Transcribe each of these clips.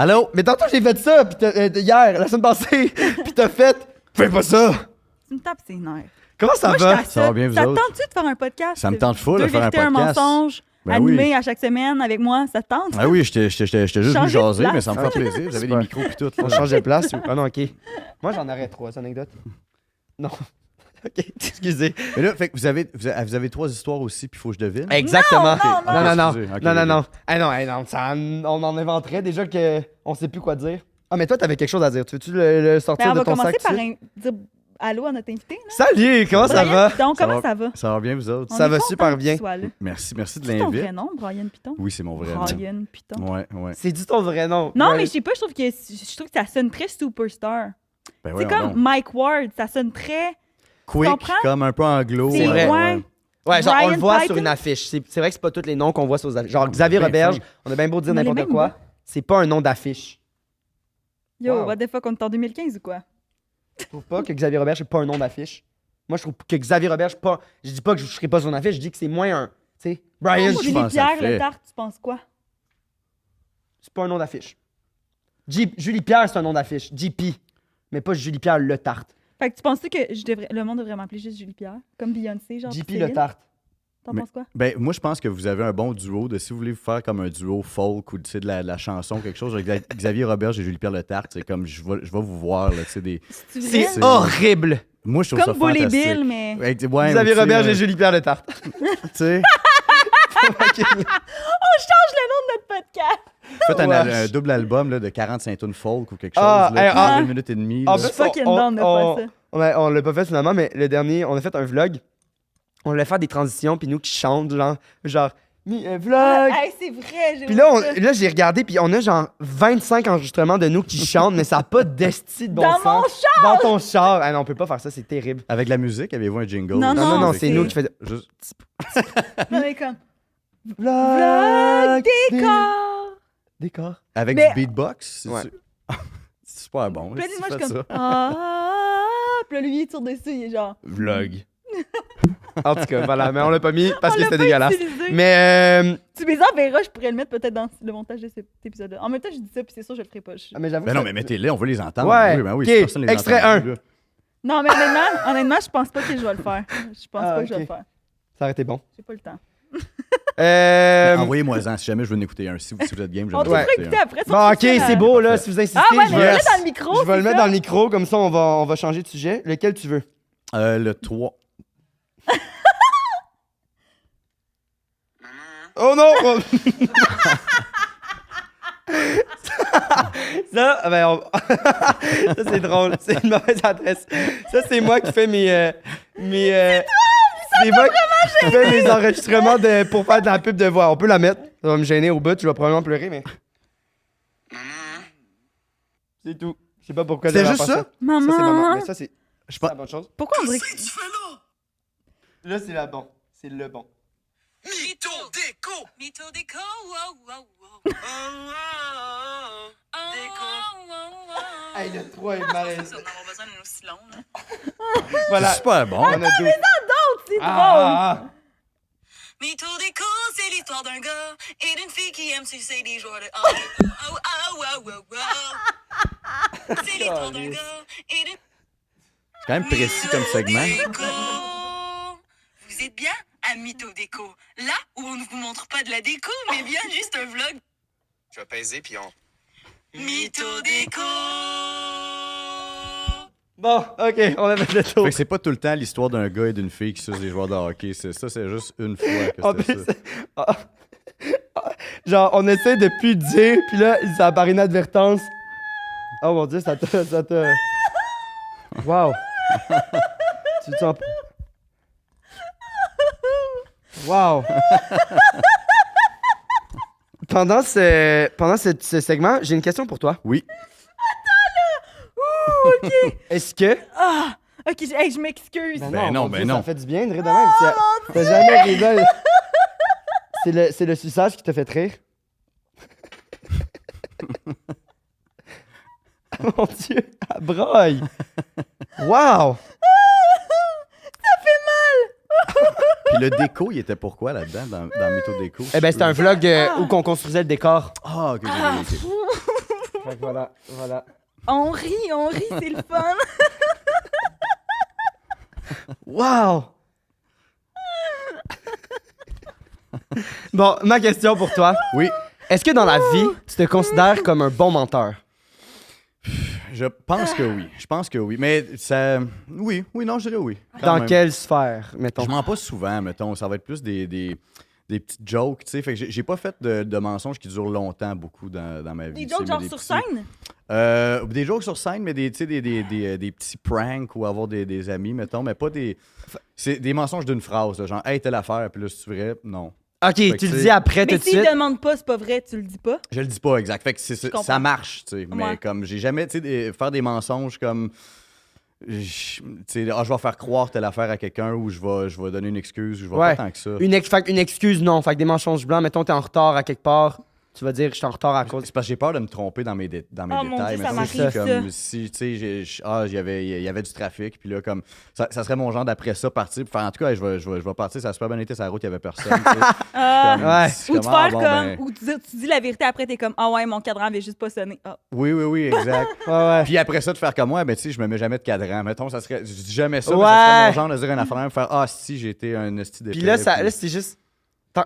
Allô? Mais tantôt, j'ai fait ça, pis hier, la semaine passée, pis t'as fait. Fais pas ça! Tu me tapes ses nerfs. Comment ça Moi, je va? casse Ça va bien, vous Ça te autres? tente-tu de faire un podcast? Ça me tente full de faire un Deux vérités, podcast. un mensonge, Ben animé oui. à chaque semaine avec moi, ça te tente? Ah oui, j'étais juste venu Changer de jaser, place. mais ça me fait plaisir. Vous avez des micros et tout. On là. change de place? Ah non, ok. Moi, j'en aurais 3 anecdotes. Non. Ok, excusez. Mais là, fait que vous avez 3 histoires aussi, puis il faut que je devine. Exactement. Non, non. Excusez. Ok, Non. ok. Non, on en inventerait déjà qu'on sait plus quoi dire. Ah, mais toi, t'avais quelque chose à dire. Tu veux-tu le sortir Ben, on de va ton commencer sac? par ici? dire allô à notre invité. Là. Salut, comment ça va? Donc, comment ça va? Ça va bien, vous autres? On Ça est va content super que tu bien. sois là. Merci de C'est ton l'invite. vrai nom, Brian Piton? Oui, c'est mon vrai nom. Brian Piton. Ouais. C'est dit ton vrai nom. Non, Ouais. mais je sais pas, je trouve que ça sonne très superstar. Ben C'est voyons comme donc. Mike Ward, ça sonne très... Quick, comprends? comme un peu anglo. C'est vrai. Ouais. Ouais, genre, on Brian le voit Python. sur une affiche. C'est vrai que c'est pas tous les noms qu'on voit sur les affiches. Genre, Xavier Ben Roberge, fin. on a bien beau dire On a les n'importe mêmes quoi. mots. C'est pas un nom d'affiche. Yo, Wow. what the fuck, on est en 2015 ou quoi? Je trouve pas que Xavier Roberge, c'est pas un nom d'affiche. Moi, je trouve que Xavier Roberge, pas. Je dis pas que je serai pas sur une affiche, je dis que c'est moins un. Tu sais, Brian, je Julie pense que ça Pierre, le fait. le tarte, tu penses quoi? c'est pas un nom d'affiche. Julie Pierre, c'est un nom d'affiche. JP. Mais pas Julie Pierre Le Tarte. Fait que tu penses que le monde devrait m'appeler juste Julie Pierre? Comme Beyoncé, genre? JP puis Le Céline? Tarte. T'en Mais- penses quoi? Ben, moi, je pense que vous avez un bon duo. Si vous voulez vous faire comme un duo folk ou tu sais, de la chanson, quelque chose, avec Xavier Roberge et Julie Pierre Le Tarte, c'est comme je vais vous voir. Là, tu sais, C'est C'est C'est- horrible. Moi, je trouve comme ça Bull et fantastique. Bill, mais... Ouais, Xavier tu sais, Roberge et Julie Pierre Le Tarte. Tu sais, Change le nom de notre podcast! faites Ouais. un double album là, de 45 tunes folk ou quelque chose. Ah, là, hey, ah. 1 minute et demie. En là. Je suis plus, fucking down de faire ça. On l'a pas fait finalement, mais le dernier, on a fait un vlog. On voulait faire des transitions, puis nous qui chantent, genre vlog. Hey, c'est vrai, j'ai Puis là, oublié ça. là j'ai regardé, puis on a genre 25 enregistrements de nous qui chantent, mais ça a pas d'esti de bon Dans sens. mon char! Dans ton char! Ah non, on peut pas faire ça, c'est terrible. Avec la musique, avez-vous un jingle? Non, Non, c'est- c'est nous qui faisons. Juste... On est comme... Vlog! Décor! Décor. Avec Mais- du beatbox? Ouais. C'est super bon. Puis là, si moi, je tu suis fais comme... ça. Ah! Puis là, lui, il tire dessus, il est genre... Vlog. En tout cas, voilà, mais on l'a pas mis parce On que l'a c'était pas dégueulasse. utilisé. Mais, Tu les enverras, je pourrais le mettre peut-être dans le montage de cet épisode-là. En même temps, je dis ça, puis c'est sûr, je le ferai pas. mais j'avoue. Ben que non, ça- mais mettez-les, on veut les entendre. Ouais, Oui, ben oui, ok, si personne les extrait entend, là. Non, mais honnêtement, je pense pas que je vais le faire. Je pense Ah, pas que je vais ok. le faire. Ça aurait été bon. J'ai pas le temps. Envoyez-moi-en si jamais je veux en écouter un. Si vous êtes game, On te j'aimerais fera en écouter après. Bon, ok, c'est beau, là, Parfait. si vous insistez. Ah ouais, je mais vais- mets-le dans le micro. Je vais le c'est mettre ça? dans le micro, comme ça, on va changer de sujet. Lequel tu veux? Le 3. Oh non! Ça, ben, ça c'est drôle. C'est une mauvaise adresse. Ça, c'est moi qui fais mes. C'est moi qui fais mes enregistrements pour faire de la pub de voix. On peut la mettre. Ça va me gêner au bout. Je vais probablement pleurer, mais. C'est tout. Je sais pas pourquoi. C'est j'avais juste fait ça? Ça, c'est maman. Maman. Mais ça, c'est Je c'est pense. la bonne chose. Pourquoi on dirait que... Là, c'est la bon. C'est le bon. Mytho déco. Mytho déco, wow, wow, wow. Oh, oh, oh, oh. Déco. Hey, le 3 est malaise. On va avoir besoin d'une aussi longue. Là. Voilà. C'est super bon. On a 12. c'est drôle! Ah, Mytho déco, c'est l'histoire d'un gars et d'une fille qui aime sucer des joueurs de hockey. Oh, oh, oh, oh, oh. C'est l'histoire d'un gars et d'une... C'est quand même précis comme segment. Déco. Vous êtes bien à Mytho déco. Là où on ne vous montre pas de la déco, mais bien juste un vlog. Je vais peser, puis on... Mytho déco. Bon, ok, on a fait le tour. Fait que c'est pas tout le temps l'histoire d'un gars et d'une fille qui sucent des joueurs de hockey. Ça, c'est juste une fois En que c'était plus, ça. genre, on essaie de plus dire, puis là, ça apparaît une advertence. Oh mon dieu, ça te... Wow. Tu t'en... Wow. Pendant ce segment, j'ai une question pour toi. Oui. OK. Est-ce que... Ah! OK, je m'excuse. Ben non, mon ben Dieu, non. Ça fait du bien de rire de même. T'as jamais ri de même. C'est le suçage qui te fait rire. Mon Dieu, elle broye. Wow. Puis le déco, il était pourquoi là-dedans, dans Mytho déco? Eh ben, c'était un vlog où qu'on construisait le décor. Ah, ok, ok, ok. Fait que voilà. On rit, c'est le fun. Wow! Bon, ma question pour toi. Oui, Est-ce que dans la vie, tu te considères comme un bon menteur? je pense que oui. Je pense que oui. Mais ça. Oui, non, je dirais oui. Quand Dans même. quelle sphère, mettons? Je mens pas souvent, mettons. Ça va être plus des petites jokes, tu sais. Fait que j'ai pas fait de mensonges qui durent longtemps, beaucoup dans ma vie. Des tu sais, jokes mais genre des sur petits- scène? Des jokes sur scène, mais tu sais, des petits pranks ou avoir des amis, mettons, mais pas des. C'est des mensonges d'une phrase, là, genre, hey, telle affaire, puis là, c'est vrai? Non. Ok, que tu le tu dis sais- après tout Mais de s'il suite. demande pas, c'est pas vrai, tu le dis pas. Je le dis pas exact. Fait que comprends. ça marche, tu sais. Mais Ouais. comme, j'ai jamais, tu sais, faire des mensonges comme. Tu sais, je vais faire croire telle affaire à quelqu'un ou je vais donner une excuse, je vais Ouais. pas tant que ça. Fait une excuse, non. Fait que des mensonges blancs, mettons, t'es en retard à quelque part. Tu vas dire, je suis en retard à cause. C'est parce que j'ai peur de me tromper dans mes Oh mon détails. Dieu, ça Mettons, m'arrive, comme ça. si, tu sais, il y avait du trafic, puis là, comme, ça serait mon genre d'après ça, partir, puis faire, en tout cas, je vais partir, ça a super bien été, sur la route, il y avait personne, tu sais. Ah. Comme, Ouais. c'est Ou de comme, ah, faire bon, comme. ben, Ou tu dis la vérité après, t'es comme, ah ouais, mon cadran avait juste pas sonné. Ah. oui, exact. Ouais. Puis après ça, de faire comme, ouais, ben, tu sais, je me mets jamais de cadran. Mettons, ça serait, je dis jamais ça, mais Ouais. ça serait mon genre de dire une affaire, faire, ah, si, j'ai été un esti d'épée. Puis là, c'est juste.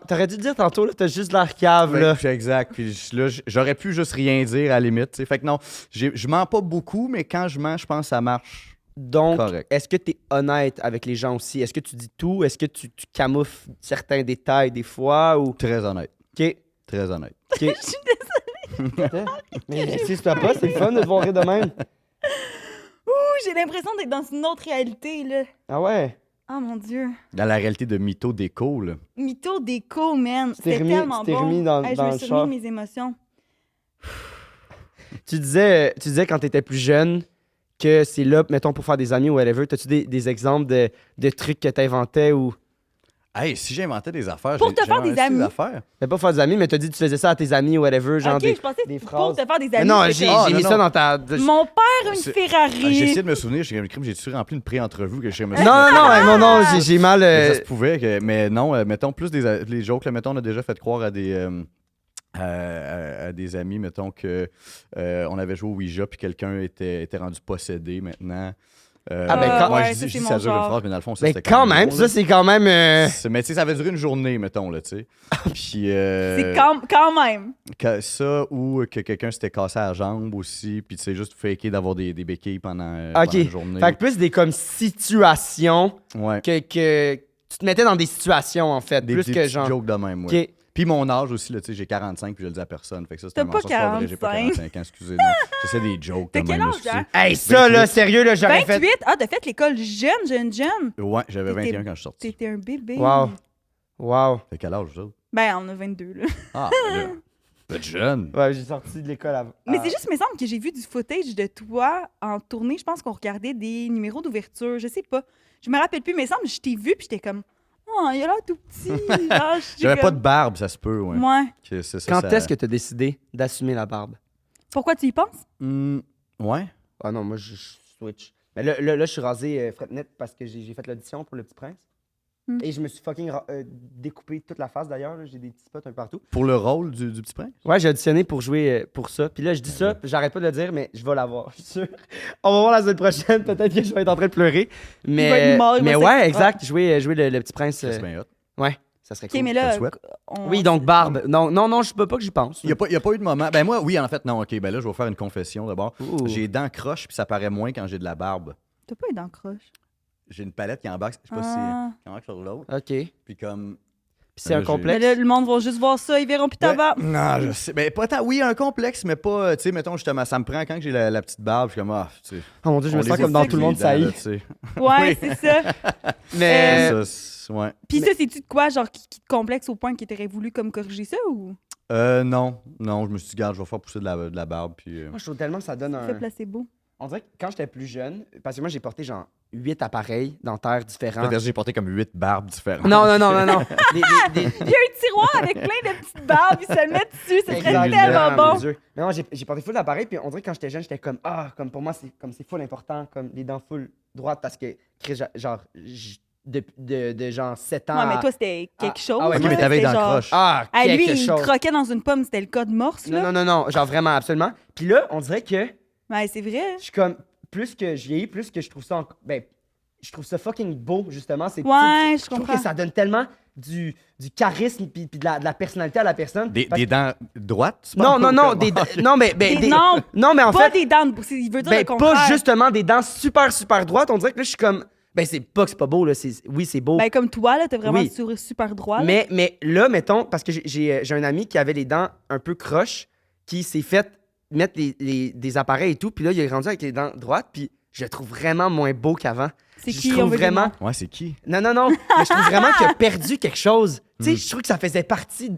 T'aurais dû dire tantôt, là, t'as juste l'air cave, là. Puis exact. Puis là, j'aurais pu juste rien dire à la limite. Tu sais. Fait que non, je mens pas beaucoup, mais quand je mens, je pense que ça marche. Donc, Correct. est-ce que t'es honnête avec les gens aussi? Est-ce que tu dis tout? Est-ce que tu camoufles certains détails des fois? Ou... Très honnête. OK. Très honnête. OK. Je suis désolée. Mais si toi pas, c'est le fun de te voir rire de même. Ouh, j'ai l'impression d'être dans une autre réalité, là. Ah ouais? Oh mon Dieu. Dans la réalité de mytho déco, là. Mytho déco, man. t'es C'était remis- tellement tu t'es bon. remis dans Je le me suis char. remis mes émotions. Tu disais quand t'étais plus jeune que c'est là, mettons, pour faire des amis ou whatever. T'as-tu des exemples de trucs que t'inventais ou... Hey, si j'inventais des affaires, Pour te faire des amis. affaires. Mais pas faire des amis, mais t'as dit que tu faisais ça à tes amis ou whatever, genre Ok, des... je pensais des pour phrases. te faire des Mais amis. non, c'est j'ai comme, Ah, mis non, ça non. dans ta... Mon père, une C'est- Ferrari. J'ai essayé de me souvenir, j'ai-tu rempli une pré-entrevue que je me Non, j'ai mal... Mais ça se pouvait, mais non, mettons, plus les jokes, là, mettons, on a déjà fait croire à des amis, mettons, que on avait joué au Ouija, puis quelqu'un était rendu possédé maintenant. Ah, ben, quand- moi, ouais, je ça, dis c'est si mon ça dure une genre. phrase, mais dans le fond, ça, Mais c'était quand même, drôle, ça là. c'est quand même... Mais tu sais, ça avait duré une journée, mettons, là, tu sais. Puis. C'est quand même. Ça, ou que quelqu'un s'était cassé la jambe aussi, puis tu sais, juste faker d'avoir des béquilles pendant Ok. une journée. Fait que plus des comme situations Ouais. que tu te mettais dans des situations, en fait, Des plus que petits genre... jokes de même, ouais. OK. Puis mon âge aussi, là, tu sais, j'ai 45 puis je le dis à personne. Fait que ça, c'est T'as un pas mensonge, c'est pas vrai, j'ai pas 45. 45 ans, excusez. Non, j'essaie des jokes T'as de quel même âge, aussi. hein? Hey, ça, là, 28. sérieux, là, j'aurais 28? fait... Ah, t'as fait l'école jeune. Ouais, j'avais T'étais- 21 quand je suis sorti. T'étais un bébé. Wow. T'as quel âge, ça? Ben, on a 22, là. Ah, ben là, vous êtes jeune. Ouais, j'ai sorti de l'école avant. Mais c'est juste, il me semble que j'ai vu du footage de toi en tournée. Je pense qu'on regardait des numéros d'ouverture. Je sais pas. Je me rappelle plus, mais il me semble que je t'ai vu puis j'étais comme, oh, il a l'air tout petit. Genre, J'avais pas de barbe, ça se peut, ouais. Ouais. Que c'est ça, Quand ça- est-ce que t'as décidé d'assumer la barbe? Pourquoi tu y penses? Ouais. Ah non, moi, je switch. Mais là, je suis rasé fret net parce que j'ai fait l'audition pour Le Petit Prince. Hmm. Et je me suis fucking découpé toute la face, d'ailleurs. là. J'ai des petits spots un peu partout. Pour le rôle du petit prince? Ouais, j'ai auditionné pour jouer pour ça. Puis là, je dis ça, puis j'arrête pas de le dire, mais je vais l'avoir, je suis sûr. On va voir la semaine prochaine. Peut-être que je vais être en train de pleurer. Mais, va être mort, il va mais se- ouais, exact. Jouer le Petit Prince. C'est bien hot. Ouais, ça serait Ok, cool. mais Je là. te souhaite. Oui, donc barbe. Non, je peux pas que j'y pense. Il n'y a pas eu de moment. Ben moi, oui, en fait, non. OK, ben là, je vais faire une confession d'abord. Ouh. J'ai les dents croches, puis ça paraît moins quand j'ai de la barbe. T'as pas les dents croches. J'ai une palette qui embarque, je sais pas si Ah. qui embarque sur l'autre. OK. Puis Puis comme. c'est un Là, j'ai- Mais complexe. là, le monde va juste voir ça, ils verront plus ta Ouais, barbe. non, je sais. Ben, pas tant. Oui, un complexe, mais pas. Tu sais, mettons, justement, ça me prend quand j'ai la petite barbe. Je suis comme, ah, tu sais. Oh mon dieu, je me on sens les comme dans écoute, tout le monde les dents, là, saillit. tu sais. Ouais, Oui. c'est ça. Mais. Ça, ouais. Puis ça, c'est-tu de quoi, genre, qui te complexe au point que t'aurais voulu comme corriger ça ou Non, je me suis dit, garde, je vais faire pousser de la barbe. Puis. Moi, je trouve tellement que ça donne un. fait placebo? On dirait que quand j'étais plus jeune, parce que moi, j'ai porté genre 8 appareils dentaires différents. Peut-être que j'ai porté comme 8 barbes différentes. Non. Des- Il y a un tiroir avec plein de petites barbes, ils se le mettent dessus, ça serait Exactement, tellement mon bon. Dieu. Mais non, j'ai porté full d'appareils, puis on dirait que quand j'étais jeune, j'étais comme, comme pour moi, c'est full important, comme les dents full droites, parce que, Chris, genre, de genre 7 ans. Ouais, mais toi, c'était quelque chose. ah ouais, Ok, là. mais t'avais C'était dans le genre- croche. Ah, Ah, lui, quelque il chose. croquait dans une pomme, c'était le code morse, là. Non, genre vraiment, absolument. Puis là, on dirait que Ouais, c'est vrai. je suis comme, plus que je vieillis, plus que je trouve ça, je trouve ça fucking beau, justement. C'est Ouais, je trouve comprends. que ça donne tellement du charisme puis de la personnalité à la personne. Des Parce- dents droites? tu Non, penses, non, ou non, comment? non, mais, Non, non, mais en pas fait, des dents de... Il veut dire le contraire. pas justement des dents super, super droites. On dirait que là, je suis comme, c'est pas que c'est pas beau, là. Oui, c'est beau. Ben, comme toi, là, t'es vraiment Oui. super droit. là. Mais là, mettons, parce que j'ai un ami qui avait les dents un peu croches, qui s'est fait mettre des appareils et tout, puis là, il est rendu avec les dents droites, puis je le trouve vraiment moins beau qu'avant. C'est Je qui, trouve on veut vraiment... des noms. Ouais, c'est qui? Non, mais je trouve vraiment qu'il a perdu quelque chose. Tu sais, je trouve que ça faisait partie...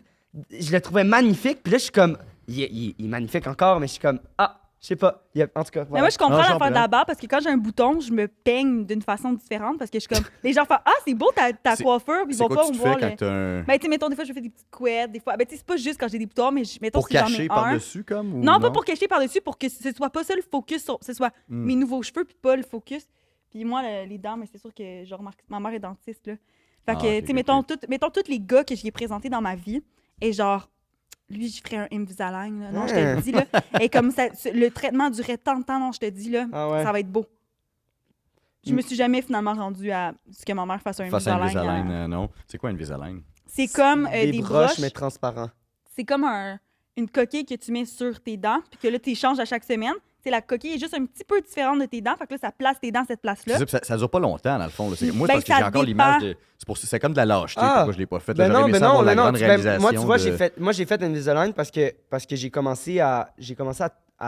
Je le trouvais magnifique, puis là, je suis comme... Il est magnifique encore, mais je suis comme... Ah, je sais pas. En tout cas, Mais voilà. moi, je comprends Non, je l'affaire de la comprends. barbe parce que quand j'ai un bouton, je me peigne d'une façon différente parce que je suis comme. Les gens font ah, c'est beau ta C'est- coiffure, puis ils C'est vont quoi pas que tu te voir. fais quand t'as un... Ben, tu sais, mettons, des fois, je fais des petites couettes, des fois. Ben, tu sais, c'est pas juste quand j'ai des boutons, mais mettons, Pour si j'en ai cacher un. par-dessus, comme? Ou Non, pas pour cacher par-dessus, pour que ce soit pas ça le focus, ce soit Hmm. mes nouveaux cheveux, puis pas le focus. Puis moi, les dents, mais c'est sûr que je remarque. Ma mère est dentiste, là. Fait que, Ah, ok, tu sais, ok. mettons tous les gars que j'y ai présentés dans ma vie, et genre. Lui, je ferais un Invisalign. Là. Non, je te le dis, là. Et comme ça, le traitement durait tant de temps, non, je te dis, là, Ah ouais. ça va être beau. Je me suis jamais finalement rendue à ce que ma mère fasse un Face à Invisalign. Invisalign, non. C'est quoi Invisalign? C'est comme des broches. mais transparents. C'est comme une coquille que tu mets sur tes dents, puis que là, tu échanges à chaque semaine. C'est la coquille est juste un petit peu différente de tes dents. Fait que là, ça place tes dents à cette place-là. C'est ça, puis ça dure pas longtemps, dans le fond. Là. Moi, Ben, parce que ça j'ai encore dépend. l'image de... C'est comme de la lâcheté, Ah. pourquoi je l'ai pas fait. Là, Ben j'aurais non, aimé mais ça avoir non, la mais non. grande réalisation Moi, tu vois, de- j'ai fait Invisalign parce que j'ai commencé à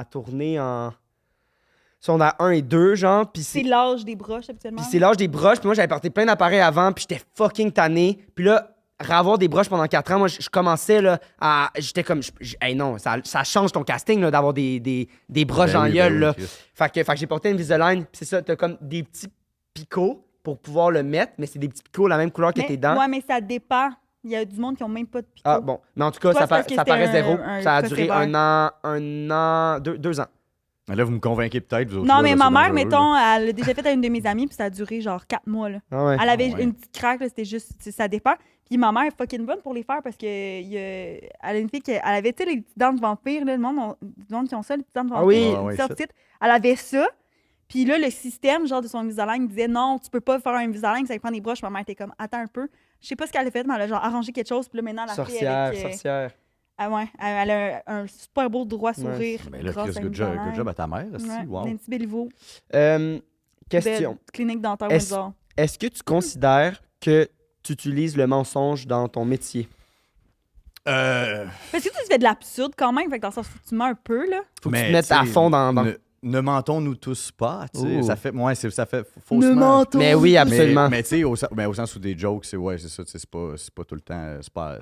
tourner en secondaire 1 et 2, genre, puis C'est c'est l'âge des broches, habituellement. puis c'est l'âge des broches, puis moi, j'avais porté plein d'appareils avant, puis j'étais fucking tanné. Puis là, avoir des broches pendant 4 ans, moi, je commençais, là, à... J'étais comme... Hey, non, ça change ton casting, là, d'avoir des broches Ben dans oui, la ben gueule, oui, là. Chris. Fait que j'ai porté Invisalign, puis c'est ça, t'as comme des petits picots pour pouvoir le mettre, mais c'est des petits picots la même couleur que Mais- tes dents. Ouais, mais ça dépend. Il y a du monde qui ont même pas de picot. Ah, bon. Mais en tout cas, Toi, ça, c'est parce que ça paraît c'était zéro. un Ça a cas duré sévère. un an, 2 ans. Là, vous me convainquez peut-être, vous autres. Non, là, mais là, ma c'est mère, dangereux, mettons, là. elle l'a déjà fait à une de mes amies, puis ça a duré genre 4 mois. Là. Ah ouais. Elle avait Ah ouais. une petite craque, là, c'était juste, ça dépend. Puis ma mère est fucking bonne pour les faire parce que elle a une fille qui elle avait, tu sais, les petites dents de vampire, là, le monde qui ont ça, les petites dents de vampire. Ah oui. Ah ouais, sortes petites. Elle avait ça. Puis là, le système, genre, de son Invisalign, disait non, tu peux pas faire un Invisalign, ça prend des broches. Ma mère était comme, attends un peu. Je sais pas ce qu'elle a fait, mais elle a genre arrangé quelque chose. Puis là, maintenant, elle a fait Sorcière, avec. sorcière. Ah ouais, elle a un super beau droit sourire. Ben là, grâce Chris, à good job Invisalign. à ta mère, aussi. Ouais, Wow. Nancy Béliveau. Question. Belle clinique dentaire Est-ce- Windsor. Est-ce que tu considères que tu utilises le mensonge dans ton métier? Parce que tu fais de l'absurde quand même, fait que dans le sens où tu mens un peu, là. Faut que Mais, tu te mettes à tu sais, fond dans... Ne mentons-nous tous pas, tu sais. Ouh. Ça fait... Ouais, ça fait faussement... Mais oui, absolument. Mais tu sais, au sens où des jokes, c'est ça, tu sais, c'est pas tout le temps... C'est pas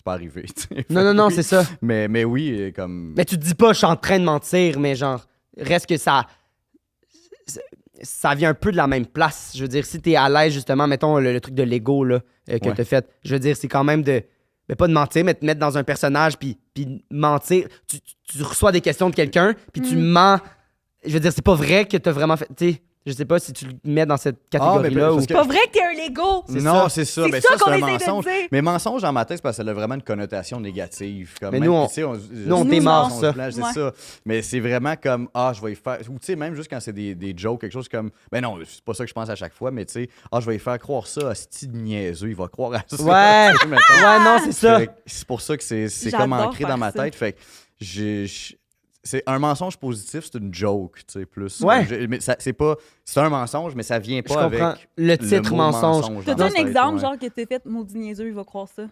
arrivé, tu sais. Non, Oui. c'est ça. Mais oui, comme... Mais tu te dis pas, je suis en train de mentir, mais genre, reste que ça vient un peu de la même place. Je veux dire, si t'es à l'aise, justement, mettons le truc de l'ego là, que Ouais. t'as fait, je veux dire, c'est quand même de... Mais pas de mentir, mais de te mettre dans un personnage, puis mentir. Tu reçois des questions de quelqu'un, puis tu mens. Je veux dire, c'est pas vrai que t'as vraiment fait... Tu sais, je sais pas si tu le mets dans cette catégorie-là. parce ou... que- C'est pas vrai que t'es un Lego! Non, c'est ça. C'est Mais ça ça, qu'on c'est un essaie de mensonge. dire. Mais mensonge dans ma tête, c'est parce que ça a vraiment une connotation négative. Comme Mais même, nous, on- tu sais, nous, on Nous, démarre non. ça. C'est Ouais. ça. Mais c'est vraiment comme, je vais y faire. Ou tu sais, même juste quand c'est des jokes, quelque chose comme. Ben non, c'est pas ça que je pense à chaque fois, mais tu sais, je vais y faire croire ça à ce petit niaiseux, il va croire à ça. Ouais. Tu sais, mettons. Ouais, non, c'est ça. Fait que c'est pour ça que c'est J'adore comme ancré faire dans ma ça. tête. Fait que c'est un mensonge positif, c'est une joke, tu sais, plus. Ouais. Mais c'est pas. C'est un mensonge, mais ça vient Je pas comprends. avec. Le titre mot mensonge. dans T'as-tu ma un tête, exemple, ouais. genre, que t'es fait maudit niaiseux, il va croire ça?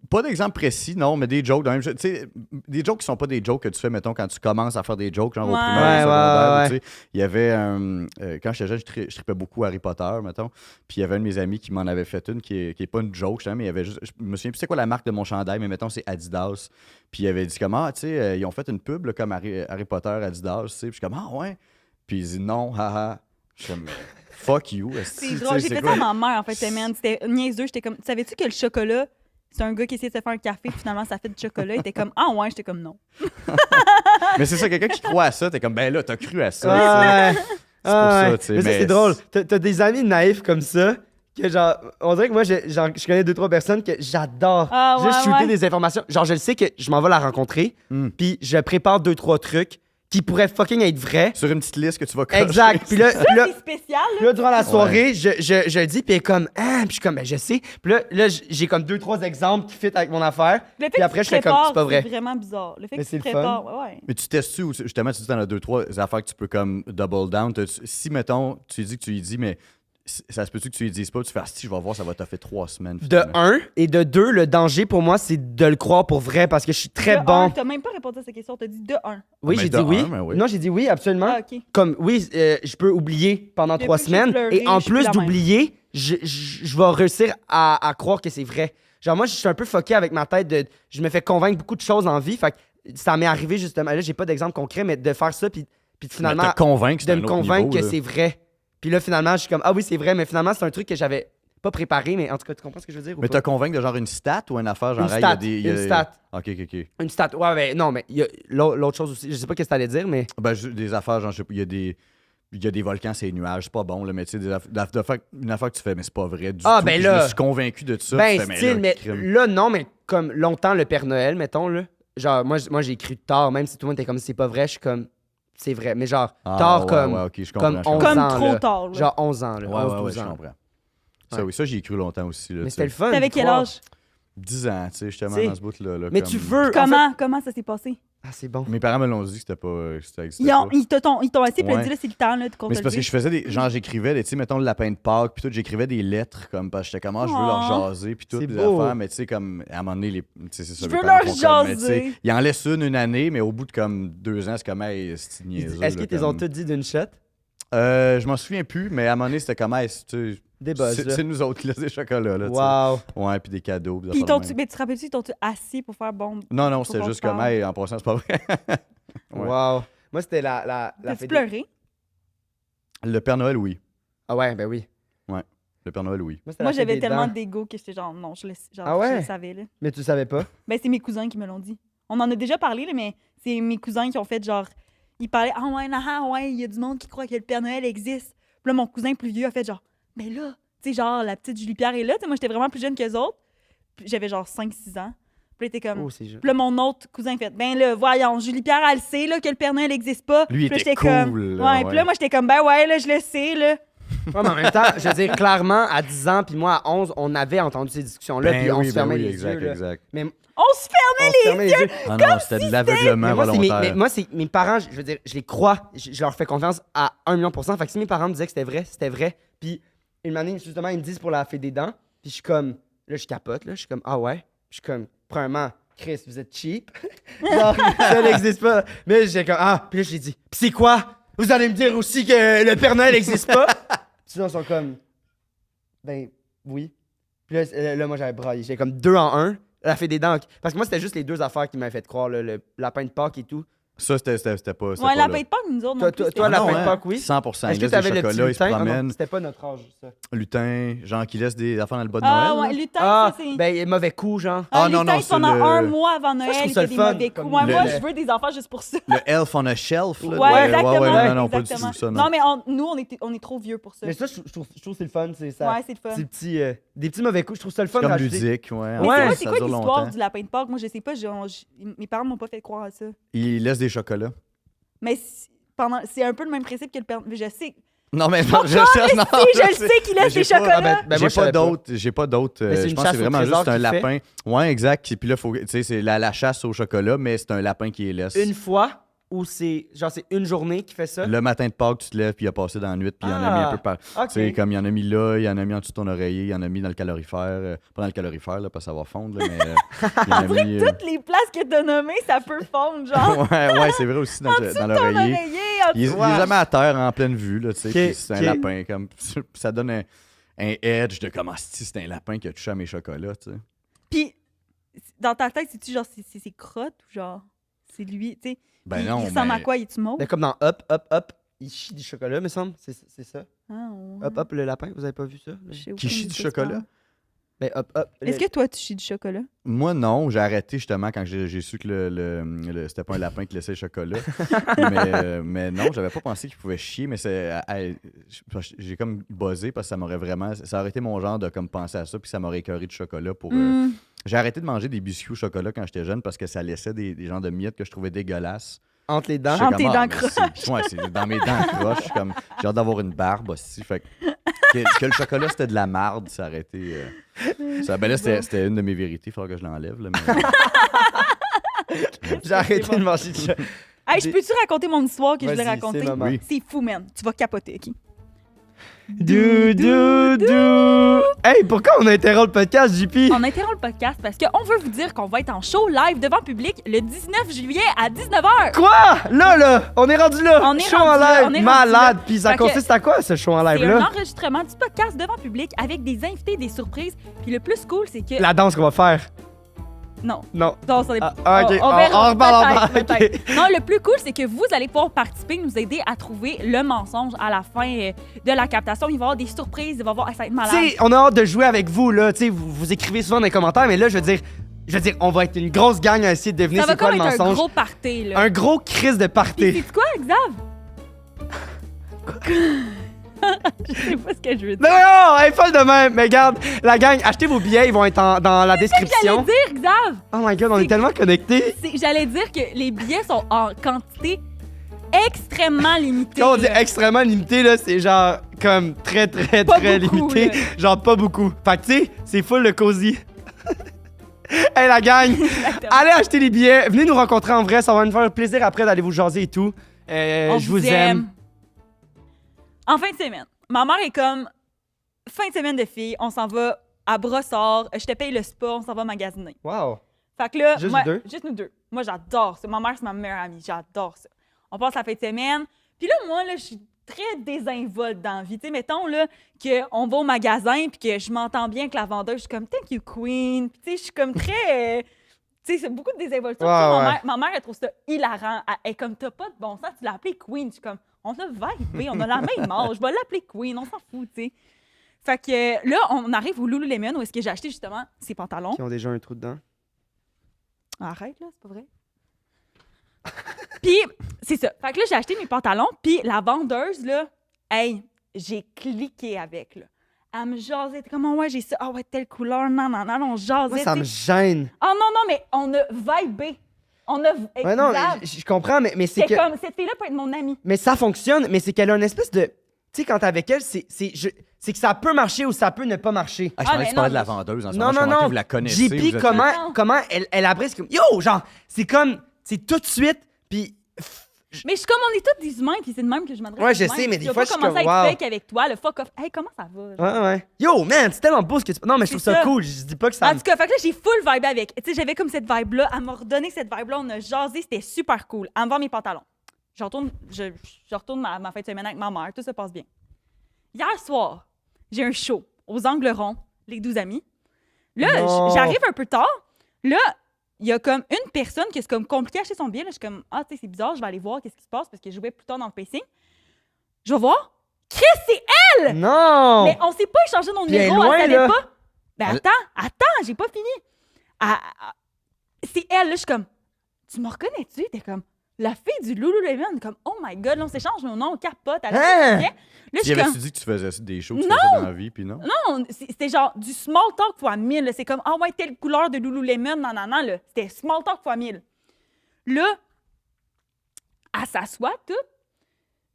Pas d'exemple précis, non, mais des jokes. Tu sais, des jokes qui sont pas des jokes que tu fais, mettons, quand tu commences à faire des jokes, genre au Ouais. primaire, au Ouais, secondaire, ouais, tu sais. Il y avait, quand j'étais jeune, je tripais beaucoup Harry Potter, mettons. Puis il y avait un de mes amis qui m'en avait fait une, qui est pas une joke, mais il y avait juste, je me souviens plus c'est quoi la marque de mon chandail, mais mettons, c'est Adidas. Puis il avait dit comment, tu sais, ils ont fait une pub là, comme Harry Potter, Adidas, tu sais. Puis je suis comme, ouais. Puis il dit non, haha. Je suis comme, fuck you. C'est drôle, j'ai fait ça à ma mère, en fait, man. C'était niaiseux, j'étais comme... Savais-tu que le chocolat, c'est un gars qui essayait de se faire un café, puis finalement, ça fait du chocolat. Il était comme, ouais, j'étais comme non. Mais c'est ça, quelqu'un qui croit à ça, t'es comme, ben là, t'as cru à ça. Ouais. tu sais. C'est pour ça, ouais. tu sais. Mais ça, c'est drôle. T'as des amis naïfs comme ça, que genre, on dirait que moi, je connais 2-3 personnes que j'adore. Ah, Juste ouais, shooter ouais. des informations. Genre, je le sais que je m'en vais la rencontrer, Hmm. puis je prépare 2-3 trucs qui pourraient fucking être vrais. Sur une petite liste que tu vas cocher. Exact. Puis là, C'est spécial, là. durant la soirée, je le dis, puis elle est comme, ah, puis je suis comme, ben, je sais. Puis là, j'ai comme 2-3 exemples qui fit avec mon affaire. Le fait Puis que après, tu je fais comme, prépares, c'est pas vrai. C'est vraiment bizarre. Le fait Mais que c'est tu le fun. prépares, ouais. Mais tu testes-tu, ou justement, tu dis dans 2-3 affaires que tu peux comme double down. Si, mettons, tu lui dis que tu lui dis, mais ça se peut-tu que tu lui dises pas, tu fais, si, je vais voir, ça va te faire 3 semaines. De finalement. 1 et de 2, le danger pour moi, c'est de le croire pour vrai parce que je suis très De bon. un, t'as même pas répondu à cette question. T'as dit de 1. Oui, Mais j'ai de dit oui. un, mais oui. Non, j'ai dit oui, absolument. Ah, OK. Comme, oui, je peux oublier pendant Depuis 3 que j'ai semaines. pleuré, Et en je suis plus plus la même. d'oublier, je vais réussir à croire que c'est vrai. Genre, moi, je suis un peu fucké avec ma tête. Je me fais convaincre beaucoup de choses en vie. Fait que ça m'est arrivé justement. Là, j'ai pas d'exemple concret, mais de faire ça, puis finalement, Mais te convaincre, c'est de un me autre convaincre niveau, que là. c'est vrai. Puis là, finalement, je suis comme, ah oui, c'est vrai, mais finalement, c'est un truc que j'avais pas préparé, mais en tout cas, tu comprends ce que je veux dire? Ou Mais pas? te convaincre de genre une stat ou une affaire, genre, Une hey, il y a stat, des. il y a- une stat. Ok, ok. Une stat. Ouais, mais non, mais il y a l'autre chose aussi. Je sais pas ce que t'allais dire, mais. Ben, des affaires, genre, je sais pas, il y a des. Il y a des volcans, c'est des nuages, c'est pas bon, là, mais tu sais, une affaire que tu fais, mais c'est pas vrai du Ah, tout. ben Puis là. Je me suis convaincu de ça. Ben, tu fais, style, mais crime. là, non, mais comme longtemps, le Père Noël, mettons, là. Genre, moi j'ai cru tard, même si tout le monde était comme, c'est pas vrai, je suis comme, c'est vrai. Mais genre, Ah, tard ouais, comme, ouais, ok, je comprends, comme je 11 comprends. Comme ans, trop là. tard, là. Genre 11 ans, là. Ouais, 11, ouais, 12 je ans. comprends. Ça, Ouais. oui, ça, j'y ai cru longtemps aussi. Là, Mais tu c'était le sais. fun. T'avais d'y quel croire. âge? 10 ans, tu sais, justement, T'sais. dans ce bout-là. Mais comme- tu veux. en Comment ça s'est passé? fait- Ah, c'est bon. Mes parents me l'ont dit que c'était pas. Que ça existait Ils pas. t'ont assis et Ouais. dit là, c'est le temps là, de qu'on Mais te c'est parce le que je dise. faisais des. Genre, j'écrivais, tu sais, mettons le lapin de Pâques, puis tout, j'écrivais des lettres, comme, parce que j'étais comme, ah, je veux leur Oh. jaser, puis tout, C'est des beau. affaires, mais tu sais, comme, à un moment donné, tu sais, c'est ça. Je mes veux parents leur font comme, mais tu jaser. sais, ils en laissent une année, mais au bout de comme 2 ans, c'est comme, hey, c'est niaiseux. Est-ce là, qu'ils t'es comme- ont tout dit d'une shot? Je m'en souviens plus, mais à un moment donné, c'était comme, hey, tu sais, Des buzz, c'est là. c'est nous autres qui laissent des chocolats, là, tu sais. Wow. Ouais, puis des cadeaux. puis des Puis affaires de t'ont-tu, même. mais tu te rappelles-tu, ils t'ont assis pour faire bon. Non, non, pour c'était qu'on juste se comme, parle? hey, en passant, c'est pas vrai. Ouais. Wow. Moi, c'était la T'as-tu fête. pleuré? Le Père Noël, oui. Ah ouais, ben oui. Le Père Noël, oui. C'était Moi, la fête j'avais des tellement dents. d'ego que j'étais genre, non, genre, Ah ouais? je le savais, là. Mais tu savais pas? Ben, c'est mes cousins qui me l'ont dit. On en a déjà parlé, là, mais c'est mes cousins qui ont fait genre. Ils parlaient, ah ouais, ouais, il y a du monde qui croit que le Père Noël existe. Puis là, mon cousin plus vieux a fait genre, mais là, tu sais, genre, la petite Julie Pierre est là. Tu sais, moi, j'étais vraiment plus jeune qu'eux autres. Puis j'avais genre 5-6 ans. Puis là, t'es comme. Oh, c'est juste. Puis là, mon autre cousin fait, ben là, voyons, Julie Pierre, elle sait là, que le Père Noël n'existe pas. Lui, il Puis là, était j'étais comme. cool, là, Ouais, puis là, ouais. moi, j'étais comme, ben ouais, là, je le sais, là. Ouais, mais en même temps, je veux dire, clairement, à 10 ans, puis moi, à 11, on avait entendu ces discussions-là, Ben puis on oui, se ben fermait oui, les exact, yeux. là. exact. Mais On se fermait on se fermait les yeux. Ah non, c'était de l'aveuglement Mais moi, c'est volontaire. moi, c'est mes parents, je veux dire, je les crois, je leur fais confiance à 1 million %. Fait que si mes parents me disaient que c'était vrai. Puis une année, justement, ils me disent pour la fée des dents. Puis je suis comme, là, je capote, là. Je suis comme, ah ouais. Puis je suis comme, premièrement, Chris, vous êtes cheap. Genre, ça n'existe pas. Mais j'ai comme, ah, puis là, j'ai dit, puis c'est quoi? Vous allez me dire aussi que le Père Noël n'existe pas? Sinon, ils sont comme, ben, oui. Puis là, moi, j'avais braillé. J'étais comme 2 en 1. La fée des dents. Parce que moi, c'était juste les 2 affaires qui m'avaient fait croire, là, le lapin de Pâques et tout. Ça, c'était pas. c'était Ouais, pas la là. paix de Pâques, nous autres, non Toi, plus, toi, c'était- toi, Ah non, lapin de hein? Pâques, oui. 100%. Est-ce Ils que laissent t'avais des le petit chocolats, ils se lutin? Ah non, promènent. c'était pas notre âge, ça. Lutin, genre qui laisse des affaires dans le bas de Ah, Noël. ouais, là. lutin, Ah, ça, c'est. ben, mauvais coup, genre. Ah, non, lutin, non, c'est c'est pendant le- un mois avant Noël, je trouve il ça fait le des fun, mauvais comme coups. Ouais, le- moi, le- je veux des enfants juste pour ça. Le Elf on a Shelf. Là, Ouais, de- exactement. ouais, non, pas du exactement. tout ça, Non, non. mais nous, on est trop vieux pour ça. Mais ça, je trouve que c'est le fun. C'est ça. Ouais, c'est le fun. Des petits mauvais coups. Je trouve ça le fun. C'est comme rajouter. ludique, ouais. Mais en c'est Ouais, fait, quoi, c'est ça quoi dure l'histoire longtemps. du lapin de Pâques? Moi, je sais pas, mes parents m'ont pas fait croire à ça. Il laisse des chocolats. Mais c'est un peu le même principe que le Père Noël. Je sais. Non, mais Pourquoi, je cherche. Non, Si, je le sais qu'il Mais laisse j'ai des pas- chocolats. Ah, ben, moi, J'ai je savais pas d'autres. J'ai pas d'autres. Mais c'est Je une pense que c'est chasse au vraiment trésor juste un qu'il fait. lapin. Ouais, exact. Puis là, tu sais, c'est la chasse au chocolat, mais c'est un lapin qui les laisse. Une fois ou c'est une journée qui fait ça? Le matin de Pâques, tu te lèves, puis il a passé dans la nuit, puis il y en a mis un peu par. Ok. Tu sais, comme il y en a mis là, il y en a mis en dessous de ton oreiller, il y en a mis dans le calorifère. Pas dans le calorifère, là, pas ça va fondre, là, mais. Il y en a mis. Toutes les places que t'as nommées, ça peut fondre, genre. Ouais, c'est vrai aussi dans Ton l'oreiller. oreiller. en Il est dessous. jamais à terre en pleine vue, là, tu sais. Ok, Puis c'est un ok. lapin. Comme, ça donne un edge de comment si c'est un lapin qui a touché à mes chocolats, tu sais. Puis, dans ta tête, c'est-tu genre, c'est ses crottes ou genre, c'est lui, tu sais? Ben il non, ressemble mais- à quoi? Il est-tu mauve? Ben, comme dans Hop, Hop, Hop, il chie du chocolat, me semble. C'est ça. Ah, ouais. Hop, Hop, le lapin, vous avez pas vu ça? Je sais Qui aucune chie idée du de ce que tu chocolat? parles. Ben, hop. Est-ce que toi, tu chies du chocolat? Moi, non. J'ai arrêté justement quand j'ai su que c'était pas un lapin qui laissait le chocolat. mais non, j'avais pas pensé qu'il pouvait chier, mais j'ai comme buzzé parce que ça aurait été mon genre de comme penser à ça, puis ça m'aurait écœuré du chocolat pour. J'ai arrêté de manger des biscuits au chocolat quand j'étais jeune parce que ça laissait des genres de miettes que je trouvais dégueulasses. Entre les dents. J'étais Entre tes comme, dents mais croches. Ouais, c'est dans mes dents croches. J'ai hâte d'avoir une barbe aussi. Fait que le chocolat, c'était de la marde, ça aurait été. Ben là, c'était une de mes vérités. Il faudra que je l'enlève. Là, mais... J'ai arrêté de manger du chocolat. Hey, je peux-tu raconter mon histoire que je voulais Vas-y, raconter? c'est maman. Oui. C'est fou, man. Tu vas capoter, OK? Dou. Hey, pourquoi on interrompt le podcast, JP? On interrompt le podcast parce qu'on veut vous dire qu'on va être en show live devant public le 19 juillet à 19h. Quoi? Là, on est rendu là. On est show rendu en là, live, on est rendu malade. là. Puis ça Fait que- consiste à quoi, ce show en C'est un live-là? enregistrement du podcast devant public avec des invités, des surprises. Puis le plus cool, c'est que... La danse qu'on va faire. Non. Non. Non, ça n'est Ah, pas. ok. On verra. On reparle, Peut-être, ok. peut-être. Non, le plus cool, c'est que vous allez pouvoir participer, nous aider à trouver le mensonge à la fin de la captation. Il va y avoir des surprises, il va y avoir... Ça va être malade. Tu sais, on a hâte de jouer avec vous, là. Tu sais, vous écrivez souvent dans les commentaires, mais là, je veux dire, on va être une grosse gang à essayer de deviner Ça va c'est quoi comme le être un mensonge. gros party, là. Un gros crise de Puis party. c'est quoi, Xav? Je sais pas ce que je veux dire. Mais non, elle est folle de même. Mais regarde, la gang, achetez vos billets, ils vont être dans la J'allais description. dire, Xav! Oh my god, on est C'est- tellement connectés. J'allais dire que les billets sont en quantité extrêmement limitée. Quand on dit là. extrêmement limité, là, c'est genre comme très, très, Pas très beaucoup, limité. là. Genre pas beaucoup. Fait que tu sais, c'est full le cosy. Hey la gang, Exactement. allez acheter les billets, venez nous rencontrer en vrai, ça va nous faire plaisir après d'aller vous jaser et tout. On Je vous aime. En fin de semaine, ma mère est comme fin de semaine de filles, on s'en va à Brossard, je te paye le spa, on s'en va magasiner. Wow. Fait que là, Juste moi, vous deux? juste nous deux. Moi, j'adore ça. Ma mère, c'est ma meilleure amie. J'adore ça. On passe la fin de semaine. Puis là, moi, là, je suis très désinvolte dans la vie. Tu sais, mettons, là, qu'on va au magasin puis que je m'entends bien avec la vendeuse. Je suis comme, thank you, queen. Puis tu sais, je suis comme très... tu sais, c'est beaucoup de désinvolture. Ouais, Tu sais, ouais. ma mère, elle trouve ça hilarant. Elle est comme, t'as pas de bon sens, tu l'as appelée queen. Je suis comme, on a vibé, on a la même âge. Je vais l'appeler queen, on s'en fout, tu sais. Fait que là, on arrive au Lululemon où est-ce que j'ai acheté justement ces pantalons. Qui ont déjà un trou dedans. Arrête, là, c'est pas vrai. Puis, c'est ça. Fait que là, j'ai acheté mes pantalons, puis la vendeuse, là, hey, j'ai cliqué avec, là. Elle me jasait, t'es comme, oh, ouais, j'ai ça, ah ouais, telle couleur, non, on jasait. Moi, ça me tu sais. gêne. Oh non, mais on a vibé. On a... Ouais, non, Exact. je comprends, mais c'est C'est que. comme, cette fille-là peut être mon amie. Mais ça fonctionne, mais c'est qu'elle a une espèce de. Tu sais, quand t'es avec elle, c'est que ça peut marcher ou ça peut ne pas marcher. Ah, je pensais mais que tu parlais non, de la mais- vendeuse en ce Non, moment. non, Je comprends que non. vous la connaissez. JP, vous êtes- comment elle après, c'est comme. Yo, genre, c'est comme. C'est tout de suite, puis. Mais je suis comme, on est tous des humains, puis c'est de même que je m'adresse. Ouais, aux je humains. sais, mais des Tu vas fois, pas je suis commencer comme, à être wow. fake avec toi, le fuck off. Hey, comment ça va? genre? Ouais. Yo, man, c'est tellement beau ce que tu. Non, mais je trouve C'est ça ça. cool. Je dis pas que ça. En tout cas, fait que là, j'ai full vibe avec. Tu sais, j'avais comme cette vibe-là. Elle m'a redonné cette vibe-là. On a jasé. C'était super cool. Elle me vend mes pantalons. Je retourne ma fin de semaine avec ma mère. Tout se passe bien. Hier soir, j'ai un show aux Angles Ronds, les 12 amis. Là, Non. j'arrive un peu tard. Là, il y a comme une personne qui est comme compliqué à acheter son billet. Là, je suis comme, ah, tu sais, c'est bizarre. Je vais aller voir qu'est-ce qui se passe parce que je jouais plus tard dans le pacing. Je vais voir. Chris, c'est Non! mais on s'est pas échangé nos Puis elle est numéros, loin, elle savait là. pas. Ben attends, j'ai pas fini. C'est elle, là, je suis comme, tu me reconnais-tu? T'es comme, la fille du Lululemon, comme, oh my god, là, on s'échange nos noms, on capote. Elle a Hein? fait bien. Là, je Tu suis avais comme, dit que tu faisais des shows, que tu Non! faisais dans la vie, puis non? non, c'était genre du small talk fois 1000. là. C'est comme, ah ouais, telle couleur de Lululemon, non, là. C'était small talk fois 1000. Là, elle s'assoit, tout.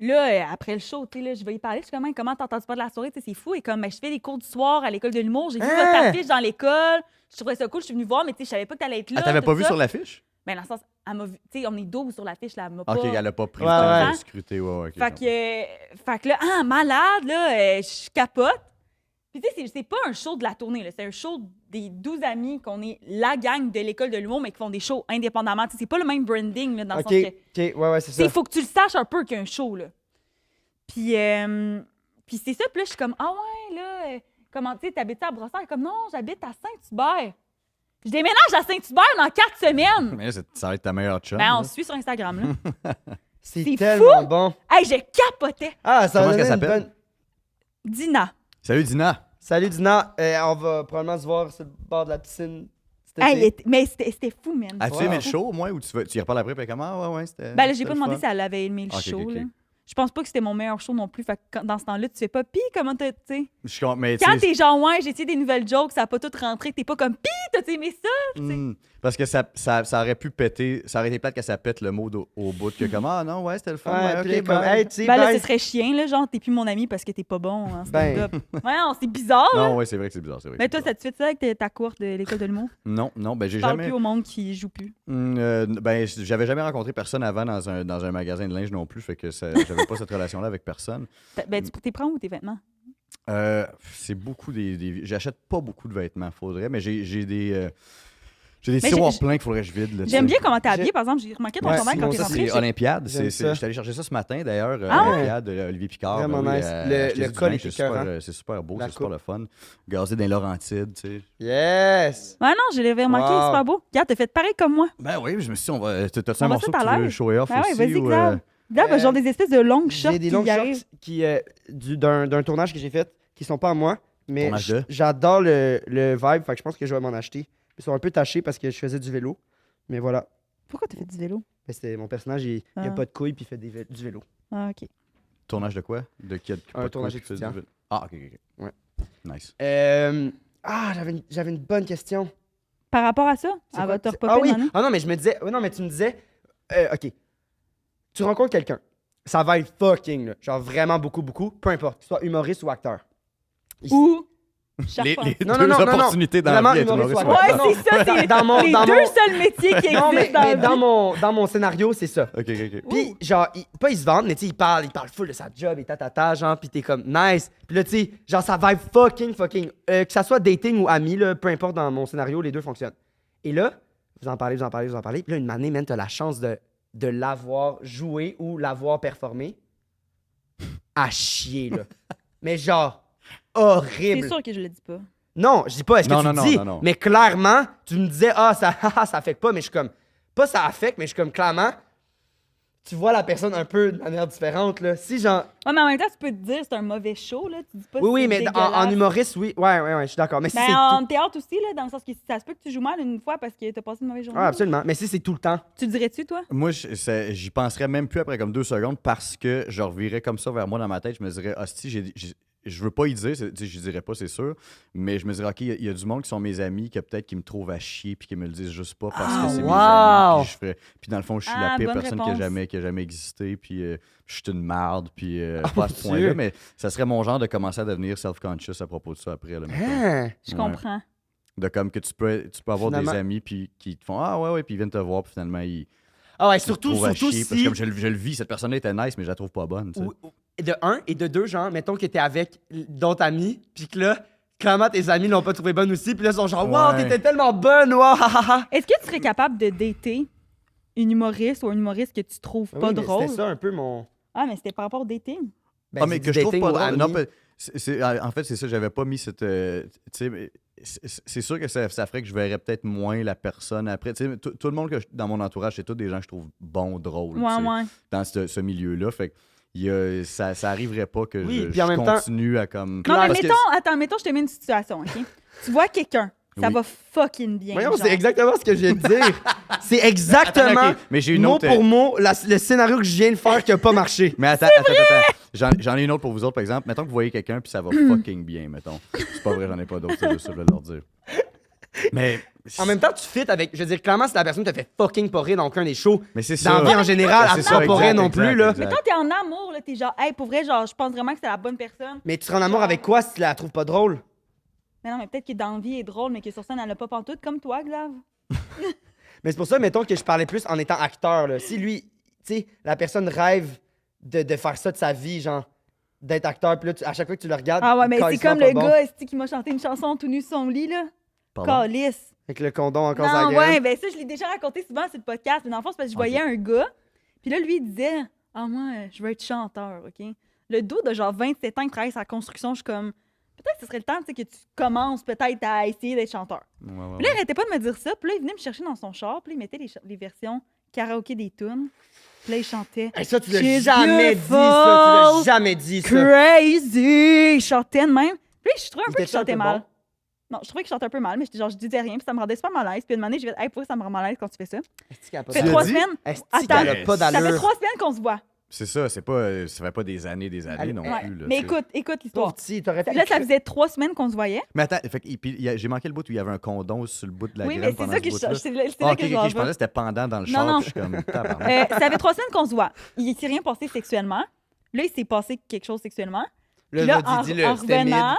Là, après le show, tu sais, là, je vais y parler. Je suis comme, hey, comment t'entends pas de la soirée? Tu sais, c'est fou. Et comme, ben, je fais des cours du soir à l'école de l'humour. J'ai vu Hein? votre affiche dans l'école. Je trouvais ça cool. Je suis venue voir, mais tu sais, je savais pas que t'allais être là. Elle t'avait tout pas vu ça. sur l'affiche? Ben, dans le sens, elle m'a vu. Tu sais, on est 12 sur l'affiche, là. Elle m'a Ok, pas. elle a pas pris Ouais, le temps ouais. de scruter. Ouais, ok. Fait que là, ah, malade, là, je capote. Puis tu sais, c'est pas un show de la tournée, là. C'est un show des 12 amis qu'on est la gang de l'école de l'humour, mais qui font des shows indépendamment. Tu sais, c'est pas le même branding, là, dans le Ok, sens que... ouais, c'est ça. Il faut que tu le saches un peu qu'il y a un show, là. Puis c'est ça, puis là, je suis comme, ah ouais, là, comment, tu sais, t'habites à Brossard? Comme, non, j'habite à Saint-Hubert. Je déménage à Saint-Hubert dans 4 semaines. Mais là, ça va être ta meilleure chum. Ben, on là. se suit sur Instagram, là. C'est c'est tellement bon. Hey, je capotais. Ah, ça Comment va est-ce donner qu'elle une s'appelle? bonne... Dina. Salut, Dina. Salut Dina. On va probablement se voir sur le bord de la piscine cet Hey, été. mais c'était fou, man. As-tu aimé le show au moins ou tu y reparles après? Puis comment? Ouais, c'était. Ben là, j'ai c'était pas le demandé fun? si elle avait aimé le Ok, show. ok. Là. Je pense pas que c'était mon meilleur show non plus. Fait que dans ce temps-là, tu fais pas pis comment t'as. Tu sais. Mais tu Quand sais, t'es genre, ouais, j'ai essayé des nouvelles jokes, ça a pas tout rentré, t'es pas comme pis, t'as aimé ça? parce que ça aurait pu péter, ça aurait été plate que ça pète le mot au bout que comme ah non, ouais, c'était le fun. Ouais, Ouais, puis là, ok, comme, bye. hey, tu sais, Ben là, bye. ce serait chien, là, genre, t'es plus mon ami parce que t'es pas bon en Ben. stand-up. Ouais, non, c'est bizarre, là. Non, ouais, c'est vrai que c'est bizarre. C'est vrai que Mais c'est toi, bizarre. ça te fait ça avec ta cour de l'école de l'humour? Non, ben j'ai Tu parles jamais. plus au monde qui joue plus. Ben, j'avais jamais rencontré personne avant dans un magasin de linge non plus, fait que j'avais pas cette relation-là avec personne. Ben, t'es prends où tes vêtements? C'est beaucoup j'achète pas beaucoup de vêtements, faudrait, mais j'ai des Mais tiroirs pleins qu'il faudrait que je vide. Là, J'aime tu sais. bien comment t'es habillé, par exemple. J'ai remarqué ton Ouais, chandail quand Simon, t'es ça, rentré. C'est Olympiade. J'aime ça. J'étais allé chercher ça ce matin d'ailleurs. Ah ouais? Olympiade, Olivier Picard. Vraiment ben oui, nice. acheter Le du col linge, est écœurant. c'est super beau, La c'est super coupe. le fun. Gazé dans les Laurentides, tu sais. Yes! Ouais, non, je l'avais remarqué, Wow. super beau. Regarde, t'as fait pareil comme moi. Ben oui, je me suis dit, t'as-tu On un va morceau ça que tout tu à veux l'heure. show off Ben ouais, aussi? vas-y, ou, Xav. Xav, genre des espèces de longues shorts J'ai des qui longues arrivent. shorts d'un tournage que j'ai fait qui sont pas à moi, mais Tournage de? j'adore le vibe, fait que je pense que je vais m'en acheter. Ils sont un peu tachés parce que je faisais du vélo, mais voilà. Pourquoi t'as fait du vélo? Mais c'était mon personnage, il a Ah. pas de couilles puis il fait du vélo. Ah, OK. Tournage de quoi? De quel Un pas de tournage quoi que tu fais étudiant. du- Ah, ok. Ouais. Nice. J'avais une bonne question. Par rapport à ça, C'est elle quoi? va te Ah repopper oui! une année. Ah non, mais je me disais. Non, mais tu me disais. OK. Tu rencontres quelqu'un. Ça va être fucking, là. Genre vraiment beaucoup, beaucoup. Peu importe. Que ce soit humoriste ou acteur. Ou Les charpentier. Non, deux non, non, non, opportunités dans Vraiment la vie, être humoriste, humoriste. ouais. Ouais, Non, c'est ça, c'est dans mon- les dans deux mon- seuls métiers qui Non, mais, existent dans la vie. dans mon scénario, c'est ça. Ok. Puis, genre, pas ils se vendent, mais tu sais, il parle full de sa job et tatata, genre, pis t'es comme nice. Puis là, tu sais, genre, ça vibe fucking. Que ça soit dating ou ami, là, peu importe dans mon scénario, les deux fonctionnent. Et là, vous en parlez. Puis là, une année, man, t'as la chance de l'avoir joué ou l'avoir performé. À chier, là. Mais genre, horrible. C'est sûr que je le dis pas. Non, je dis pas, est-ce que Non, tu non, le non, dis? non, non. Mais clairement, tu me disais, ça affecte pas, mais je suis comme, pas ça affecte, mais je suis comme, clairement, tu vois la personne un peu de manière différente, là. Si genre, Ouais, mais en même temps, tu peux te dire c'est un mauvais show, là. Tu dis pas oui, c'est mais en dégueulasse. humoriste, oui, ouais, je suis d'accord. Mais si Ben, c'est en tout... théâtre aussi, là, dans le sens que ça se peut que tu joues mal une fois parce que t'as passé une mauvaise journée. Ouais, absolument. Mais si c'est tout le temps. Tu le dirais-tu, toi? Moi, j'y penserais même plus après comme 2 secondes parce que je revirais comme ça vers moi dans ma tête. Je me dirais, hostie, je veux pas y dire, tu sais, je dirais pas, c'est sûr, mais je me dirais, OK, il y a du monde qui sont mes amis, que peut-être qui me trouvent à chier puis qui me le disent juste pas parce que c'est mes amis. Puis dans le fond, je suis la pire bonne personne qui a réponse. jamais existé, puis je suis une marde, puis pas mon à ce point-là, Dieu. mais ça serait mon genre de commencer à devenir self-conscious à propos de ça après. Là, mettons. Hein? Je Ouais. comprends. De comme que tu peux avoir Finalement- des amis puis qui te font, ah ouais, puis ils viennent te voir, puis finalement, ils Ah ouais, te surtout trouvent à chier, parce que si... comme je le vis, cette personne-là était nice, mais je la trouve pas bonne, tu sais. De un, et de deux, genre, mettons que t'es avec d'autres amis, puis que là, clairement, tes amis l'ont pas trouvé bonne aussi, puis là, ils sont genre, wow, Ouais. t'étais tellement bonne, wow, ha, ha, ha. Est-ce que tu serais capable de dater une humoriste ou un humoriste que tu trouves pas Oui, mais drôle? C'était ça un peu mon... Ah, mais c'était par rapport au dating. Ben, Ah, mais c'est que du je trouve dating pas ou drôle. ami. Non, en fait, c'est ça, j'avais pas mis cette. Tu sais, mais c'est sûr que ça ferait que je verrais peut-être moins la personne après. Tu sais, tout le monde dans mon entourage, c'est tous des gens que je trouve bons, drôles. tu Ouais, sais, ouais. dans ce milieu-là. Fait que ça arriverait pas que Oui, je puis en même temps- continue à comme. Non, mais Parce que- mettons, je te mets une situation, OK? Tu vois quelqu'un, ça Oui. va fucking bien. Voyons, genre. c'est exactement ce que je viens de dire. C'est exactement, Attends, ok, mais j'ai une mot autre- pour mot, le scénario que je viens de faire qui a pas marché. Mais attends. J'en ai une autre pour vous autres, par exemple. Mettons que vous voyez quelqu'un puis ça va fucking bien, mettons. C'est pas vrai, j'en ai pas d'autres, c'est juste ça, je vais leur dire. Mais. En même temps, tu fites avec... Je veux dire, clairement, si la personne te fait fucking pas rire dans aucun des shows, Mais c'est dans ça. la vie en général, C'est elle te ça, prend pas rire exact, non plus, là. exact. Mais toi, t'es en amour, là, t'es genre, hey, pour vrai, genre, je pense vraiment que c'est la bonne personne. Mais tu seras en amour avec quoi si tu la trouves pas drôle? Mais non, mais peut-être que dans la vie, elle est drôle, mais que sur scène, elle l'a pas pantoute, comme toi, Xav. Mais c'est pour ça, mettons, que je parlais plus en étant acteur, là. Si lui, tu sais, la personne rêve de faire ça de sa vie, genre, d'être acteur, puis là, à chaque fois que tu le regardes... Ah ouais, mais c'est calissement comme pas le bon. gars esti, qui m'a chanté une chanson tout nu sur son lit, là. Pardon? Calice. Avec le condom encore sur la Non, graine. ouais, ben ça, je l'ai déjà raconté souvent sur le podcast, mais dans le fond, c'est parce que je voyais un gars, puis là, lui, il disait, ah, moi, je veux être chanteur, OK? Le dos de genre 27 ans qui travaille sur la construction, je suis comme, peut-être que ce serait le temps, tu sais, que tu commences peut-être à essayer d'être chanteur. Ouais, ouais, Puis là, il arrêtait pas de me dire ça, puis là, il venait me chercher dans son char, puis là, il mettait les versions karaoké des tunes, puis là, il chantait Hey, ça, tu l'as She's jamais dit, ça. Tu l'as beautiful, jamais dit, ça. Crazy! Il chantait de même. Puis Puis je trouvais un Il peu que je était-tu un chantais peu mal. bon? Non, je trouvais que je chantais un peu mal, mais je disais rien, puis ça me rendait super malaise. Puis une année, je vais hey, pourquoi ça me rend malaise quand tu fais ça? Est-ce qu'elle a pas Ça fait l'as 3 dit? semaines. Est-ce Attends, qu'elle a pas Ça fait d'allure? 3 semaines qu'on se voit. C'est ça, c'est pas, ça fait pas des années Allez, non Ouais. plus. Là, Mais tu sais. écoute l'histoire. Pauvre petit, t'aurais pu Là, ça écrire- faisait 3 semaines qu'on se voyait. Mais attends, fait, puis, j'ai manqué le bout où il y avait un condom sur le bout de la Oui, graine mais c'est pendant ça ce que je bout-là. c'est là Ah, ok, que je ok, m'en je pensais vais. que c'était pendant dans le Non, char, non. puis je suis comme tabarnak. Ça fait 3 semaines qu'on se voit. Il s'est rien passé sexuellement. Là, il s'est passé quelque chose sexuellement. Là, Puis là, vas-y, dis-le, en c'était mid. revenant...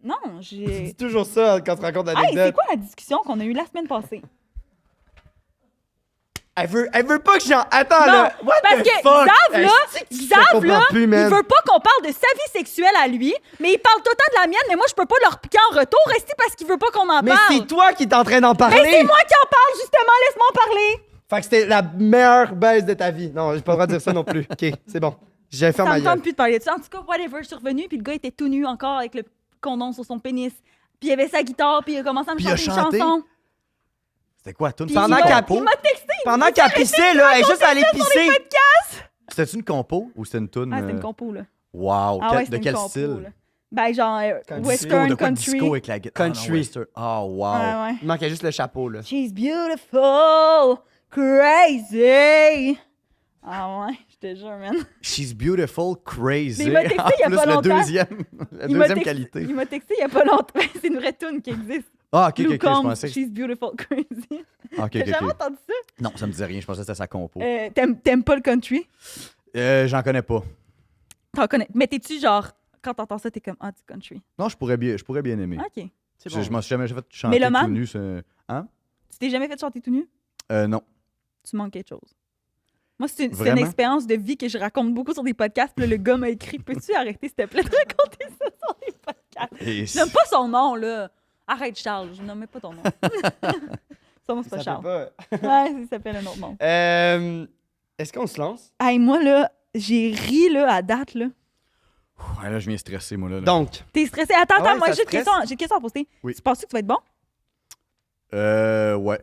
Non, Tu j'ai... dis toujours ça quand tu racontes Hey, l'anecdote. c'est quoi la discussion qu'on a eue la semaine passée? Elle veut pas que j'en... Attends, Non, là! What parce the que fuck? Xav, là, Est-ce que je Xav, comprends là, plus, il man. veut pas qu'on parle de sa vie sexuelle à lui, mais il parle tout le temps de la mienne, mais moi, je peux pas leur piquer en retour, rester parce qu'il veut pas qu'on en Mais parle. c'est toi qui es en train d'en parler! Mais c'est moi qui en parle, justement, laisse-moi en parler. Fait que c'était la meilleure baisse de ta vie. Non, j'ai pas le droit de dire ça non plus. OK, c'est bon. J'ai fait Ça ma me gueule. tente plus de parler de ça. En tout cas, whatever, je suis revenue, puis le gars était tout nu encore avec le condom sur son pénis. Puis il avait sa guitare, puis il a commencé à me Puis il a chanter une chanté? chanson. C'était quoi, tout Puis Pendant il m'a- qu'elle- il m'a texté. Pendant qu'elle pissait, là, elle est juste allée pisser. C'était-tu une compo ou c'était une toune? Ah, c'était une compo, là. Wow, Ah ouais, de c'était une quel compo, style? là. Ben, genre, Country. western, de quoi, country. disco avec la guitare? Country. Western. Oh, wow. Ouais, ouais. Il manquait juste le chapeau, là. She's beautiful, crazy. Ah ouais, je te jure, man. She's beautiful, crazy. Mais il m'a texté En il y a plus, pas le longtemps. deuxième, la Il m'a deuxième texté- qualité. Il m'a texté il y a pas longtemps. C'est une vraie tune qui existe. Ah, ok, Blue ok, je Combs, pensais que... She's beautiful, crazy. Ok, T'as ok, jamais ok. entendu ça? Non, ça me disait rien, je pensais que c'était sa compo. T'aimes pas le country? J'en connais pas. T'en connais. Mais t'es-tu genre, quand t'entends ça, t'es comme, ah, du country. Non, je pourrais bien aimer. Ok. C'est Je m'en suis jamais fait chanter Mélomane? tout nu. Hein? Tu t'es jamais fait chanter tout nu? Non. Tu manques quelque chose. Moi, c'est une Vraiment? expérience de vie que je raconte beaucoup sur des podcasts. Puis là, le gars m'a écrit, peux-tu arrêter, s'il te plaît, de raconter ça sur des podcasts? Et Je nomme pas son nom, là. Arrête, Charles, je nommais pas ton nom. Son nom, c'est pas Ça Charles. fait pas. Ouais, il s'appelle un autre nom. Est-ce qu'on se lance? Hey, moi, là, j'ai ri, là, à date, là. Ouais, là, je viens stresser, moi, là. Donc, T'es stressé? Attends, Ah ouais, moi, ça j'ai une stresse? question à poster. Oui. Tu penses que tu vas être bon? Ouais.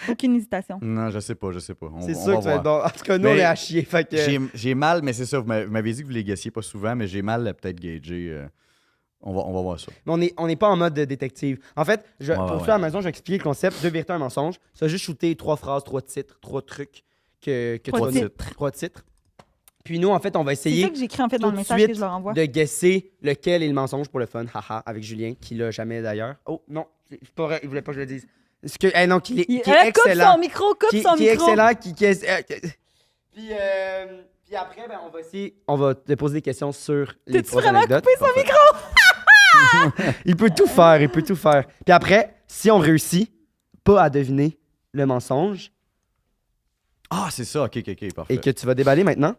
Aucune hésitation. Non, je sais pas. c'est sûr que tu vas être bon. En tout cas, nous, Mais on est à chier. Fait que... J'ai mal, mais c'est ça. Vous m'avez dit que vous les gaissiez pas souvent, mais j'ai mal à peut-être gager. On va voir ça. Mais on n'est pas en mode de détective. En fait, pour ouais. ça à la maison, je vais expliquer le concept. 2 vérités, un mensonge. Ça, juste shooter 3 phrases, 3 titres, 3 trucs que tu Trois vas- titres. 3 titres. Puis nous, en fait, on va C'est essayer ça que j'écris, en fait, dans tout le de message suite que je leur envoie. de guesser lequel est le mensonge pour le fun. Haha, avec Julien, qui l'a jamais d'ailleurs. Oh, non, c'est pas vrai, il voulait pas que je le dise. Est-ce que, non, qui est Coupe excellent. son micro, coupe Qui son est micro. excellent, Puis après, ben, on va te poser des questions sur les T'as-tu trois vraiment anecdotes. coupé son micro? Il peut tout faire, il peut tout faire. Puis après, si on réussit pas à deviner le mensonge Ah, c'est ça. Ok, parfait. et que tu vas déballer maintenant.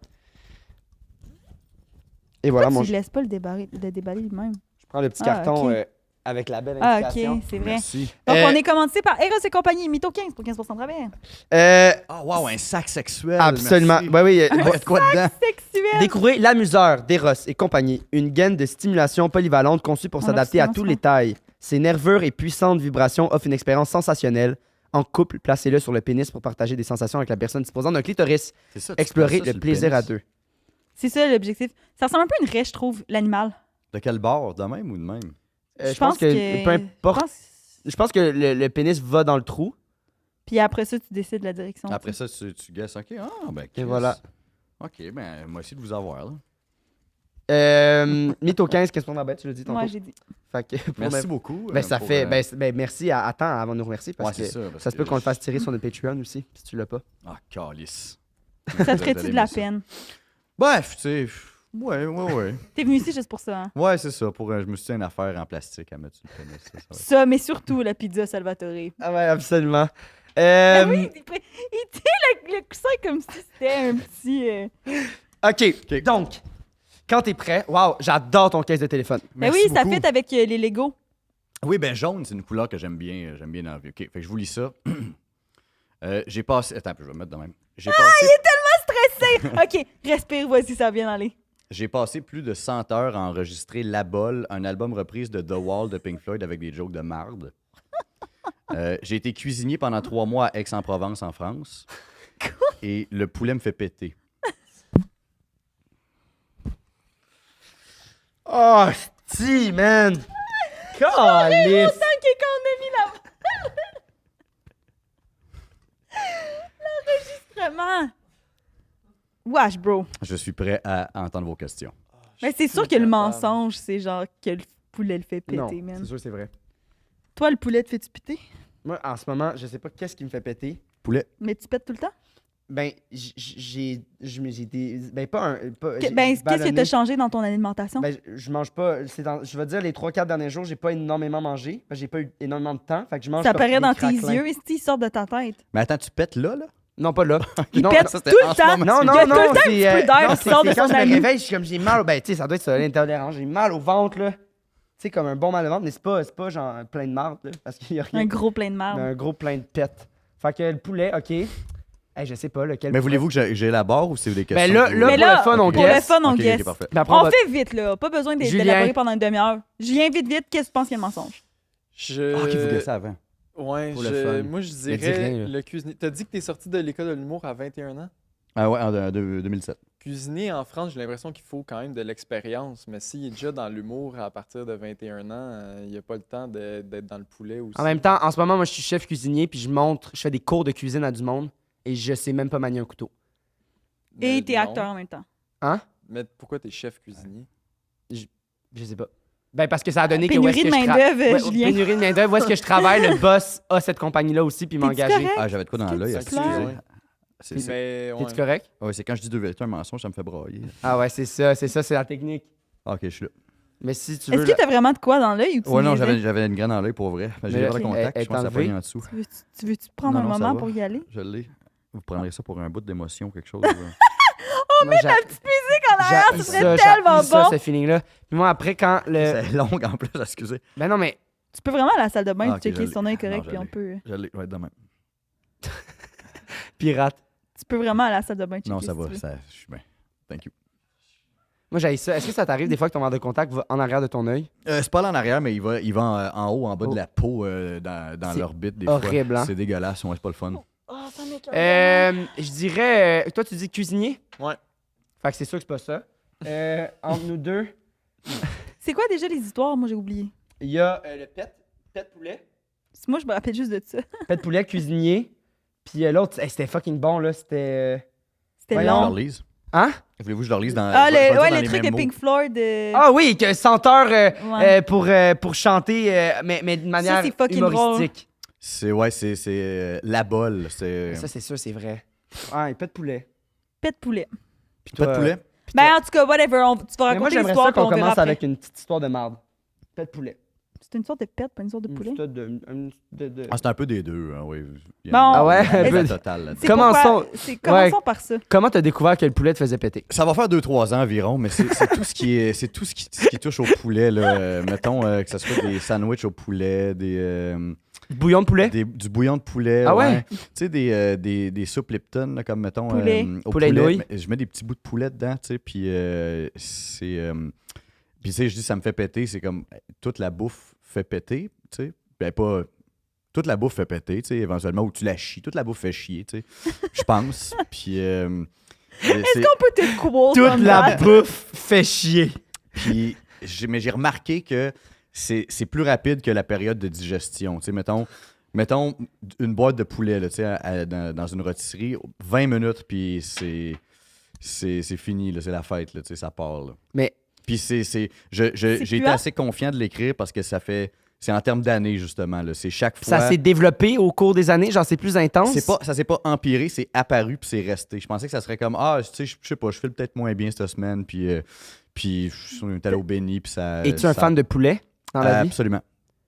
Et voilà, Pourquoi mon tu laisses pas le déballer lui-même? je prends le petit Ah, carton ok. avec la belle Ah, indication. OK, c'est vrai. Merci. Donc, Euh, on est commandité par Eros et compagnie, Mytho 15 pour 15% de rabais. Ah, wow, un sac sexuel. Absolument. Merci. Ouais, oui, Il y a de quoi dedans? Sexuel. découvrez l'amuseur d'Eros et compagnie, une gaine de stimulation polyvalente conçue pour On s'adapter à l'obstine tous les tailles. Ses nervures et puissantes vibrations offrent une expérience sensationnelle. En couple, placez-le sur le pénis pour partager des sensations avec la personne disposant d'un clitoris. C'est ça, tu Explorer places ça le sur plaisir pénis. à deux. C'est ça l'objectif. Ça ressemble un peu à une raie, je trouve, l'animal. De quel bord? De même ou de même? Je pense que peu importe. Je pense que le pénis va dans le trou. Puis après ça, tu décides la direction. Après ça, tu guesses. Ok, ah, ben, Et Chris. voilà. Ok, ben, moi aussi de vous avoir, là. Mytho 15, qu'est-ce qu'on a bête, tu l'as dit tantôt. Moi, j'ai dit. Fait que pour Merci me- beaucoup. Ben, ça pour, fait. Ben, merci à Attends avant de nous remercier parce ouais, c'est que ça. parce ça se que peut qu'on le fasse tirer sur notre Patreon aussi, si tu l'as pas. Ah, calice. Ça te ferait-tu de la peine? Bref, tu sais. Ouais. T'es venu ici juste pour ça, hein? Ouais, c'est ça. Je me suis dit une affaire en plastique à mettre sur le pénis. Ça va être- Ça, mais surtout la pizza Salvatore. Ah ouais, absolument. Ah oui, il tient le coussin comme si c'était un petit... OK, donc, quand t'es prêt, wow, j'adore ton caisse de téléphone. Ben Merci oui, ça beaucoup. fit avec les Legos. Oui, ben jaune, c'est une couleur que j'aime bien dans la vie. OK, fait que je vous lis ça. J'ai passé... Attends, je vais me mettre de même. J'ai passé... Stressé! OK, respire, voici, ça va bien aller. J'ai passé plus de 100 heures à enregistrer La Bolle, un album reprise de The Wall de Pink Floyd avec des jokes de marde. J'ai été cuisinier pendant 3 mois à Aix-en-Provence, en France. Et le poulet me fait péter. Oh, Asti, man! Calice! Ok, quand on a mis l'enregistrement. Wesh, bro. Je suis prêt à entendre vos questions. Mais c'est sûr que le mensonge, c'est genre que le poulet le fait péter, Non, man. c'est sûr, c'est vrai. Toi, le poulet te fait-tu péter? Moi, en ce moment, je sais pas qu'est-ce qui me fait péter. Poulet. Mais tu pètes tout le temps? Ben, j'ai été... Ben, pas un... Pas, j'ai Ben, qu'est-ce que ballonné. t'as changé dans ton alimentation? Ben, je mange pas... Je vais dire, les 3-4 derniers jours, j'ai pas énormément mangé. J'ai pas eu énormément de temps. Fait que je mange Ça comme paraît des dans tes craquelins. yeux, et ils sortent de ta tête. Mais attends, tu pètes là? Non, pas là. Il non, pète ça, tout c'était en le ce temps. moment. Non, Il y non, a tout non, le temps un c'est petit peu d'air non, qui sort de c'est quand son je me anus. réveille, je suis comme j'ai mal. Ben, tu sais, ça doit être ça, l'intolérance. J'ai mal au ventre, là. Tu sais, comme un bon mal de ventre, mais c'est pas genre plein de marde, là. Parce qu'il y a rien. Un gros plein de Mais marde. un gros plein de pète. Fait que le poulet, OK. Hey, je sais pas, lequel. Mais voulez-vous que j'élabore ou c'est des questions? Ben là, que vous- là, Mais pour là, le fun, on Ok. Pour le guess. fun, on Ok, guess. ok, parfait. Mais après, On on va- fait vite, là. Pas besoin Julien. d'élaborer pendant une demi-heure. Julien, vite, vite, qu'est-ce que tu penses qu'il y a le mensonge? Ah, ok, vous guessez avant. Ouais, Pour le fun. moi je Mais dis dirais rien, là. le cuisinier. T'as dit que t'es sorti de l'école de l'humour à 21 ans? Ah ouais, en 2007. Cuisinier en France, j'ai l'impression qu'il faut quand même de l'expérience, mais s'il est déjà dans l'humour à partir de 21 ans, il n'y a pas le temps d'être dans le poulet aussi. En même temps, en ce moment, moi, je suis chef cuisinier, puis je fais des cours de cuisine à du monde, et je sais même pas manier un couteau. Mais Et t'es non. acteur en même temps. Hein? Mais pourquoi t'es chef cuisinier? Je sais pas. Ben, parce que ça a donné que où est-ce Pénurie de que je main-d'œuvre, Julien. pénurie de main-d'œuvre. Où est-ce que je travaille, le boss a cette compagnie-là aussi, puis il m'a T'es-tu engagé. correct? Ah, j'avais de quoi dans Est-ce que l'œil. tu excusez. pleures? Ouais. C'est Mais ouais. T'es-tu correct? ouais, c'est quand je dis deux vérités, un mensonge, ça me fait brailler. Ah ouais, c'est ça, c'est la technique. Ah, ok, je suis là. Mais si tu veux... Est-ce que t'as vraiment de quoi dans l'œil ou tu Ouais, non, niaisais? j'avais une graine dans l'œil pour vrai. J'ai Mais pas de contact, elle je pense que ça a est enlevée? pogné en dessous. Tu veux-tu prendre Non, un non, ça moment va. pour y aller? Je l'ai. Vous prendrez ça pour un bout d'émotion, quelque chose. On met la petite musique en arrière, ce serait tellement ça, bon! ce feeling-là. Puis moi, après, quand le... C'est long en plus, excusez. Ben non, mais... Tu peux vraiment aller à la salle de bain Ah, ok, checker je si ton œil est l'ai. correct, Non, puis je on l'ai. peut... Je l'ai, ouais, demain. Pirate. Tu peux vraiment aller à la salle de bain checker Non, ça si va, tu veux. ça, je suis bien. Thank you. Moi, j'ai ça. Est-ce que ça t'arrive des fois que ton verre de contact va en arrière de ton œil? C'est pas là en arrière, mais il va en haut, en bas Oh. de la peau, dans C'est l'orbite des horrible, fois. hein? C'est dégueulasse, ouais, c'est pas le fun. Oh, ça m'écoeure. Je dirais... toi, tu dis cuisinier? Ouais. Fait que c'est sûr que c'est pas ça. Entre nous deux, C'est quoi déjà les histoires? Moi, j'ai oublié. il y a le pet poulet. Moi, je me rappelle juste de ça. Pet poulet, cuisinier. Puis l'autre, c'était fucking bon, là. C'était... C'était Voyons. Je le long. relise. Hein? Voulez-vous que je le relise dans. Ah, je vais le dire ouais, dans le les truc mêmes de mots. Pink Floyd. Ah oui, que senteur Ouais. pour chanter, mais de manière c'est fucking humoristique. C'est la bolle. C'est. Ça, c'est sûr, c'est vrai. Ah, et pet poulet. Pet poulet. Puis Pas toi, de poulet. Ben, en tout cas, whatever. Tu vas Mais moi, raconter j'aimerais l'histoire ça qu'on qu'on verra commence après. avec une petite histoire de marde. Pet poulet. C'est une sorte de pet, pas une sorte de poulet. Une sorte de- Ah, c'est un peu des deux, hein, oui. Il y Bon. a Ah ouais? il y a Un la peu. totale là-dedans. C'est Commençons- pourquoi- Commençons par ça. Comment t'as découvert que le poulet te faisait péter? Ça va faire 2-3 ans environ, mais c'est tout ce qui est c'est tout ce qui touche au poulet là. Mettons que ce soit des sandwichs au poulet, Bouillon de poulet? du bouillon de poulet. Ah ouais? Tu sais des soupes Lipton là, comme mettons Poulet. au Poulet nouilles. mais je mets des petits bouts de poulet dedans, tu sais, puis c'est puis tu sais je dis ça me fait péter, c'est comme toute la bouffe fait péter, tu sais. Ben pas toute la bouffe fait péter, tu sais, éventuellement, ou tu la chies. Toute la bouffe fait chier, tu sais. Je pense. Puis. Est-ce qu'on peut te quote Toute on la that? bouffe fait chier. Puis, mais j'ai remarqué que c'est plus rapide que la période de digestion. Tu sais, mettons une boîte de poulet, là, tu sais, dans une rôtisserie, 20 minutes, puis c'est fini, là, c'est la fête, là, tu sais, ça part, là. Mais Puis j'ai été puant? assez confiant de l'écrire parce que c'est en termes d'années, justement, là. C'est chaque fois. ça s'est développé au cours des années, genre c'est plus intense. Ça s'est pas empiré, c'est apparu puis c'est resté. Je pensais que ça serait comme tu sais, je sais pas, je file peut-être moins bien cette semaine puis je suis allé au béni puis ça. Es-tu un fan de poulet dans la vie? Absolument.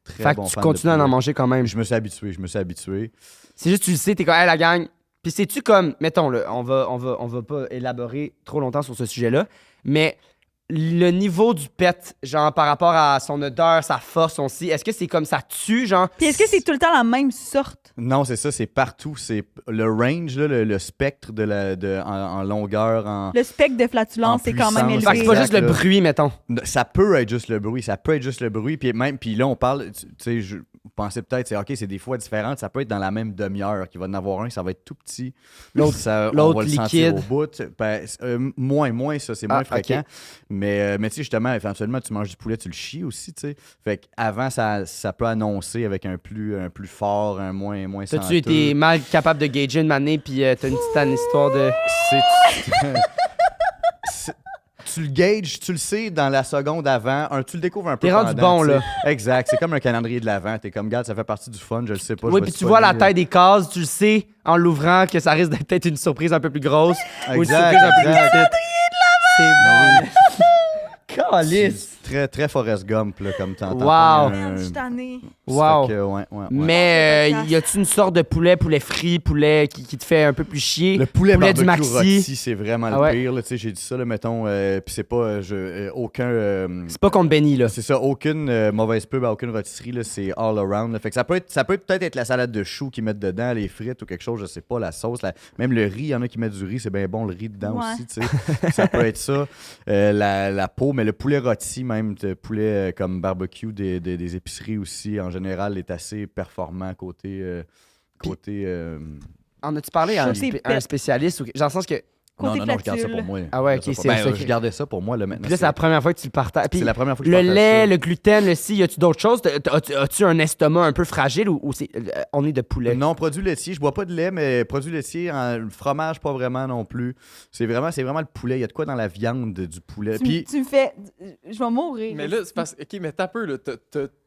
Très Fait que bon tu fan de continues à en poulet. manger quand même. Je me suis habitué. C'est juste, tu le sais, t'es comme, hey, la gang. Puis c'est-tu comme, mettons, là, on va pas élaborer trop longtemps sur ce sujet-là, mais le niveau du pet, genre par rapport à son odeur, sa force, son si, est-ce que c'est comme ça tue, genre? Puis est-ce que c'est tout le temps la même sorte? Non, c'est ça, c'est partout. C'est le range, là, le spectre en longueur, en. Le spectre de flatulence, En c'est quand même puissance. Fait que élevé. c'est pas juste le Exact, là. bruit, mettons. Ça peut être juste le bruit, puis là on parle, tu sais, pensais peut-être, OK, c'est des fois différentes. Ça peut être dans la même demi-heure qu'il va en avoir un, ça va être tout petit. L'autre on va le liquide. sentir au bout. Ben, moins ça, c'est moins fréquent. OK. Mais tu sais, justement, éventuellement, tu manges du poulet, tu le chies aussi, tu sais. Fait qu'avant, ça peut annoncer avec un plus fort, un moins senteux. T'as-tu été mal capable de gager une manée, puis t'as une petite histoire de... Tu le gages, tu le sais dans la seconde avant, tu le découvres un peu T'es rendu pendant, bon, tu sais. là. Exact, c'est comme un calendrier de l'avant. T'es comme, regarde, ça fait partie du fun, je le sais pas. Oui, puis tu vois la taille des cases, tu le sais en l'ouvrant que ça risque d'être peut-être une surprise un peu plus grosse ou une surprise un peu plus petite. C'est bon. Calice. Très, très Forrest Gump, là, comme t'entends. Wow. Man, je suis tannée. Wow. Ouais. Mais Ouais. y a-tu une sorte de poulet frit, poulet qui te fait un peu plus chier? Le poulet du barbecue Maxi. rôti, c'est vraiment Ah ouais. le pire. Là, tu sais, j'ai dit ça, là, mettons, puis c'est pas aucun... C'est pas contre Benny, là. c'est ça, aucune mauvaise pub à aucune rôtisserie, là, c'est all around. Là. Fait que ça peut peut-être être la salade de choux qu'ils mettent dedans, les frites ou quelque chose, je sais pas, la sauce. Même le riz, il y en a qui mettent du riz, c'est bien bon, le riz dedans Ouais. aussi, tu sais. Ça peut être ça. La peau, mais le poulet rôti, même, le poulet comme barbecue des épiceries aussi, en général, est assez performant côté... En as-tu parlé à Côté un pet. spécialiste? Dans le sens que... Côté non, je garde ça flatule. pour moi. Ah ouais, Je garde ok, ça c'est pour- un ben, secret. je gardais ça pour moi, là, maintenant. Puis là, c'est la première fois que tu le partages. Puis C'est la première fois que je le partage lait, ça. le gluten, le ci, y a-tu d'autres choses? As-tu un estomac un peu fragile ou on est de poulet? Non, produits laitiers. Je bois pas de lait, mais produits laitiers, le fromage, pas vraiment non plus. C'est vraiment le poulet. Il y a de quoi dans la viande du poulet. Puis, Tu me fais. Je vais mourir. Mais là, c'est parce OK, mais t'as peu, là.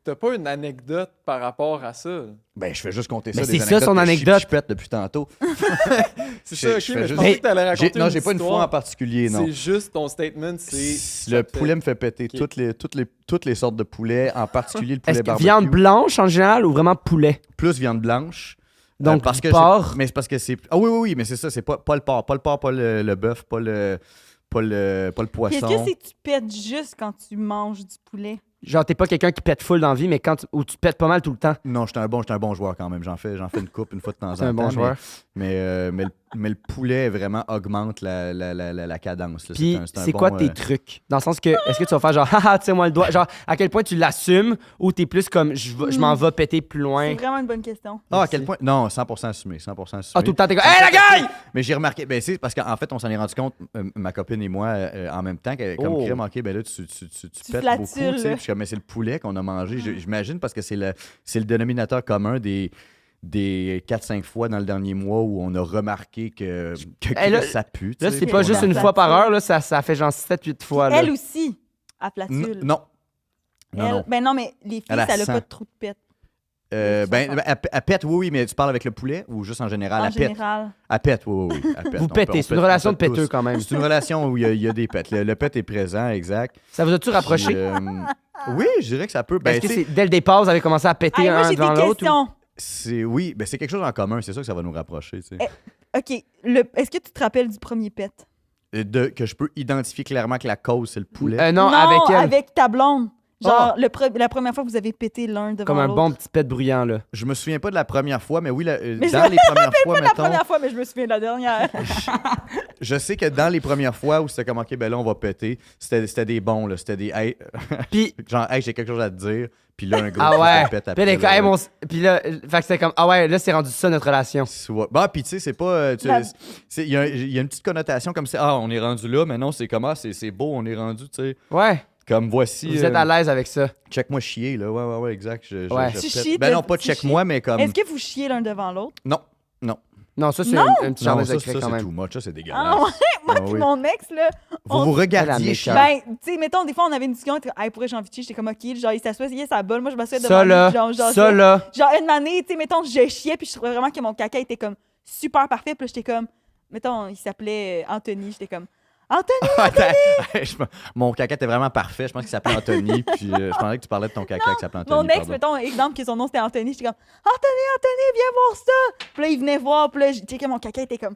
T'as pas une anecdote par rapport à ça. ben, je fais juste compter Mais ça. c'est des ça, son anecdotes que je anecdote. pète depuis tantôt. C'est Je- ça, OK, je fais mais je juste- pensais que t'allais raconter Non, une j'ai pas une histoire. fois en particulier, non. C'est juste ton statement, c'est... Le poulet me fait péter Ok. toutes les sortes de poulet, en particulier le poulet Est-ce que barbecue. viande blanche en général ou vraiment poulet? Plus viande blanche. Donc, parce que porc. mais c'est parce que c'est... Ah oui, mais c'est ça, c'est pas le porc. Pas le porc, pas le bœuf, pas le poisson. Qu'est-ce que c'est que tu pètes juste quand tu manges du poulet? Genre, t'es pas quelqu'un qui pète full dans la vie, mais ou tu pètes pas mal tout le temps. Non, j'étais un bon joueur quand même. J'en fais une coupe une fois de temps en temps. C'est un bon joueur. Mais le poulet vraiment augmente la cadence. Là. Puis, un c'est bon, quoi tes trucs? Dans le sens que, est-ce que tu vas faire genre, haha, tire-moi le doigt? Genre, à quel point tu l'assumes ou t'es plus comme, je m'en vais péter plus loin? C'est vraiment une bonne question. Ah, à quel point? Non, 100% assumé. 100% assumé. Ah, tout le temps, t'es comme, hey, la gueule! Mais j'ai remarqué, ben c'est parce qu'en fait, on s'en est rendu compte, ma copine et moi, en même temps, comme Oh. crème, ok, ben là, tu pètes flatules, beaucoup, tu sais. là. Puis je suis comme, mais c'est le poulet qu'on a mangé. J'imagine parce que c'est le dénominateur commun des 4-5 fois dans le dernier mois où on a remarqué que Hey, là- ça pue. tu Là, sais. c'est Puis pas on juste a- une fois par heure, là, ça fait genre 7-8 fois. Là. Elle aussi, à flatule. Non. Non. Ben non, mais les filles, Elle a ça n'a 100. pas de trou de pète. Elle pète, oui, mais tu parles avec le poulet ou juste en général? En Elle pète. général. Elle pète, oui. Elle pète. Vous On pétez, pète- c'est une on relation de pète péteux tous. quand même. C'est une relation où il y a des pètes. Le pète est présent, exact. Ça vous a-tu rapproché? Puis, oui, je dirais que ça peut. Ben, Est-ce que tu sais, c'est dès le départ, vous avez commencé à péter Hey, moi, un j'ai devant des l'autre? questions. oui, ben, c'est quelque chose en commun. C'est ça que ça va nous rapprocher. Tu sais. OK. Est-ce que tu te rappelles du premier pet? Que je peux identifier clairement que la cause, c'est le poulet. Non, avec elle. avec ta blonde. Genre, la première fois que vous avez pété l'un devant Comme un l'autre. bon petit pet bruyant, là. Je me souviens pas de la première fois, mais oui, dans je les premières fois, Pas la mettons, première fois, mais je me souviens de la dernière. je sais que dans les premières fois où c'était comme, OK, ben là, on va péter, c'était des bons, là. C'était des, hey, Puis, genre, hey, j'ai quelque chose à te dire. Puis là, un gros ah coup de ouais. pète Puis, après, là, là, hey, ouais. puis là, fait que c'était comme, ah ouais, là, c'est rendu ça notre relation. Bah, puis tu sais, c'est pas. Il y a une petite connotation comme ça. Ah, on est rendu là, mais non, c'est comme, ah, c'est beau, on est rendu, tu sais. Ouais. Comme voici. Vous êtes à l'aise avec ça. Check-moi chier, là. Ouais, exact. Ouais. Tu pète. chies Ben de- non, pas tu check-moi, mais comme. Est-ce que vous chiez l'un devant l'autre? Non. Non, ça, c'est Non! un petit jardin Non, ça, secret ça quand c'est même. too much. Ça, c'est dégueulasse. Ah ouais? Moi Ah puis oui. mon ex, là, Vous vous Elle a regardiez méchant. chier. ben, tu sais, mettons, des fois, on avait une discussion, hey, pourrais j'ai envie de chier? J'étais comme, OK, genre, il s'assoit, il sa bolle, moi, je m'assois devant Ça, lui, là, genre, ça, là. Genre, une année, tu sais, mettons, je chiais, puis je trouvais vraiment que mon caca était comme super parfait, puis là, j'étais comme, mettons, il s'appelait Anthony, j'étais comme, Anthony! Attends, mon caca était vraiment parfait. Je pense qu'il s'appelait Anthony. Puis je pensais que tu parlais de ton caca qui s'appelait Anthony. Mon ex, pardon. mettons, exemple, que son nom c'était Anthony, j'étais comme, Anthony, viens voir ça! Puis là, il venait voir, puis là, j'ai que mon caca était comme,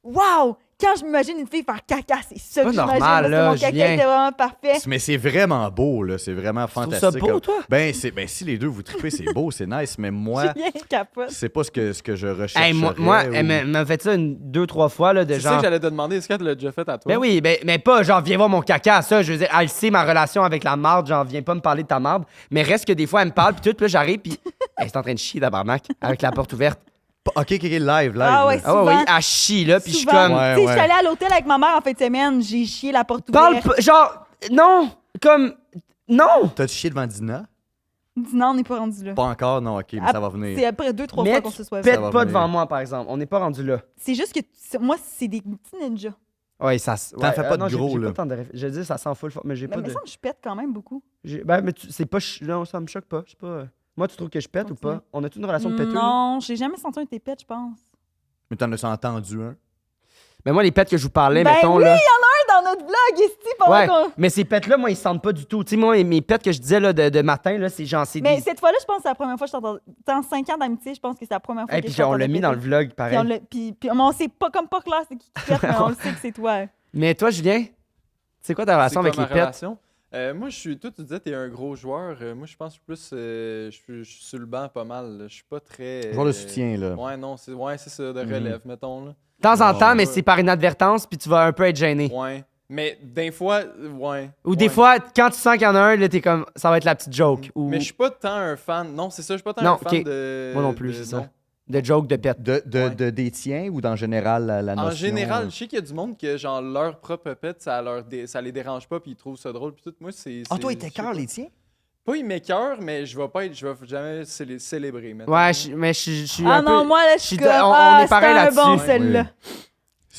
wow! Quand je m'imagine une fille faire caca, c'est ça Pas que j'imagine, normal, parce que là, mon caca Julien. était vraiment parfait. Mais c'est vraiment beau, là. C'est vraiment Tu trouves fantastique. ça beau, toi? Ben, si les deux vous trippez, c'est beau, c'est nice. Mais moi, Julien capote. c'est pas ce que je recherche. Hey, moi elle m'a fait ça 2-3 fois, là, de C'est ça genre. que j'allais te demander. Est-ce qu'elle te l'a déjà fait à toi? Ben oui, mais pas genre, viens voir mon caca, ça. Je veux dire, elle sait ma relation avec la marde, genre, viens pas me parler de ta marde. Mais reste que des fois, elle me parle, puis tout, puis là, j'arrive, puis Elle est en train de chier, tabarnak, avec la porte ouverte. Ok, live. Ah ouais, là. Ah ouais, Souvent. oui, elle chie, là, puis je suis Souvent. comme... Ouais, Tu sais, je ouais. suis allée à l'hôtel avec ma mère en fin de semaine, j'ai chié la porte Parle ouverte. pas, genre, non, comme, non. T'as-tu chié devant Dina? Dis non, on n'est pas rendu là. Pas encore, non, ok, mais ça va venir. C'est après 2-3 Mais fois qu'on se soit pète Ça va pas venir. devant moi, par exemple. On n'est pas rendu là. C'est juste que moi, c'est des petits ninjas. Ouais, ça... T'en fais pas de non, gros, j'ai là. pas tant de je dis, ça s'en fout le fort, mais j'ai Mais pas il me de... semble que je pète quand même beaucoup. Ben, mais c'est pas... Non, ça me choque pas. Je sais pas... Moi, tu trouves que je pète ou Continue. pas? On a-tu une relation de péteux? Non, j'ai jamais senti un pète, je pense. Mais t'en as entendu un? Mais moi, les pètes que je vous parlais, Ben mettons, oui, là... Dans notre vlog, ici, pendant Ouais, qu'on... mais ces pètes-là, moi, ils sentent pas du tout. Tu sais, moi, mes pètes que je disais, là, de matin, là, c'est genre... Mais des... cette fois-là, je pense que c'est la première fois que je t'entends. Dans 5 ans d'amitié, je pense que c'est la première fois Et que puis je t'entends on l'a mis dans le vlog, Puis pareil. on l'a- puis on sait pas comme pas clair c'est qui pète, mais on le sait que c'est toi. Mais toi, Julien, c'est quoi ta relation avec les ma pètes? relation? Moi, toi, tu disais que t'es un gros joueur. Moi, je pense plus. Je suis sur le banc pas mal. là. Je suis pas très. Joueur de soutien, là. Ouais, non, c'est ça, de relève, mettons. Là. De temps en Ouais. temps, mais c'est par inadvertance, puis tu vas un peu être gêné. Ouais. Mais des fois, ouais. Ou des ouais. fois, quand tu sens qu'il y en a un, là, t'es comme, ça va être la petite joke. Ou Mais je suis pas tant un fan. Non, c'est ça, je suis pas tant Non, un fan ok. de. Moi non plus, de- c'est ça. non. de joke de pète. De des tiens ou dans général la notion? En général, je sais qu'il y a du monde que, genre, leur propre pet, ça les dérange pas, puis ils trouvent ça drôle, puis tout. Moi, c'est. Ah, toi, c'est- il je sais t'écœure pas. les tiens? Pas il m'écœure, mais je vais jamais célébrer. mettons. Ouais, mais je suis Ah un non, peu... moi, là, je je suis suis comme, de- on ah, est pareil c'était un bon, là-dessus. celle-là. Oui.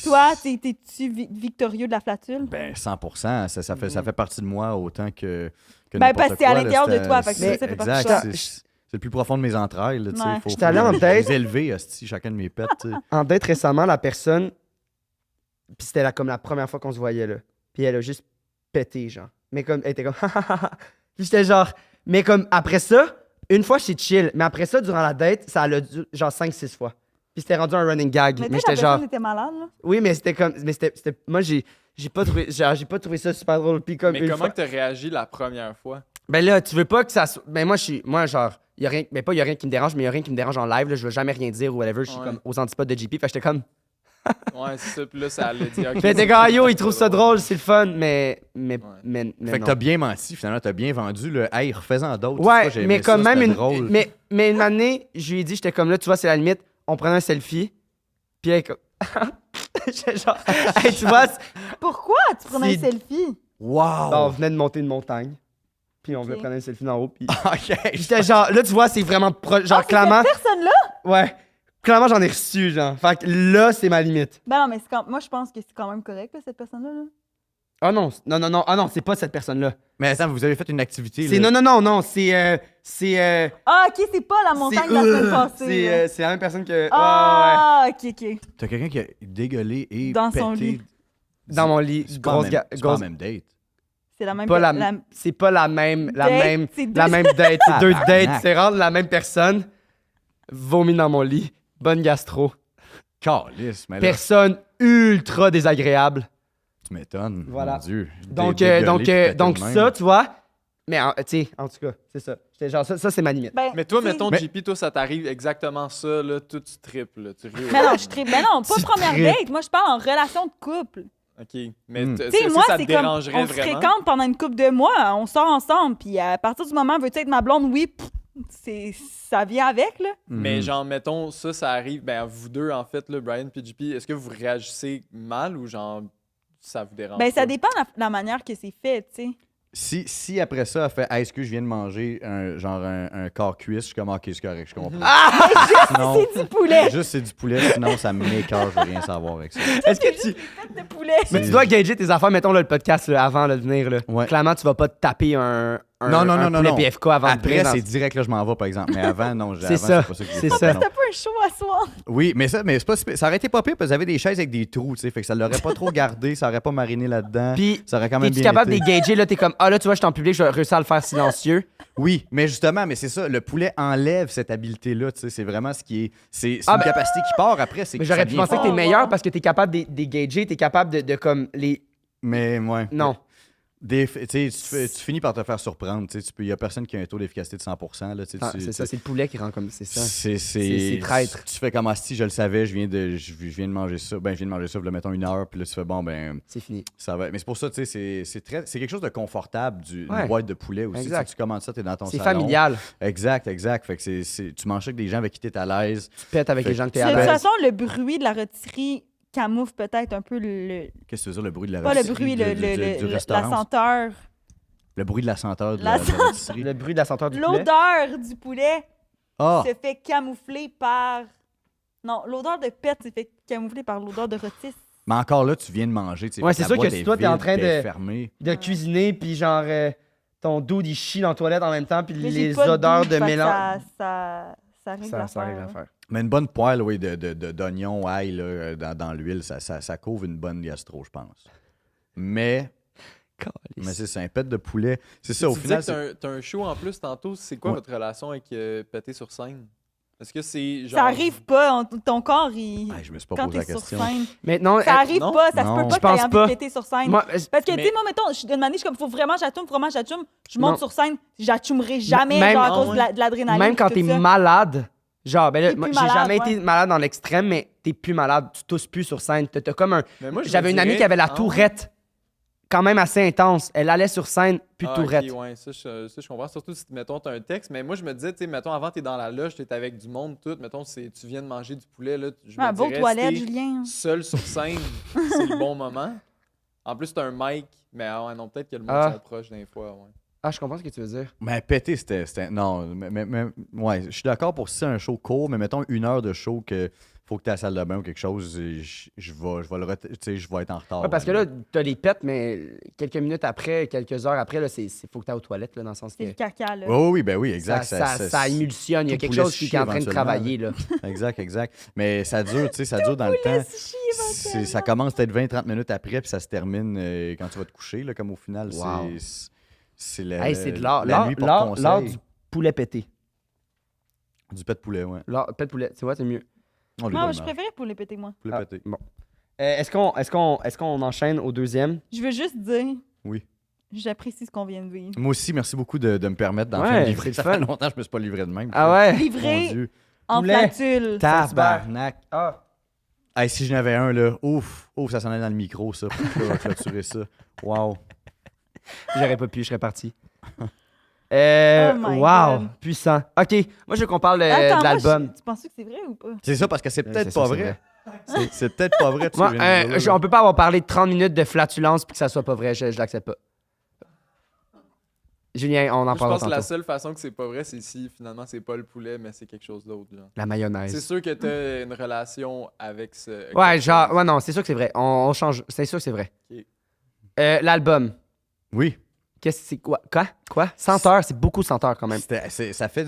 Toi, t'es-tu victorieux de la flatule? Ben, 100%. Ça fait partie de moi autant que Ben, n'importe parce que c'est à quoi, là. l'intérieur de C'est- toi, fait que c'est- ça fait partie exact, de toi. c'est le plus profond de mes entrailles. Là, tu sais. Ouais. Faut J'étais allé en les date. élever, hostie, chacun de mes pets. tu sais. En date récemment, la personne, puis c'était comme la première fois qu'on se voyait, là. Puis elle a juste pété, genre. Mais comme, elle était comme, puis j'étais genre, mais comme, après ça, une fois, c'est chill. Mais après ça, durant la date, ça a duré genre 5-6 fois. Puis c'était rendu un running gag. Mais Mais toi, la j'étais genre, personne était malade, là. oui, mais c'était comme, mais c'était, moi, j'ai pas trouvé ça super drôle. Puis comme, Mais une comment fois- que t'as réagi la première fois? Ben là, tu veux pas que ça soit. Ben moi, genre, y a rien, mais pas y a rien qui me dérange, mais y a rien qui me dérange en live, là. Je veux jamais rien dire ou whatever. Je suis Ouais. comme aux antipodes de JP. Fait que j'étais comme. Ouais, c'est ça. Puis là, ça allait dire. ok, Fait t'es comme, yo, il trouve ça drôle, c'est le fun, mais Fait que non. t'as bien menti, finalement, t'as bien vendu le hey, refais-en d'autres. Ouais, Ça, j'ai aimé mais ça, comme même c'était une. drôle. Mais une année, je lui ai dit, j'étais comme là, tu vois, c'est la limite. On prenait un selfie. Puis elle est comme. J'étais genre, hey, tu vois, Pourquoi tu prenais un C'est- selfie? Wow! on venait de monter une montagne. Puis on voulait Ok. prendre un selfie d'en haut. Puis OK. j'étais genre, là, tu vois, c'est vraiment proche. Genre, Ah, c'est clairement. cette personne-là? Ouais. Clairement, j'en ai reçu, genre. Fait que là, c'est ma limite. Ben non, mais moi, je pense que c'est quand même correct, là, cette personne-là. Là. Ah non, ah non, c'est pas cette personne-là. Mais attends, vous avez fait une activité. C'est là. non, c'est Ah, ok, c'est pas la montagne de la semaine passée. là. c'est la même personne que Ah, ok, ok. T'as quelqu'un qui a dégueulé et Dans pété. son lit. dans mon lit, C'est pas la grosse même- c'est pas grosse la même date. C'est la même pas personne. c'est pas la même Date, c'est deux- la même date, c'est deux Tabarnak. dates, c'est rendre la même personne vomi dans mon lit, bonne gastro, Calisse, mais là, personne ultra désagréable. tu m'étonnes. Voilà. Mon Dieu. Donc Dégueulé puis pété donc de même. ça, tu vois. Mais tu sais, en tout cas, c'est ça. J'étais genre ça c'est ma limite. Ben, Mais toi, tu sais- mettons, Mais- JP, toi, ça t'arrive exactement ça, là, tout tu triples, là, tu ris. Mais non, je tripe. Mais non, pas Tu première tripes. date. Moi, je parle en relation de couple. OK. Mais Hmm. est-ce Tu sais, que moi, ça te c'est comme. dérangerait On se vraiment? fréquente pendant une couple de mois, on sort ensemble, puis à partir du moment, veux-tu être ma blonde? Oui, ça vient avec, là. Mais Mhm. genre, mettons, ça arrive, ben, à vous deux, en fait, là, Brian et JP, est-ce que vous réagissez mal ou genre, ça vous dérange Ben, ça pas? dépend de la manière que c'est fait, tu sais. Si après ça, elle fait hey, est-ce que je viens de manger un corps cuisse, je suis comme ok, c'est correct, je comprends. Sinon, C'est du poulet. juste c'est du poulet, sinon ça m'écoeure, je veux rien savoir avec ça. Est-ce que tu Faites de poulet. Mais tu dois gager tes affaires, mettons là, le podcast là, avant là, de venir là. Ouais. Clairement, tu vas pas te taper un Non, poulet PFK avant de Après, venir dans- c'est direct, là, je m'en vais, par exemple. Mais avant, non, C'est avant, ça, pas ça que j'ai c'est fait, ça. non. C'est un peu un show à soir. Oui, mais c'est pas super. Ça aurait été pas pire parce que vous avez des chaises avec des trous, tu sais. Fait que ça l'aurait pas trop gardé, ça aurait pas mariné là-dedans. Puis Ça aurait quand même t'es-tu bien capable de été. les gager là, t'es comme ah là tu vois, je suis en public, je vais réussir à le faire silencieux. Oui, mais justement, mais c'est ça. Le poulet enlève cette habileté-là, tu sais. C'est vraiment ce qui est. C'est Ah, une ben- capacité qui part après. C'est Mais que j'aurais ça pu vient penser que fort. t'es meilleur parce que t'es capable de gager, t'es capable de comme les Mais, ouais. non. Tu finis par te faire surprendre. Il n'y a personne qui a un taux d'efficacité de 100%. Là, C'est ça, c'est le poulet qui rend comme c'est ça. C'est traître. Tu fais comme si je le savais, je viens de manger ça. Ben, je viens de manger ça, le mettons 1 heure, puis là, tu fais bon, ben. C'est fini. Ça va. Mais c'est pour ça, tu sais, c'est quelque chose de confortable, une Ouais. boîte de poulet aussi. Exact. Tu commandes ça, tu es dans ton C'est salon. familial. Exact. Fait que tu manges ça avec des gens avec qui tu es à l'aise. Tu pètes avec Fait les gens que t'es De à toute l'aise. façon, le bruit de la rôtisserie camoufle peut-être un peu le. Qu'est-ce que tu veux dire, le bruit de la Pas le rôtisserie, bruit, du la restaurant? senteur. Le bruit de la senteur de La la rôtisserie. Le bruit de la senteur du poulet. L'odeur du poulet Ah! se fait camoufler par. Non, l'odeur de pète se fait camoufler par l'odeur de rôtisse. Mais encore là, tu viens de manger. Ouais, c'est sûr que si toi, t'es en train de- fermer. De cuisiner, puis genre, ton dude, il chie dans la toilette en même temps, puis Mais j'ai les pas odeurs goût, de fait que mélange. Ça règle Ça l'affaire, règle là. l'affaire. Mais une bonne poêle, oui, d'oignons, ail là, dans l'huile, ça couvre une bonne gastro, je pense. Mais c'est un pet de poulet. C'est ça, au Tu final. disais que t'as un show en plus tantôt. C'est quoi Ouais. votre relation avec péter sur scène? Est-ce que c'est genre. Ça arrive pas, ton corps, il. Je me suis pas Quand posé t'es la sur question. scène. Mais non, Ça arrive non? pas, ça se Non. peut Je pas que pense t'aies envie pas. de péter sur scène. moi, Parce que, tu Mais- sais, moi, mettons, je demandais, je suis comme, faut vraiment j'attume, je monte Non. sur scène, j'attumerai jamais, Même- genre, à Ah cause ouais. de l'adrénaline. même quand tout t'es ça. malade, genre, ben là, T'es moi, plus j'ai malade, jamais ouais. été malade dans l'extrême, mais t'es plus malade, tu tousses plus sur scène. T'as comme un. Mais moi, je me J'avais une amie dirais- qui avait la Ah ouais? tourette, quand même assez intense. Elle allait sur scène, plus de Ah, tourette. ok, ouais, ça, je comprends. Surtout si, mettons, t'as un texte. Mais moi, je me disais, tu sais, mettons, avant, t'es dans la loge, t'es avec du monde, tout. Mettons, tu viens de manger du poulet, là. Je me Ah, beau dirais, toilette, si t'es Julien. seul sur scène, c'est le bon moment. En plus, t'as un mic. Mais ouais, non, peut-être que le monde Ah. s'approche d'un fois, ouais. Ah, je comprends ce que tu veux dire. Mais péter, c'était. Non, ouais, je suis d'accord pour si c'est un show court, mais mettons 1 heure de show que faut que tu aies à la salle de bain ou quelque chose, je vais être en retard. Ouais, parce que là, t'as des pets, mais quelques minutes après, quelques heures après, là, faut que t'ailles aux toilettes, là, dans le sens que C'est le caca, là. Oui, ben oui, exact. ça émulsionne. Il y a tout quelque poulet chose qui chier est en train de éventuellement, travailler, là. Exact. Mais ça dure, tu sais, ça dure dans le temps. Ça commence peut-être 20-30 minutes après, puis ça se termine quand tu vas te coucher, là, comme au final, Wow. c'est la, Hey, c'est de l'art. la nuit porte conseil. L'art du poulet pété. Du pet de poulet, ouais. L'art, pet de poulet, tu vois, c'est mieux. On lui Non, donne je mal. préférais pour les péter, moi. Poulet Ah, pété. bon. Est-ce qu'on enchaîne au deuxième? Je veux juste dire, Oui. j'apprécie ce qu'on vient de vivre. Moi aussi, merci beaucoup de me permettre d'en Ouais, faire livrer. c'est Ça le fait fun. longtemps que je me suis pas livré de même. Ah ouais? Mon Livré Dieu. en Poulet. flatule. Tabarnak. Ah. Hey, si j'en avais un, là, ouf, ça s'en allait dans le micro, ça, pour clôturer ça. Wow. J'aurais pas pu, je serais parti. Oh my wow, God. puissant. OK, moi, je veux qu'on parle Attends, de moi, l'album. tu penses que c'est vrai ou pas? C'est ça, parce que c'est peut-être c'est pas ça, c'est vrai. C'est peut-être pas vrai. Moi, on peut pas avoir parlé de 30 minutes de flatulence puis que ça soit pas vrai. Je l'accepte pas. Julien, on en Moi, je parlera pense que la tantôt. seule façon que c'est pas vrai, c'est si finalement c'est pas le poulet, mais c'est quelque chose d'autre. genre. La C'est mayonnaise. sûr que t'as une relation avec ce. Ouais, quelque genre, chose. ouais, non, c'est sûr que c'est vrai. On change. C'est sûr que c'est vrai. Ok. L'album. Oui. Qu'est-ce que c'est quoi? Quoi? 100 heures, c'est beaucoup 100 heures quand même. Ça fait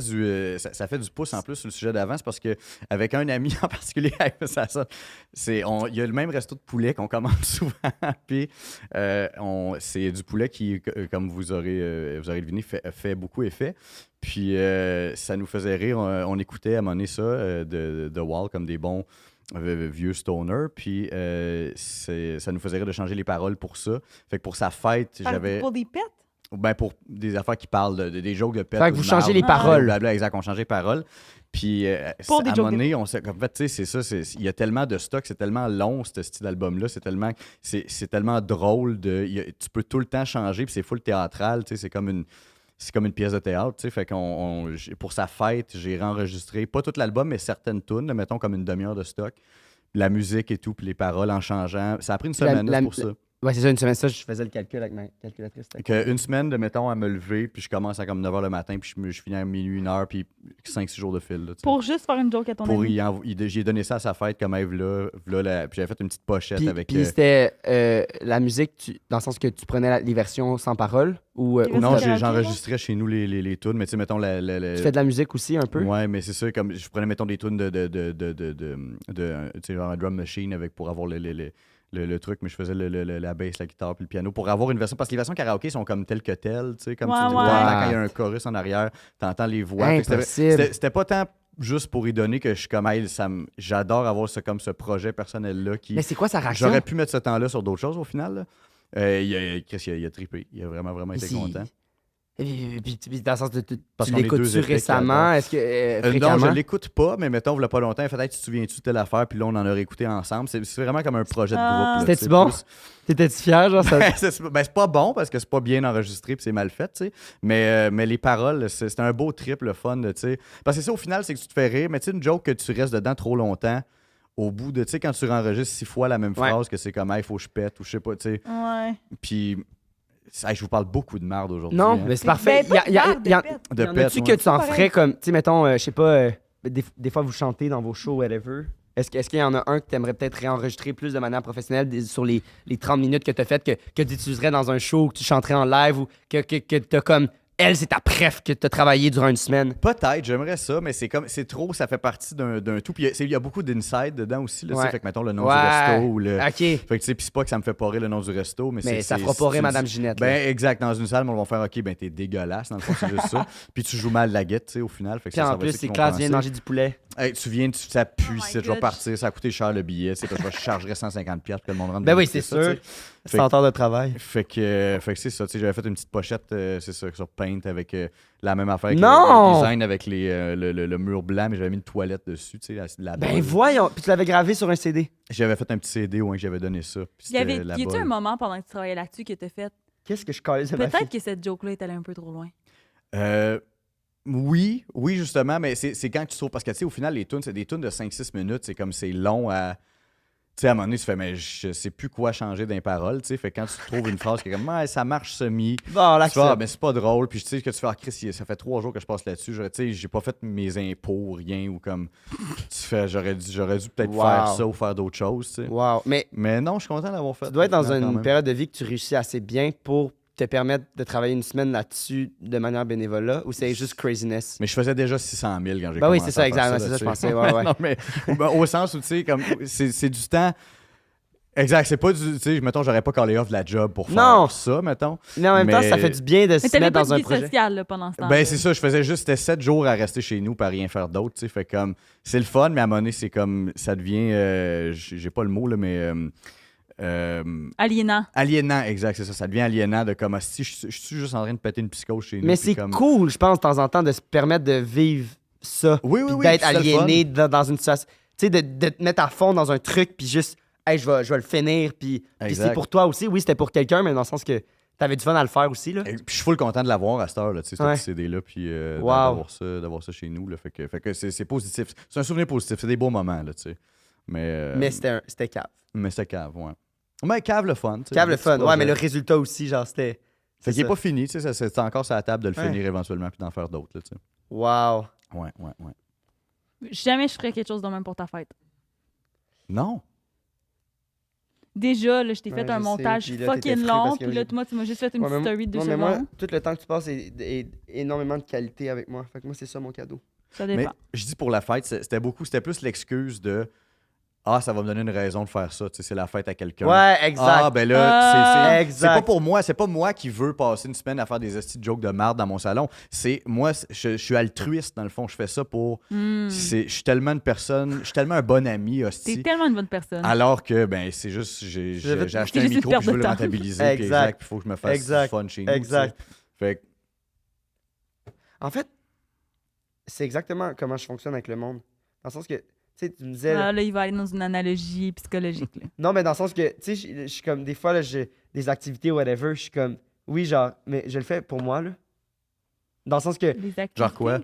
du pouce en plus sur le sujet d'avant, c'est parce que avec un ami en particulier, il y a le même resto de poulet qu'on commande souvent. Puis c'est du poulet qui, comme vous aurez deviné, fait beaucoup effet. Puis ça nous faisait rire. On écoutait à un moment donné ça de Wall comme des bons vieux stoner. Puis ça nous faisait rire de changer les paroles pour ça. Fait que pour sa fête, j'avais. Pour des pets? Ben pour des affaires qui parlent des jokes de pète. Fait que ou vous de changez marde, les paroles. Blablabla, exact, on changeait les paroles. Puis Pour des à un jokes moment de donné, on s'est. En fait, tu sais, c'est ça. Il y a tellement de stock, c'est tellement long, ce style d'album-là. C'est tellement drôle. Tu peux tout le temps changer, puis c'est full théâtral. Tu sais, c'est comme une pièce de théâtre. Tu sais, fait pour sa fête, j'ai réenregistré, pas tout l'album, mais certaines tunes, mettons comme une demi-heure de stock. La musique et tout, puis les paroles en changeant. Ça a pris une semaine là, pour ça. Ouais, c'est ça, une semaine. Ça, je faisais le calcul avec ma calculatrice. Une semaine de, mettons, à me lever, puis je commence à comme 9h le matin, puis je finis à minuit, 1h, puis 5-6 jours de fil. Là, tu sais. Pour juste faire une joke à ton Pour ami. j'ai donné ça à sa fête comme Eve là, puis j'avais fait une petite pochette Puis, avec. puis c'était la musique, dans le sens que tu prenais les versions sans parole ou Les non, versions karaoké, j'enregistrais chez nous les tunes, mais tu sais, mettons tu fais de la musique aussi un peu? Ouais, mais c'est ça, comme je prenais, mettons, des tunes tu sais, genre un drum machine pour avoir le truc, mais je faisais la bass, la guitare, puis le piano pour avoir une version. Parce que les versions karaoké sont comme telles que telles, tu sais, comme Ouais, tu dis, ouais. quand il y a un chorus en arrière, t'entends les voix. Fait que Impossible. c'était pas tant juste pour y donner que je suis comme, hey, j'adore avoir ce projet personnel-là qui. Mais c'est quoi sa réaction? J'aurais pu mettre ce temps-là sur d'autres choses au final, là. Chris, il a trippé. Il a vraiment été content. Puis dans le sens de Parce tu qu'on est l'écoutes-tu deux épais récemment? Est-ce que non, fréquemment? je l'écoute pas, mais mettons, il y a pas longtemps, il fait peut-être tu te souviens-tu de telle affaire, puis là, on en a réécouté ensemble. C'est vraiment comme un projet de groupe. là, C'était-tu tu sais, bon? plus. T'étais-tu fier, genre? Ça... C'est pas bon parce que c'est pas bien enregistré puis c'est mal fait, tu sais. Mais les paroles, c'est un beau trip, le fun, tu sais. Parce que ça, au final, c'est que tu te fais rire, mais tu sais, une joke que tu restes dedans trop longtemps, au bout de, tu sais, quand tu enregistres 6 fois la même phrase, que c'est comme, hey, faut que je pète ou je sais pas, tu sais. Ouais. Puis, je vous parle beaucoup de merde aujourd'hui. Non, hein. mais c'est parfait. Ben, pas de merde, y en De y en pète, a-tu ouais. que tu en Pareil. ferais comme, tu sais, mettons, je sais pas, des fois vous chantez dans vos shows, whatever. Est-ce qu'il y en a un que tu aimerais peut-être réenregistrer plus de manière professionnelle sur les 30 minutes que tu as faites, que tu utiliserais dans un show, que tu chanterais en live ou que tu as comme. Elle, c'est ta préf que tu as travaillé durant une semaine. Peut-être, j'aimerais ça, mais c'est trop, ça fait partie d'un tout. Puis il y a beaucoup d'inside dedans aussi, là, tu sais, Ouais. fait que mettons le nom Ouais. du resto ou le. OK. Fait que tu sais, puis c'est pas que ça me fait pas rire le nom du resto, mais Mais ça fera pas rire Madame Ginette. là. Ben, exact. Dans une salle, on va faire OK, ben, t'es dégueulasse. Dans le fond, c'est juste ça. Puis tu joues mal la guette, tu sais, au final. Fait que Puis ça en va plus, essayer c'est de classe, viens compenser. manger du poulet. Hey, ça pue, Oh my je vais God. partir. Ça a coûté cher le billet, c'est parce que je chargerais 150$ pour que le monde rentre. Ben dans oui, l'écouter c'est ça, sûr. tu sais. Fait 100 heures de travail. Fait que c'est ça, tu sais, j'avais fait une petite pochette, c'est ça, sur Paint avec la même affaire avec Non! le design avec le mur blanc, mais j'avais mis une toilette dessus, tu sais, la Ben balle. voyons. Puis tu l'avais gravé sur un CD. J'avais fait un petit CD où j'avais donné ça. Puis Y c'était la a-tu balle. un moment pendant que tu travaillais là-dessus que t'as fait? Qu'est-ce que je calais de ma Peut-être fille? que cette joke-là est allée un peu trop loin. Oui, justement, mais c'est quand tu sauves. Parce que, tu sais, au final, les tunes, c'est des tunes de 5-6 minutes. C'est comme c'est long à. Tu sais, à un moment donné, tu fais, mais je sais plus quoi changer dans les paroles. Tu sais, fait que quand tu trouves une phrase qui est comme, ah, ça marche semi. Bon, là, Tu fais, ah, ben c'est pas drôle. Puis tu sais, que tu fais, ah, Chris, ça fait 3 jours que je passe là-dessus. Tu sais, j'ai pas fait mes impôts, rien. Ou comme. Tu fais, j'aurais dû peut-être Wow. faire ça ou faire d'autres choses. Tu sais. Wow. Mais Mais non, je suis content d'avoir fait. tu dois être au dans final, quand une même. période de vie que tu réussis assez bien pour te permettre de travailler une semaine là-dessus de manière bénévola ou c'est juste craziness? Mais je faisais déjà 600 000 quand j'ai Ben oui, commencé c'est ça, à faire exactement, c'est ça, je là-dessus. pensais, ouais, ouais. Non, mais ben, au sens où, tu sais, comme c'est du temps. Exact, c'est pas du. Tu sais, mettons, j'aurais pas callé off de la job pour faire Non. ça, mettons. Mais en même temps, Mais- ça fait du bien de Mais se t'avais mettre pas dans de un vie projet. sociale là, pendant ce temps. Ben, c'est ça, je faisais juste, c'était 7 jours à rester chez nous par rien faire d'autre, tu sais. Fait comme, c'est le fun, mais à un moment donné, c'est comme, ça devient, j'ai pas le mot, là, mais. Aliénant. Aliénant, exact, c'est ça. Ça devient aliénant de comme, si je suis juste en train de péter une psychose chez nous. Mais puis c'est comme... cool, je pense, de temps en temps, de se permettre de vivre ça. Oui, oui, puis oui, d'être puis c'est le aliéné dans une situation. Tu sais, de te mettre à fond dans un truc, puis juste, hey, je vais le finir, puis c'est Exact. pour toi aussi. Oui, c'était pour quelqu'un, mais dans le sens que t'avais du fun à le faire aussi, là. Puis je suis full content de l'avoir à cette heure, là, tu sais, ce Ouais. petit CD-là, puis Wow. d'avoir ça chez nous, là. Fait que c'est positif. C'est un souvenir positif, c'est des beaux moments, là, tu sais. Mais c'était cave. Mais c'était cave, ouais. Mais cave le fun, tu sais. Cave le Petit fun. Ouais, projet. mais le résultat aussi, genre, c'était. Fait qu'il est ça. pas fini, tu sais, c'est encore sur la table de le Ouais. finir éventuellement, puis d'en faire d'autres, là, tu sais. Wow. Ouais. Jamais je ferais quelque chose de même pour ta fête. Non. Déjà, là, je t'ai Ouais, fait un je montage sais, puis là, t'étais fucking fru long, parce que puis là, j'ai- moi, tu m'as juste fait une Ouais, petite mais story de 2 mais moi, secondes. tout le temps que tu passes est énormément de qualité avec moi. Fait que moi, c'est ça mon cadeau. Ça Mais dépend. je dis pour la fête, c'était plus l'excuse de ah, ça va me donner une raison de faire ça, tu sais, c'est la fête à quelqu'un. Ouais, exact. Ah, ben là, c'est Exact. pas pour moi, c'est pas moi qui veux passer une semaine à faire des estis de jokes de merde dans mon salon. C'est moi, je suis altruiste dans le fond, je fais ça pour. Hmm. Je suis tellement une personne, je suis tellement un bon ami, T'es hostie. tellement une bonne personne. Alors que, ben, c'est juste, j'ai Je vais- acheté c'est un juste une micro, perte puis je veux de le temps. rentabiliser, puis Exact. puis il faut que je me fasse Exact. du fun chez nous. tu sais. Exact. Fait que, En fait, c'est exactement comment je fonctionne avec le monde. Dans le sens que, tu sais, tu me disais. Ah, là, il va aller dans une analogie psychologique. Là. Non, mais dans le sens que, tu sais, je suis comme, des fois, là, j'ai des activités, whatever, je suis comme, oui, genre, mais je le fais pour moi, là. Dans le sens que, Les activités. Genre quoi?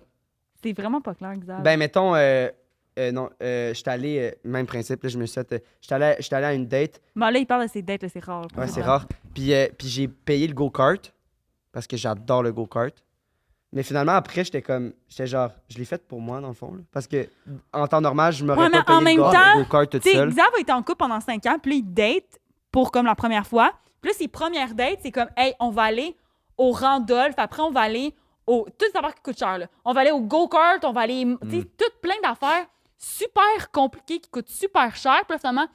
C'est vraiment pas clair, Xav. ben, mettons, non, j'étais allé, même principe, là, je me suis fait, j'étais allé à une date, Mais là, il parle de ses dates, là, c'est rare. ouais, c'est rare, puis j'ai payé le go-kart, parce que j'adore le go-kart. Mais finalement, après, j'étais genre, je l'ai fait pour moi, dans le fond, là. Parce que, en temps normal, je m'aurais Ouais, pas mais en payé même le temps, go-kart toute Tu sais, seule. Xav a été en couple pendant 5 ans, puis là, il date pour comme la première fois. Puis là, ses premières dates, c'est comme, hey, on va aller au Randolph, après, on va aller au. Toutes les affaires qui coûtent cher, là. On va aller au go-kart, on va aller. Tu sais, toutes plein d'affaires super compliquées qui coûtent super cher. Puis là, finalement,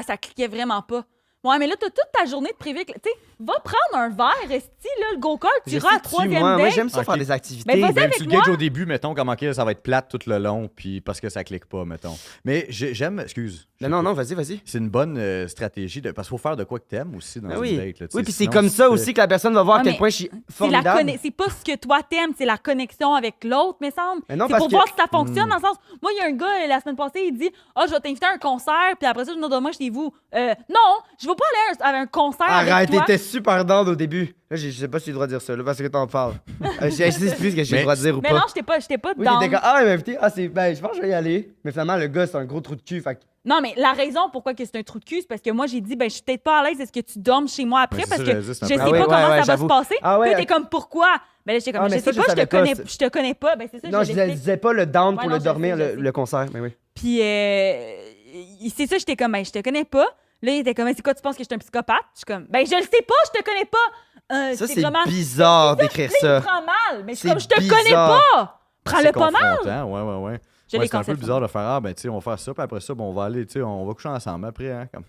ça cliquait vraiment pas. Ouais, mais là, t'as toute ta journée de privé. Tu sais, Va prendre un verre, esti, là, le go-kart, tu Je iras à sais-tu, troisième moi, date. j'aime ça Ok. faire des activités. Ben, vas-y Même avec tu le moi. gages au début, mettons, comme ok, ça va être plate tout le long, puis parce que ça clique pas, mettons. Mais j'aime, excuse. Non, vas-y. C'est une bonne stratégie, parce qu'il faut faire de quoi que t'aimes aussi dans Ben une oui. date. Là, tu Oui, sais, puis c'est sinon, comme si ça tu aussi que la personne va voir à Ouais, quel mais point je suis C'est formidable. c'est pas ce que toi t'aimes, c'est la connexion avec l'autre, me semble. Mais non, C'est parce pour que- voir si ça fonctionne, dans le sens. Moi, il y a un gars, la semaine passée, il dit je vais t'inviter à un concert, puis après ça, je me demande chez vous. Non, je vais pas aller à un concert. Arrête, avec toi. t'étais super down au début. Là, je sais pas si j'ai le droit de dire ça, là, parce que t'en parles. Je sais plus ce que j'ai le Mais- droit de dire ou Mais pas. non, j'étais pas Oui, down. t'étais comme, ah, il m'a invité. Ah, ben, je pense que je vais y aller. Mais finalement, le gars, c'est un gros trou de cul. Fait que- Non, mais la raison pourquoi que c'est un trou de cul, c'est parce que moi, j'ai dit, je suis peut-être pas à l'aise, est-ce que tu dormes chez moi après? Ben, c'est Parce ça, que j'allais dire, je c'est un sais peu- pas Ah oui, comment ouais, ça va j'avoue. se passer. Ah ouais. Puis là, t'es comme, pourquoi? Ben là, j'étais comme, Ah, mais je ça, sais je pas, savais pas, je te connais pas. Ben c'est ça, Non, je l'explique. disais pas le down Ouais, pour non, le je dormir, sais, je sais. le concert. Mais oui. Puis c'est ça, j'étais comme, je te connais pas. Là, il était comme, c'est quoi, tu penses que je suis un psychopathe? Je suis comme, je le sais pas, je te connais pas. Ça, c'est vraiment... bizarre d'écrire Là, il ça. me prend mal. Mais je suis C'est comme, je te bizarre. connais pas. Prends-le c'est pas mal. confrontant, ouais. Je Ouais, l'ai c'est un peu cassé, bizarre de faire, ben, tu sais, on va faire ça, puis après ça, bon, on va aller, tu sais, on va coucher ensemble après, hein. Comme,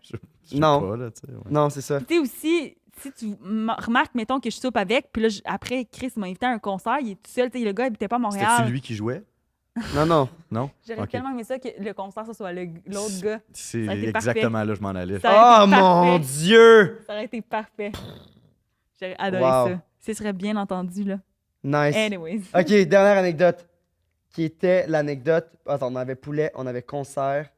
je sais Non. pas, là, tu sais. Ouais. Non, c'est ça. Tu sais aussi, si tu remarques, mettons que je soupe avec, puis là, après, Chris m'a invité à un concert, il est tout seul, tu sais, le gars, il habitait pas à Montréal. C'était-tu lui qui jouait? Non. Non? J'aurais Ok. tellement aimé ça que le concert, ce soit l'autre gars. C'est Ça a été exactement là que je m'en allais. Ça aurait Oh été mon parfait. Dieu! Ça aurait été parfait. J'aurais adoré Wow. ça. Ce serait bien entendu, là. Nice. Anyways. Ok, dernière anecdote. Qui était l'anecdote. Attends, on avait poulet, on avait concert.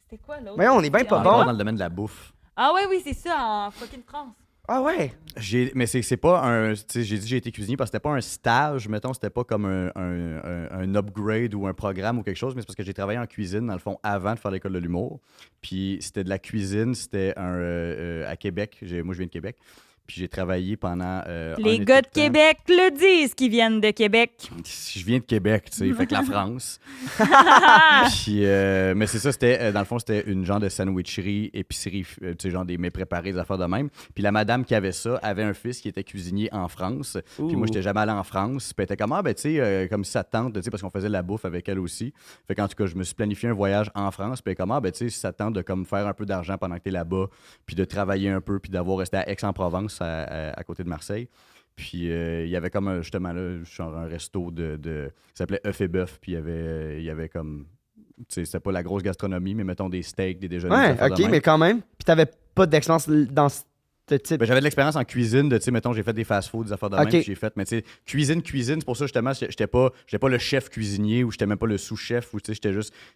C'était quoi l'autre? Voyons, on est bien pas Ah, On est bon. pas dans le domaine de la bouffe. Ah ouais, oui, c'est ça, en fucking France. Ah ouais? Mais c'est pas un. Tu sais, j'ai dit que j'ai été cuisinier parce que c'était pas un stage, mettons, c'était pas comme un upgrade ou un programme ou quelque chose, mais c'est parce que j'ai travaillé en cuisine, dans le fond, avant de faire l'école de l'humour. Puis c'était de la cuisine, c'était à Québec. Moi, je viens de Québec. Puis j'ai travaillé pendant. Les un gars été de temps. Québec le disent qu'ils viennent de Québec. Si je viens de Québec, tu sais, fait que la France. Puis, mais c'est ça, c'était, dans le fond, c'était une genre de sandwicherie, épicerie, tu sais, genre des mets préparés, des affaires de même. Puis la madame qui avait ça avait un fils qui était cuisinier en France. Puis moi, Ouh. j'étais jamais allé en France. Puis elle était comme, ben, tu sais, comme si ça te tente, tu sais, parce qu'on faisait de la bouffe avec elle aussi. Fait qu'en tout cas, je me suis planifié un voyage en France. Puis elle est comme, ben, tu sais, si ça te tente de comme faire un peu d'argent pendant que t'es là-bas, puis de travailler un peu, puis d'avoir resté à Aix-en-Provence, à côté de Marseille. Puis il y avait comme justement là, genre un resto ça s'appelait Œuf et Bœuf, puis il y avait comme, tu sais, c'était pas la grosse gastronomie, mais mettons des steaks, des déjeuners. des Ouais, affaires de ok, même. mais quand même. Puis t'avais pas d'expérience dans ce type. Ben, j'avais de l'expérience en cuisine, tu sais, mettons, j'ai fait des fast-foods, des affaires de Ok. même, puis j'ai fait, mais tu sais, cuisine, c'est pour ça, justement, j'étais pas le chef cuisinier, ou j'étais même pas le sous-chef, ou tu sais,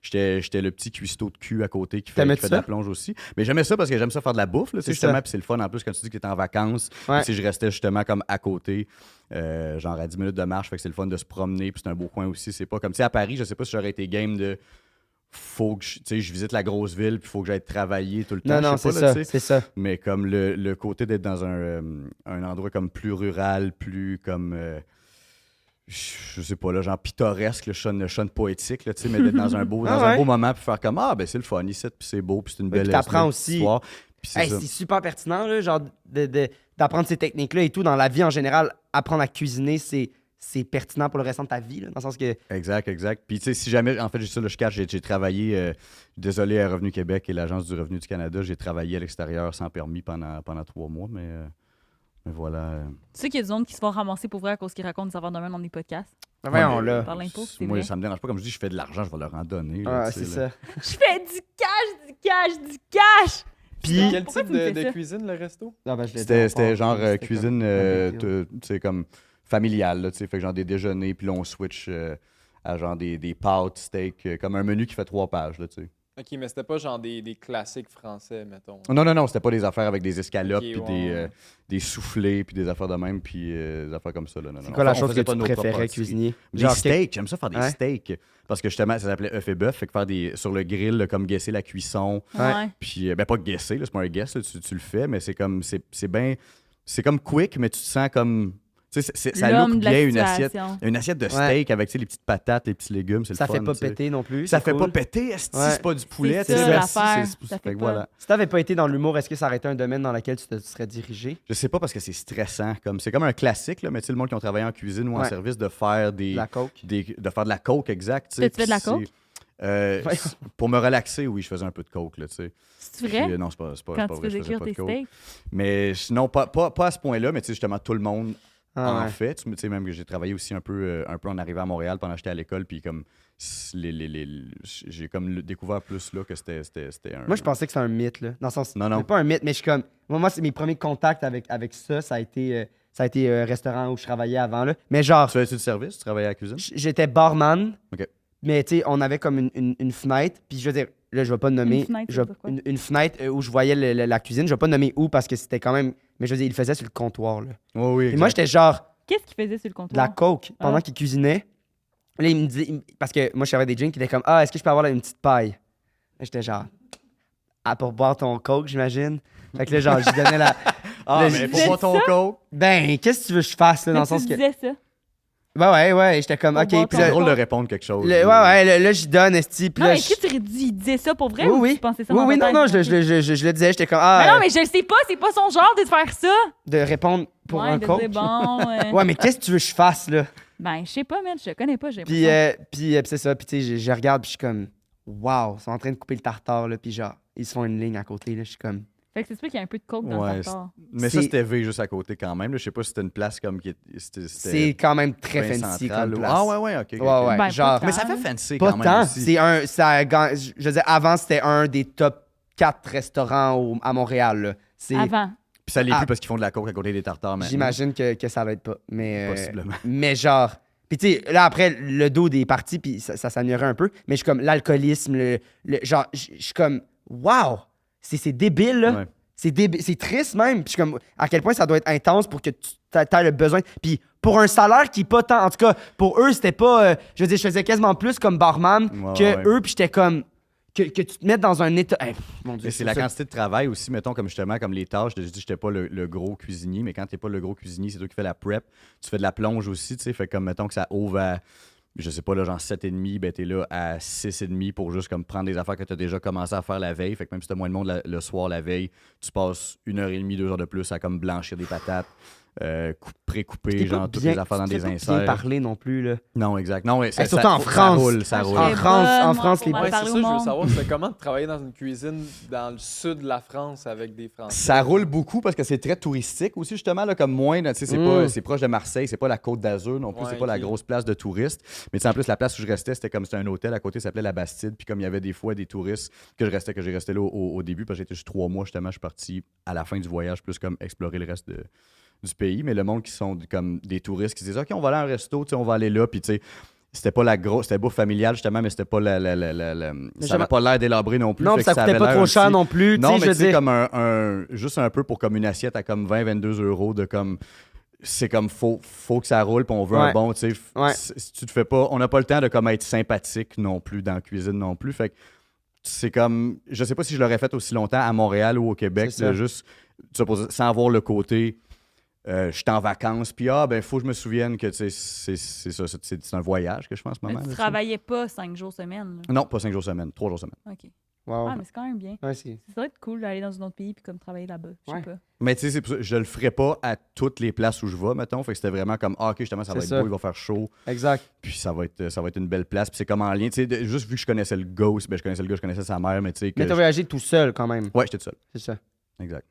j'étais le petit cuistot de cul à côté qui fait T'aimais de ça? la plonge aussi. Mais j'aimais ça parce que j'aime ça faire de la bouffe, là, tu sais, C'est justement, ça. puis c'est le fun, en plus, quand tu dis que t'es en vacances, Ouais. puis si je restais justement comme à côté, genre à 10 minutes de marche, fait que c'est le fun de se promener, puis c'est un beau coin aussi, c'est pas comme, tu sais, à Paris, je sais pas si j'aurais été game de faut que tu sais, je visite la grosse ville, puis faut que j'aille travailler tout le temps. Non, je non, sais c'est pas, là, ça. tu sais. C'est ça. Mais comme le côté d'être dans un endroit comme plus rural, plus comme. Je sais pas, là, genre pittoresque, le chant poétique, là, tu sais, mais d'être dans un beau, Ah dans un ouais. beau moment, puis faire comme, ben c'est le fun ici, puis c'est beau, puis c'est une Oui, belle puis t'apprends c'est aussi. une belle histoire. Puis c'est Hey, ça. c'est super pertinent, là, genre d'apprendre ces techniques-là et tout. Dans la vie en général, apprendre à cuisiner, c'est pertinent pour le restant de ta vie, là, dans le sens que. Exact. Puis, tu sais, si jamais, en fait, j'ai ça, là, je cache, j'ai travaillé, désolé à Revenu Québec et l'Agence du revenu du Canada, j'ai travaillé à l'extérieur sans permis pendant 3 mois, mais voilà. Tu sais qu'il y a du monde qui se font ramasser pour vrai à cause qu'ils racontent des affaires de même dans des podcasts. Voyons, mais, là. Par l'impôt, c'est Moi, vrai. ça me dérange pas. Comme je dis, je fais de l'argent, je vais leur en donner. là, Ah, tu sais, c'est là. ça. Je fais du cash! Puis. Quel Pourquoi type tu me fais de ça? cuisine, le resto? Ah, ben, je l'ai dit C'était encore, genre c'était cuisine, comme un big deal. tu sais, comme familiale, là, tu sais, fait que genre des déjeuners, puis là, on switch à genre des pâtes, steaks, comme un menu qui fait 3 pages, là, tu sais. Ok, mais c'était pas genre des classiques français, mettons. Non, c'était pas des affaires avec des escalopes, Ok, puis ouais. des soufflés, puis des affaires de même, puis des affaires comme ça, là. Non, C'est non. quoi la On chose que faisait pas tu nos propres préférais pâtisseries. cuisiner? Des Genre, steaks, j'aime ça faire des Ouais. steaks. Parce que justement, ça s'appelait œuf et bœuf, fait que faire des sur le grill, là, comme guesser la cuisson. Ouais. Puis, ben pas guesser, là, c'est pas un guess, là, tu le fais, mais c'est comme, c'est bien, c'est comme quick, mais tu te sens comme, tu sais, ça L'homme look de la bien situation. une assiette de steak avec, tu sais, les petites patates, les petits légumes, c'est le Ça fun. fait pas tu sais. péter non plus. Ça c'est fait cool. pas péter, esti, Ouais. c'est pas du poulet, C'est tu sais, ça, merci, l'affaire. c'est- Ça fait fait que pas. voilà. Si t'avais pas été dans l'humour, est-ce que ça aurait été un domaine dans lequel tu te serais dirigé? Je sais pas parce que c'est stressant, comme c'est comme un classique, là, mais tu sais, le monde qui ont travaillé en cuisine ou en Ouais. service de faire La coke? de faire de la coke, exact. tu sais, Tu fais de la puis coke? Voyons. Pour me relaxer, oui, je faisais un peu de coke, là, tu sais. C'est vrai? Puis, non, c'est pas Quand pas tu vrai, je faisais cuire pas tes de coke. steaks. Mais sinon, pas à ce point-là, mais tu sais, justement, tout le monde Ah, en ouais. fait. Tu sais, même que j'ai travaillé aussi un peu en arrivant à Montréal pendant que j'étais à l'école, puis comme j'ai comme découvert plus là que c'était un... Moi, je pensais que c'était un mythe, là. Dans le sens, Non, non. c'est pas un mythe, mais je suis comme. Moi, c'est mes premiers contacts avec ça. Ça a été restaurant où je travaillais avant, là. Mais genre, Tu faisais-tu du service? Tu travaillais à la cuisine? j'étais barman. OK. Mais tu sais, on avait comme une fenêtre. Puis je veux dire, là, je vais pas nommer. Une fenêtre, je vais- c'est quoi? une fenêtre où je voyais la cuisine. Je vais pas nommer où parce que c'était quand même. Mais je veux dire, il le faisait sur le comptoir, là. Oui, oui, Et moi, j'étais genre Qu'est-ce qu'il faisait sur le de la comptoir? coke pendant Ah. qu'il cuisinait. Là, il me dit. Parce que moi, je servais des drinks qui étaient comme Ah, est-ce que je peux avoir là, une petite paille? Là, j'étais genre. Ah, pour boire ton coke, j'imagine. Fait que là, genre, je lui donnais la. Ah, Là, mais je pour boire ton coke... Ben, qu'est-ce que tu veux que je fasse, là, dans Mais le sens tu que. disais ça. Ouais, j'étais comme, Pour OK. boire Puis ton là, C'est drôle de coke. répondre quelque chose. là, j'y donne, esti. Puis Non, là, mais est-ce que tu disais ça pour vrai Oui, ou oui. tu pensais ça Oui, dans oui, ta non, tête? non, je le disais, j'étais comme, ah, Mais non, mais je le sais pas, c'est pas son genre de te faire ça. de répondre pour Ouais, un de coach. dire bon. Ouais, mais qu'est-ce que tu veux que je fasse, là? Ben, je sais pas, man, je connais pas, j'ai Puis, l'impression. puis c'est ça, puis tu sais, je regarde, puis je suis comme, wow, ils sont en train de couper le tartare, là, puis genre, ils se font une ligne à côté, là, je suis comme, Fait que c'est sûr qu'il y a un peu de coke dans Ouais, le tartare. Mais C'est- ça, c'était V juste à côté quand même. Là. Je sais pas si c'était une place comme qui c'est quand même très bien fancy central, comme ou- place. Ah ouais, ok. Ouais, ok. ouais, Ben, genre, pas Mais ça tant. fait fancy pas quand même tant, aussi. je veux dire, avant, c'était un des top 4 restaurants à Montréal, là. C'est, Avant. Puis ça l'est Ah. plus parce qu'ils font de la coke à côté des tartares maintenant. j'imagine que ça l'aide pas, mais... Possiblement. Mais genre. Puis tu sais, là, après, le dos des parties, puis ça s'améliorait un peu. Mais je suis comme, l'alcoolisme, genre, je suis comme, wow! C'est débile, là. Ouais. C'est triste même. Puis je suis comme, à quel point ça doit être intense pour que tu aies le besoin. Puis pour un salaire qui est pas tant. En tout cas, pour eux, c'était pas. Je veux dire, je faisais quasiment plus comme barman Ouais, que ouais. eux. Puis j'étais comme. Que tu te mettes dans un état. Mon Dieu, Mais c'est la ça. quantité de travail aussi, mettons, comme justement, comme les tâches. Je dis, j'étais pas le gros cuisinier, mais quand t'es pas le gros cuisinier, c'est toi qui fais la prep. Tu fais de la plonge aussi, tu sais. Fait comme, mettons que ça ouvre à, je sais pas, là, genre 7h30, ben t'es là à 6h30 pour juste comme prendre des affaires que t'as déjà commencé à faire la veille. Fait que même si t'as moins de monde le soir, la veille, tu passes 1h30, 2 heures de plus à comme blanchir des patates, pré-couper, T'es genre pas toutes bien- les affaires dans tu te des fais pas bien inserts. parler non plus, là. Non, exact. Non, ouais, surtout en ça France. roule, ça roule. En Très France, bonne, en moi, France, pour les mal Ouais, c'est parler ça, au je veux monde. savoir, c'est comment de travailler dans une cuisine dans le sud de la France avec des Français. Ça roule beaucoup parce que c'est très touristique aussi, justement, là, comme moins. Tu sais, c'est proche de Marseille, c'est pas la Côte d'Azur non plus, Ouais, c'est pas la ok. grosse place de touristes. Mais tu sais, en plus, la place où je restais, c'était un hôtel à côté, ça s'appelait La Bastide. Puis comme il y avait des fois des touristes que j'ai resté là au début, parce que j'étais juste 3 mois, justement, je suis parti à la fin du voyage, plus comme explorer le reste du pays. Mais le monde qui sont comme des touristes qui se disent OK, on va aller à un resto, tu sais, on va aller là. Puis tu sais, c'était pas la grosse, c'était bouffe familiale, justement, mais c'était pas ça avait pas l'air délabré non plus. Non, fait puis que ça coûtait avait pas l'air trop aussi- cher non plus. Non, tu sais, mais je tu veux sais, dire. comme juste un peu pour comme une assiette à comme 20-22 euros de comme. C'est comme faut que ça roule, puis on veut Ouais. un bon, tu sais. Ouais. Si tu te fais pas. On n'a pas le temps de comme être sympathique non plus dans la cuisine non plus. Fait que c'est comme. Je sais pas si je l'aurais fait aussi longtemps à Montréal ou au Québec, C'est ça. de juste. Sans avoir le côté. Je suis en vacances, puis ben, faut que je me souvienne que tu sais, c'est ça, c'est un voyage que je fais en ce Mais moment. tu là, travaillais pas 5 jours semaine. ça. Non, pas 5 jours semaine, 3 jours semaine. Là. OK. Wow. Ah, mais c'est quand même bien. Ouais, c'est- C'est vrai que cool d'aller dans un autre pays puis comme travailler là-bas. Je sais Ouais. pas. Mais tu sais, c'est pour ça, je le ferais pas à toutes les places où je vais, mettons. Fait que c'était vraiment comme, OK, justement, ça va C'est être ça. beau, il va faire chaud, Exact. puis ça va être une belle place. Puis c'est comme en lien, tu sais, juste vu que je connaissais le ghost, ben je connaissais le gars, je connaissais sa mère, mais tu sais que... Mais t'as voyagé tout seul quand même. Ouais, j'étais tout seul, C'est ça. exact.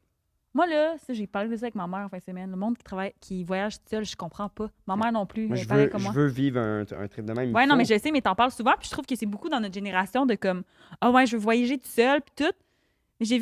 Moi, là, ça, j'ai parlé de ça avec ma mère en fin de semaine. Le monde qui voyage tout seul, je comprends pas. Ma mère non plus. Moi, elle je est pareille veux, comme je moi. veux vivre un trip de même. Ouais, il non, faut. mais je sais, mais t'en parles souvent. Puis je trouve que c'est beaucoup dans notre génération de comme, ah ouais, je veux voyager tout seul, puis tout. Mais j'ai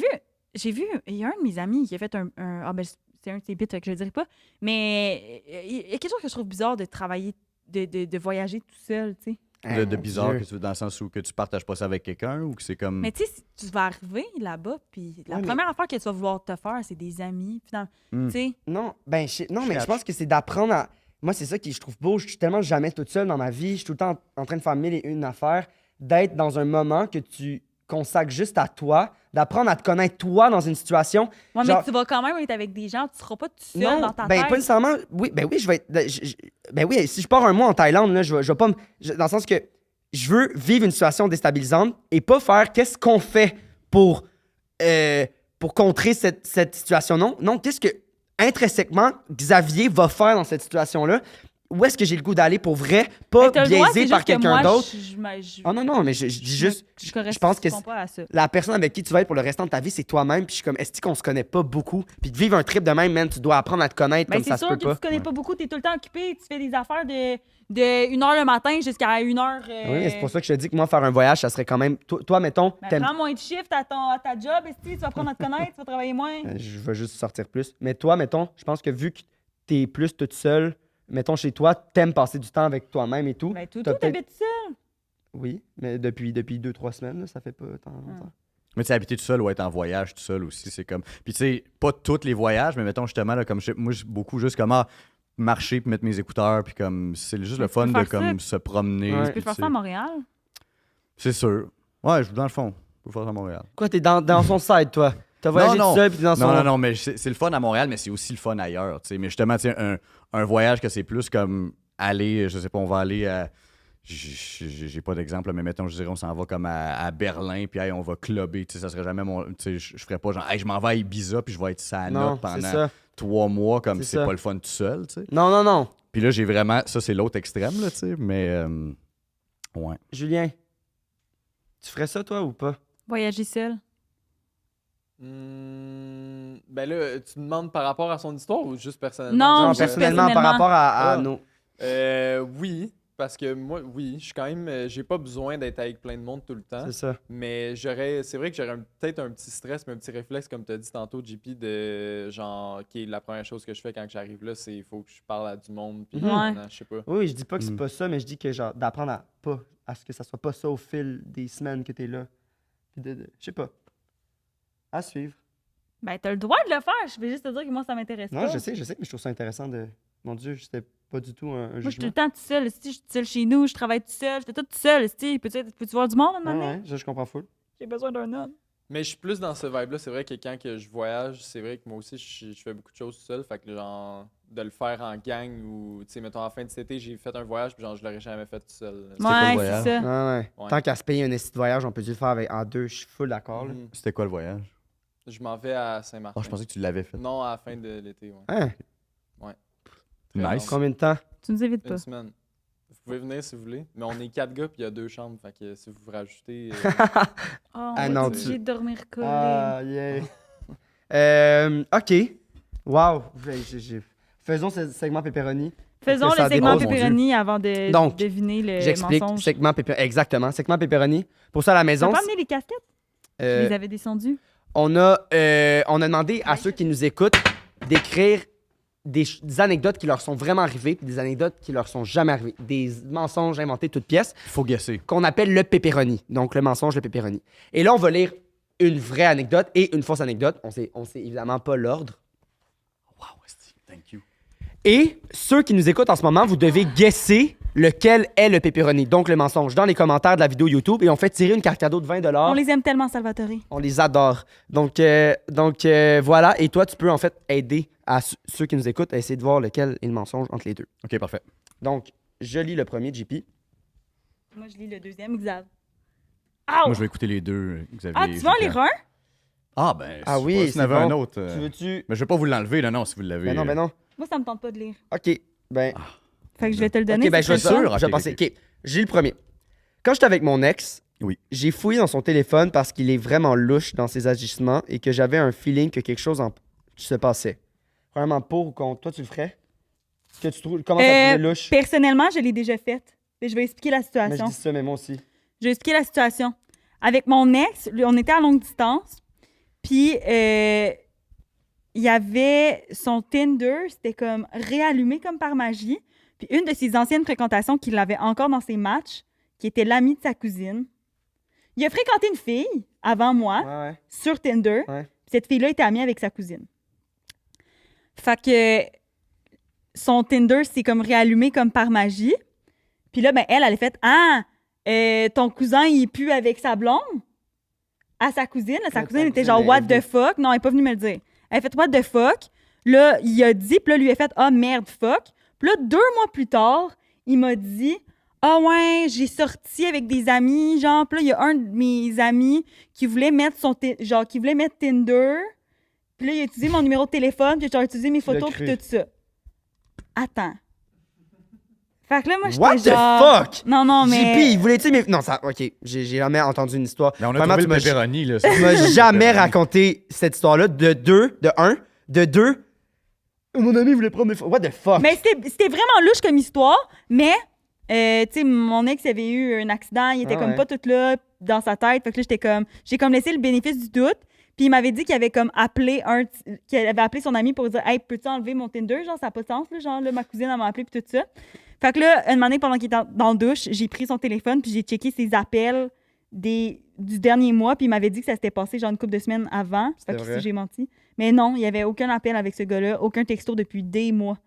vu, il y a un de mes amis qui a fait ah ben, c'est un de ses bits, fait que je le dirai pas. Mais il y a quelque chose que je trouve bizarre de travailler, de voyager tout seul, tu sais. De mon bizarre, Dieu. que tu veux, dans le sens où que tu partages pas ça avec quelqu'un ou que c'est comme... Mais tu sais, si tu vas arriver là-bas, puis la Ouais, mais- première affaire que tu vas vouloir te faire, c'est des amis. Finalement, Hmm. tu sais. Non, ben, non, mais je Cherche. pense que c'est d'apprendre à. Moi, c'est ça que je trouve beau. Je suis tellement jamais toute seule dans ma vie. Je suis tout le temps en train de faire 1001 affaires. D'être dans un moment que tu consacres juste à toi. D'apprendre à te connaître toi dans une situation. Ouais, Genre- mais tu vas quand même être avec des gens, tu seras pas tout seul Non, dans ta ben, tête. pas nécessairement. Oui, ben oui, je vais être. Ben oui, si je pars un mois en Thaïlande, là, je vais pas me. Dans le sens que je veux vivre une situation déstabilisante et pas faire qu'est-ce qu'on fait pour contrer cette situation. Non, qu'est-ce que intrinsèquement Xavier va faire dans cette situation-là où est-ce que j'ai le goût d'aller pour vrai, pas Mais t'as le droit, c'est biaisé juste par que quelqu'un moi, d'autre. Oh Non, mais je dis juste, je je pense que pas à ça. la personne avec qui tu vas être pour le restant de ta vie, c'est toi-même. Puis je suis comme, est-ce qu'on se connaît pas beaucoup? Puis de vivre un trip de même, man, tu dois apprendre à te connaître Ben, comme ça c'est se sûr peut que pas. tu connais pas beaucoup, t'es tout le temps occupé, tu fais des affaires de 1h le matin jusqu'à 1h. Oui, mais c'est pour ça que je te dis que moi, faire un voyage, ça serait quand même. Toi mettons, Ben, t'aimes. prends moins de shift à ta job, tu vas apprendre à te connaître, tu vas travailler moins. Je veux juste sortir plus. Mais toi, mettons, je pense que vu que t'es plus toute seule, mettons chez toi, t'aimes passer du temps avec toi-même et tout. Ben, tout, T'as peut-être- t'habites seul. Oui, mais depuis 2-3 semaines, là, ça fait pas tant longtemps. Mais tu sais, habiter tout seul ou être en voyage tout seul aussi, c'est comme. Puis tu sais, pas tous les voyages, mais mettons justement, là, comme moi, beaucoup juste comme marcher puis mettre mes écouteurs, puis comme c'est juste Mais le tu fun peux de faire comme se promener. Ouais. Tu peux puis, faire tu ça à sais, Montréal. c'est sûr. Ouais, dans le fond, je peux faire ça à Montréal. Quoi, t'es dans son side, toi? T'as voyagé Non, tout seul, puis t'es dans son. Non, mais c'est le fun à Montréal, mais c'est aussi le fun ailleurs. Tu sais. Mais justement, tu sais, un voyage que c'est plus comme aller, je sais pas, on va aller à. J'ai pas d'exemple, mais mettons, je dirais, on s'en va comme à Berlin, puis hey, on va clubber. Tu sais, ça serait jamais mon. Tu sais, je ferais pas genre, hey, je m'en vais à Ibiza, puis je vais être sa Non, note c'est pendant ça. 3 mois, comme C'est c'est ça. pas le fun tout seul, tu sais. Non. Puis là, j'ai vraiment. Ça, c'est l'autre extrême, là, tu sais. Mais. Ouais. Julien, tu ferais ça, toi, ou pas? Voyager seul. Ben là, tu me demandes par rapport à son histoire ou juste personnellement? Non, Non, juste personnellement, par personnellement. rapport à Ah. nos. Oui, parce que moi, oui, je suis quand même. J'ai pas besoin d'être avec plein de monde tout le temps. C'est ça. Mais c'est vrai que j'aurais peut-être un petit stress, mais un petit réflexe, comme tu as dit tantôt, JP, de genre, qui est la première chose que je fais quand j'arrive là, c'est il faut que je parle à du monde. Puis, Mhm. Ouais. je sais pas. Oui, je dis pas que c'est Mm. pas ça, mais je dis que genre d'apprendre à ce que ça soit pas ça au fil des semaines que t'es là. Puis je sais pas. À suivre. Ben, t'as le droit de le faire. Je vais juste te dire que moi, ça m'intéresse Non, pas. je sais, mais je trouve ça intéressant de. Mon Dieu, c'était pas du tout un Moi, je suis tout jugement. le temps tout seul. Je suis tout seul chez nous, je travaille tout seul, je fais tout seul. Peux-tu voir du monde à un moment donné? Ouais, je comprends full. J'ai besoin d'un homme. Mais je suis plus dans ce vibe-là. C'est vrai que quand que je voyage, c'est vrai que moi aussi, je fais beaucoup de choses tout seul. Fait que genre, de le faire en gang ou, tu sais, mettons, à la fin de cet été, j'ai fait un voyage, puis genre, je l'aurais jamais fait tout seul. quoi le Ouais, c'est voyage? ça. Ouais. Ouais. Tant qu'à se payer un esti de voyage, on peut le faire en deux. Je suis full d'accord. Là. Mhm. C'était quoi le voyage? Je m'en vais à Saint-Martin. Ah, je pensais que tu l'avais fait. Non, à la fin de l'été, ouais. Hein? Très Nice. long. Combien de temps? Tu nous évites pas. Une semaine. Vous pouvez venir si vous voulez. Mais on est 4 gars, puis il y a 2 chambres. Fait que si vous vous rajoutez. Oh, Ah, on non, va tu- obligé de dormir collé. Ah, yeah. OK. Wow. Faisons ce segment pepperoni. Faisons que ça le segment dépasse, mon pepperoni avant de Donc, deviner le J'explique. mensonge. Segment pepperoni. Exactement. Segment pepperoni. Pour ça, à la Tu maison, peux pas amener les casquettes? euh, Je les avais descendues. on a demandé à ceux qui nous écoutent d'écrire des anecdotes qui leur sont vraiment arrivées puis des anecdotes qui leur sont jamais arrivées. Des mensonges inventés toutes pièces Il faut guesser. qu'on appelle le pepperoni. Donc, le mensonge, le pepperoni. Et là, on va lire une vraie anecdote et une fausse anecdote. On sait évidemment pas l'ordre. Wow, thank you. Et ceux qui nous écoutent en ce moment, vous devez guesser lequel est le pepperoni, donc le mensonge, dans les commentaires de la vidéo YouTube. Et on fait tirer une carte cadeau de 20 On les aime tellement, Salvatore. On les adore. Donc, voilà. Et toi, tu peux en fait aider ceux qui nous écoutent à essayer de voir lequel est le mensonge entre les deux. Ok, parfait. Donc, je lis le premier, JP. Moi, je lis le deuxième, Xav. Moi, je vais écouter les deux, Xavier. Ah, tu veux en lire un? Ah, ben, Ah c'est oui, pas, si c'est vous en avez bon. un autre. Tu veux-tu... Mais je vais pas vous l'enlever, là, non, si vous l'avez. Ben non. Moi, ça me tente pas de lire. OK. Ben, Fait que je vais te le donner. OK, ben, c'est je vais ça. sûr? je vais Ok, passer. ok. OK, j'ai le premier. Quand j'étais avec mon ex, Oui. j'ai fouillé dans son téléphone parce qu'il est vraiment louche dans ses agissements et que j'avais un feeling que quelque chose se passait. Vraiment pour ou contre? Toi, tu le ferais? Que tu trouves... Comment ça te trouve louche? Personnellement, je l'ai déjà faite. Mais je vais expliquer la Mais je situation. dis ça, mais moi aussi. Je vais expliquer la situation. Avec mon ex, on était à longue distance. Puis, il y avait son Tinder, c'était comme réallumé comme par magie. Puis, une de ses anciennes fréquentations qu'il avait encore dans ses matchs, qui était l'amie de sa cousine. Il a fréquenté une fille avant moi Ouais. sur Tinder. Ouais. Puis cette fille-là était amie avec sa cousine. Fait que son Tinder s'est comme réallumé comme par magie. Puis là, ben, elle a fait « Ah, ton cousin, il est plus avec sa blonde? » À sa cousine. Là, sa Ouais, cousine ta était cousine genre est « What venue. the fuck? » Non, elle n'est pas venue me le dire. Elle a fait « What the fuck? » Là, il a dit, puis là, lui a fait « Ah, merde, fuck. » Puis là, 2 mois plus tard, il m'a dit « Ah ouais, j'ai sorti avec des amis, genre. » Puis là, il y a un de mes amis qui voulait mettre qui voulait mettre Tinder. Puis là, il a utilisé mon numéro de téléphone, puis j'ai utilisé mes Tu l'as photos, puis cru. tout ça. Attends. Fait que là, moi, What j'étais the genre... fuck? Non, non, mais... JP, il voulait-tu, mais. Non, ça. Ok, j'ai jamais entendu une histoire. Mais on a Vraiment, trouvé tu le m'as pepperoni, là. tu m'as jamais raconté cette histoire-là. De un. De deux. Mon ami voulait prendre mes photos. What the fuck? Mais c'était vraiment louche comme histoire, mais... tu sais, mon ex avait eu un accident, il était Ah comme ouais. pas tout là dans sa tête. Fait que là, j'étais comme... J'ai comme laissé le bénéfice du doute. Puis il m'avait dit qu'il avait comme appelé qu'il avait appelé son ami pour dire « Hey, peux-tu enlever mon Tinder? Genre, ça n'a pas de sens, là. Genre, là, ma cousine, elle m'a appelé, puis tout ça. » Fait que là, une année, pendant qu'il était dans la douche, j'ai pris son téléphone, puis j'ai checké ses appels du dernier mois, puis il m'avait dit que ça s'était passé genre une couple de semaines avant. Fait que vrai? si j'ai menti. Mais non, il n'y avait aucun appel avec ce gars-là, aucun texto depuis des mois.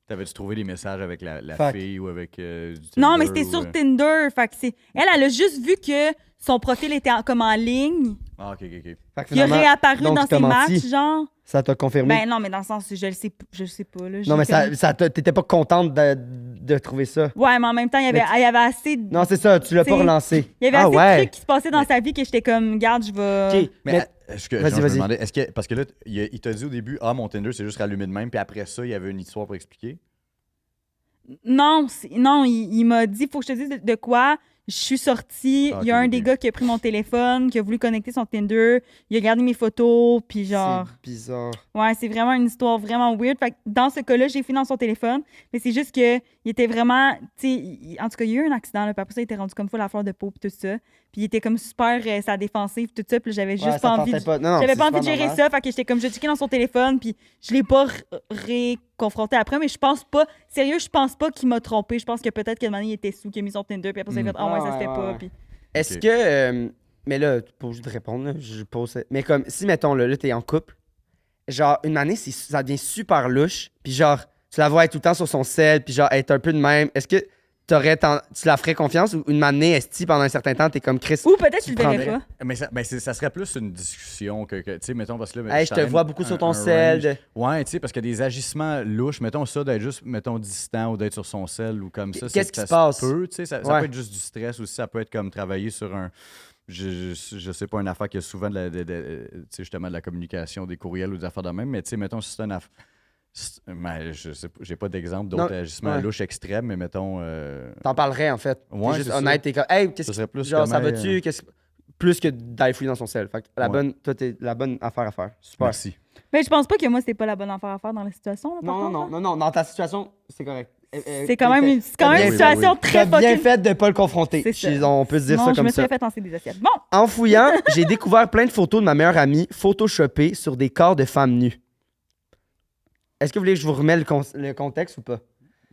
T'avais-tu trouvé des messages avec la Fuck. fille ou avec du Non, mais Tinder c'était ou, sur Tinder. Fait que c'est... Elle a juste vu que son profil était comme en ligne. Ah, ok. Fait que Il a finalement, réapparu donc, dans il t'a ses menti. matchs, genre. Ça t'a confirmé? Ben non, mais dans le sens, je le sais pas. Là. non, mais J'ai comme- t'étais pas contente de trouver ça. Ouais, mais en même temps, il y avait assez... Non, c'est ça, tu l'as pas T'sais, relancé. Il y avait ah assez de ouais. trucs qui se passaient dans sa vie que j'étais comme, garde, je vais... Ok, Mais, mais- est-ce que, Vas-y, genre, je me vas-y. demandais, est-ce que, parce que là, il t'a dit au début, ah, mon Tinder, c'est juste rallumé de même, puis après ça, il y avait une histoire pour expliquer. Non, il m'a dit, faut que je te dise de quoi. Je suis sortie, Ah, il y a ok, un ok. des gars qui a pris mon téléphone, qui a voulu connecter son Tinder, il a gardé mes photos, puis genre... C'est bizarre. Ouais, c'est vraiment une histoire vraiment weird. Fait que dans ce cas-là, j'ai fini dans son téléphone, mais c'est juste que il était vraiment, tu sais, en tout cas, il y a eu un accident, là, puis après ça, il était rendu comme full à fleur de peau, puis tout ça. Puis il était comme super sa défensive, tout ça, puis là, j'avais Ouais, juste ça pas envie tentait de... pas. Non, J'avais c'est pas envie de super gérer normal. ça, fait que j'étais comme, je checkais dans son téléphone, puis je l'ai pas réconfronté après, mais je pense pas, sérieux, je pense pas qu'il m'a trompé. Je pense que peut-être qu'à un moment donné, il était sous, qu'il a mis son Tinder, puis après ça, il a fait, ah ouais, ça se fait pas, Ouais. puis... Est-ce Ok. que. Mais là, tu peux juste répondre, là, je pose. Mais comme, si, mettons, là, t'es en couple, genre, une année, ça devient super louche, puis genre, tu la vois être tout le temps sur son sel, puis genre, être un peu de même. Est-ce que tu la ferais confiance ou une année, est-ce pendant un certain temps, t'es comme Chris? Ou peut-être Tu tu le verrais prendrais. pas. Mais ça serait plus une discussion que tu sais, mettons, parce que là... Hey, je te vois beaucoup sur ton sel. Ouais, tu sais, parce que des agissements louches, mettons ça, d'être juste, mettons, distant ou d'être sur son sel ou comme ça. Qu'est-ce qui ça se passe? peut, tu sais, ça Ouais. peut être juste du stress aussi, ça peut être comme travailler sur un... Je sais pas, une affaire qui a souvent tu sais, justement de la communication, des courriels ou des affaires de même, mais tu sais, mettons, si c'est une affaire... Ben, je sais pas, j'ai pas d'exemple d'autres Non, agissements ouais. louches extrêmes, mais mettons... T'en parlerais, en fait. Ouais, T'es juste c'est honnête, t'es comme, hey, qu'est-ce Ça serait plus genre, ça comment, va-tu? Plus que d'aller fouiller dans son sel. Fait que Ouais. toi, t'es la bonne affaire à faire. Super. Merci. Mais je pense pas que moi, c'était pas la bonne affaire à faire dans la situation, là, par Non, contre, non, là. non, non, dans ta situation, c'est correct. C'est quand même une T'as bien situation fait. très T'as bien fucking... fait de pas le confronter. C'est ça. On peut se dire Non, ça je comme me ça. serais fait lancer des assiettes. Bon, En fouillant, j'ai découvert plein de photos de ma meilleure amie photoshopées sur des corps de femmes nues. Est-ce que vous voulez que je vous remette le contexte ou pas?